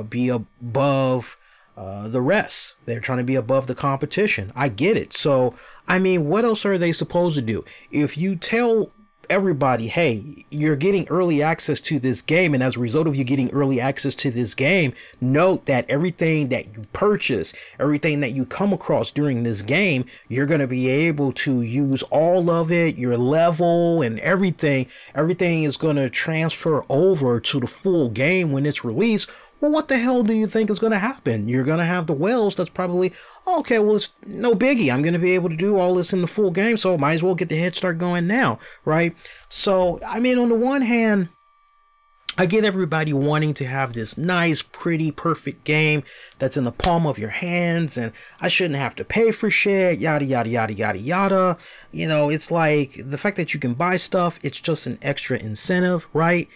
be above the rest. They're trying to be above the competition. I get it. So, I mean, what else are they supposed to do? If you tell everybody, hey, you're getting early access to this game, and as a result of you getting early access to this game, note that everything that you purchase, everything that you come across during this game, you're going to be able to use all of it, your level and everything is going to transfer over to the full game when it's released. Well, what the hell do you think is going to happen? You're going to have the whales that's probably, okay, well, it's no biggie. I'm going to be able to do all this in the full game, so might as well get the head start going now, right? So, I mean, on the one hand, I get everybody wanting to have this nice, pretty, perfect game that's in the palm of your hands, and I shouldn't have to pay for shit, yada, yada, yada, yada, yada. You know, it's like the fact that you can buy stuff, it's just an extra incentive, right?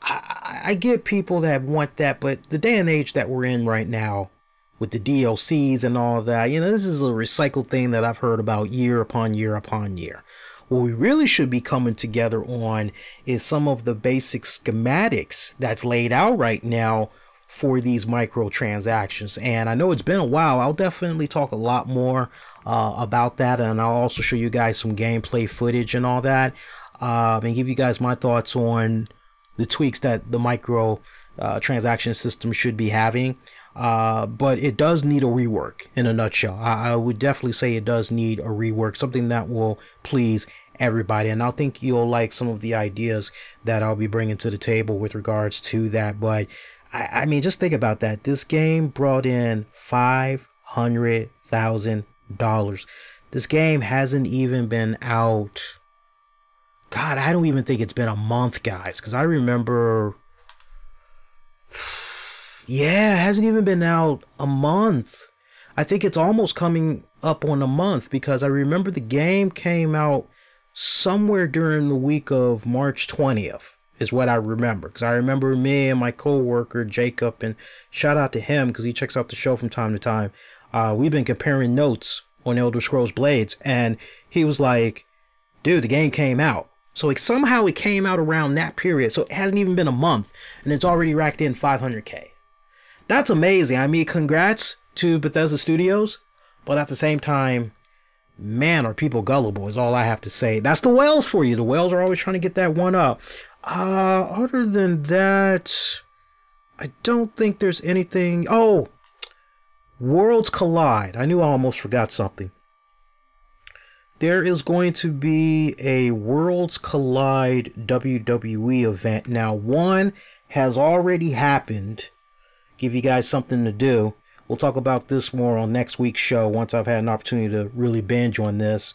I get people that want that, but the day and age that we're in right now, with the DLCs and all that, you know, this is a recycled thing that I've heard about year upon year upon year. What we really should be coming together on is some of the basic schematics that's laid out right now for these microtransactions. And I know it's been a while. I'll definitely talk a lot more about that, and I'll also show you guys some gameplay footage and all that, and give you guys my thoughts on the tweaks that the micro transaction system should be having. But it does need a rework in a nutshell. I would definitely say it does need a rework, something that will please everybody. And I think you'll like some of the ideas that I'll be bringing to the table with regards to that. But I mean, just think about that. This game brought in $500,000. This game hasn't even been out. God, I don't even think it's been a month, guys, because I remember, yeah, it hasn't even been out a month. I think it's almost coming up on a month, because I remember the game came out somewhere during the week of March 20th is what I remember, because I remember me and my co-worker Jacob, and shout out to him because he checks out the show from time to time, we've been comparing notes on Elder Scrolls Blades, and he was like, dude, the game came out. So somehow it came out around that period. So it hasn't even been a month, and it's already racked in 500K. That's amazing. I mean, congrats to Bethesda Studios, but at the same time, man, are people gullible is all I have to say. That's the whales for you. The whales are always trying to get that one up. Other than that, I don't think there's anything. Oh, Worlds Collide. I knew I almost forgot something. There is going to be a Worlds Collide WWE event. Now, one has already happened. Give you guys something to do. We'll talk about this more on next week's show once I've had an opportunity to really binge on this.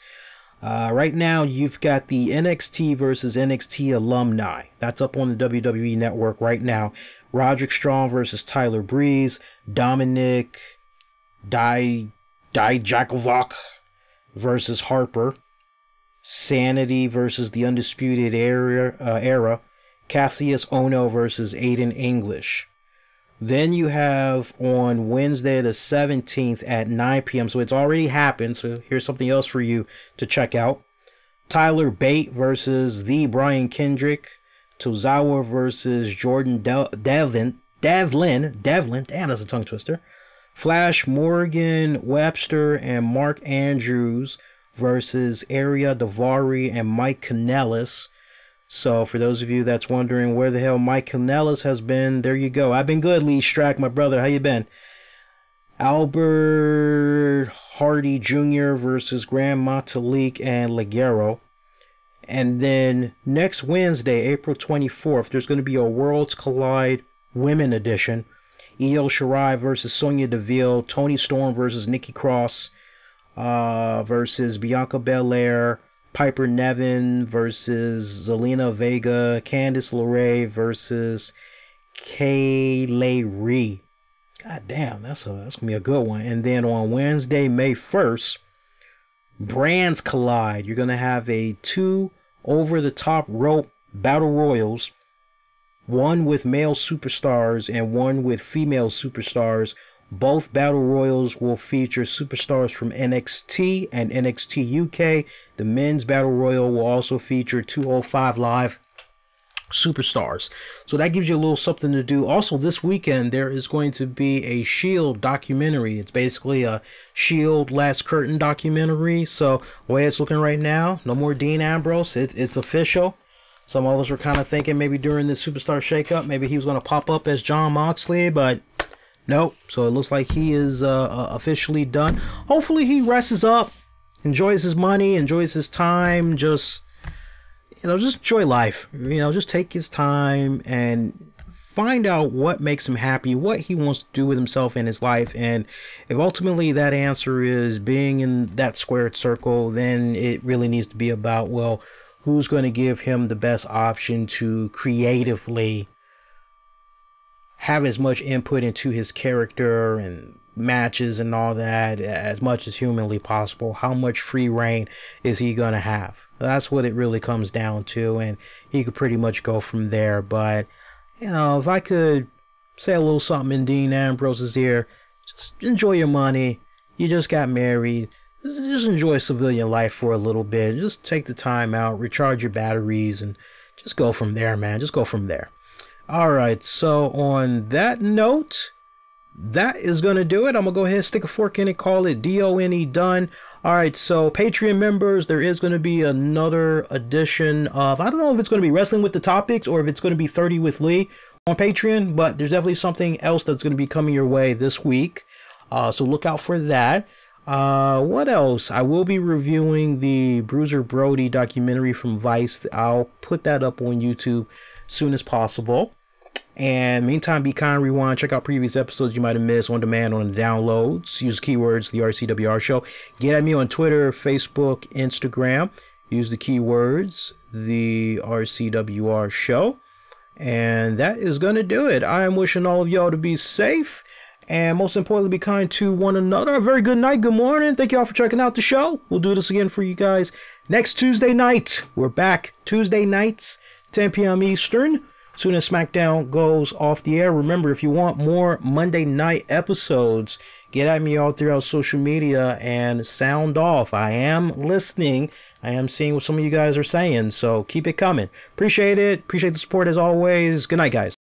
Right now, you've got the NXT versus NXT alumni. That's up on the WWE Network right now. Roderick Strong versus Tyler Breeze. Dominic Dijakovic versus Harper. Sanity versus the Undisputed Era. Cassius Ohno versus Aiden English. Then you have on Wednesday the 17th at 9 p.m. So it's already happened. So here's something else for you to check out. Tyler Bate versus the Brian Kendrick. Tozawa versus Jordan Devlin. Damn, that's a tongue twister. Flash Morgan Webster and Mark Andrews versus Ariya Daivari and Mike Kanellis. So for those of you that's wondering where the hell Mike Kanellis has been, there you go. I've been good, Lee Strack, my brother. How you been? Albert Hardy Jr. versus Grand Metalik and Ligero. And then next Wednesday, April 24th, there's going to be a Worlds Collide Women Edition. Io Shirai versus Sonya Deville. Toni Storm versus Nikki Cross versus Bianca Belair. Piper Niven versus Zelina Vega. Candice LeRae versus Kaylee Lee. God damn, that's gonna be a good one. And then on Wednesday, May 1st, Brands Collide. You're gonna have a 2 over-the-top rope battle royals, one with male superstars and one with female superstars. Both battle royals will feature superstars from NXT and NXT UK. The men's battle royal will also feature 205 Live superstars. So that gives you a little something to do. Also, this weekend there is going to be a Shield documentary. It's basically a Shield Last Curtain documentary. So the way it's looking right now, no more Dean Ambrose. It's official. Some of us were kind of thinking maybe during this Superstar Shakeup, maybe he was going to pop up as Jon Moxley, but nope. So it looks like he is officially done. Hopefully he rests up, enjoys his money, enjoys his time, just enjoy life. Just take his time and find out what makes him happy, what he wants to do with himself in his life. And if ultimately that answer is being in that squared circle, then it really needs to be about, well, who's going to give him the best option to creatively have as much input into his character and matches and all that as much as humanly possible. How much free reign is he going to have? That's what it really comes down to, and he could pretty much go from there. But you know, if I could say a little something in Dean Ambrose's ear, just enjoy your money. You just got married. Just enjoy civilian life for a little bit. Just take the time out, recharge your batteries, and just go from there, man. Just go from there. All right, so on that note, that is going to do it. I'm going to go ahead and stick a fork in it, call it DONE done. All right, so Patreon members, there is going to be another edition of, I don't know if it's going to be Wrestling with the Topics or if it's going to be 30 with Lee on Patreon, but there's definitely something else that's going to be coming your way this week. So look out for that. What else? I will be reviewing the Bruiser Brody documentary from Vice. I'll put that up on YouTube as soon as possible. And meantime, be kind, rewind, check out previous episodes you might have missed on demand on the downloads. Use keywords, the RCWR Show. Get at me on Twitter, Facebook, Instagram. Use the keywords, the RCWR Show. And that is going to do it. I am wishing all of y'all to be safe. And most importantly, be kind to one another. A very good night, good morning. Thank you all for checking out the show. We'll do this again for you guys next Tuesday night. We're back Tuesday nights, 10 p.m. Eastern. Soon as SmackDown goes off the air. Remember, if you want more Monday night episodes, get at me all throughout social media and sound off. I am listening. I am seeing what some of you guys are saying. So keep it coming. Appreciate it. Appreciate the support as always. Good night, guys.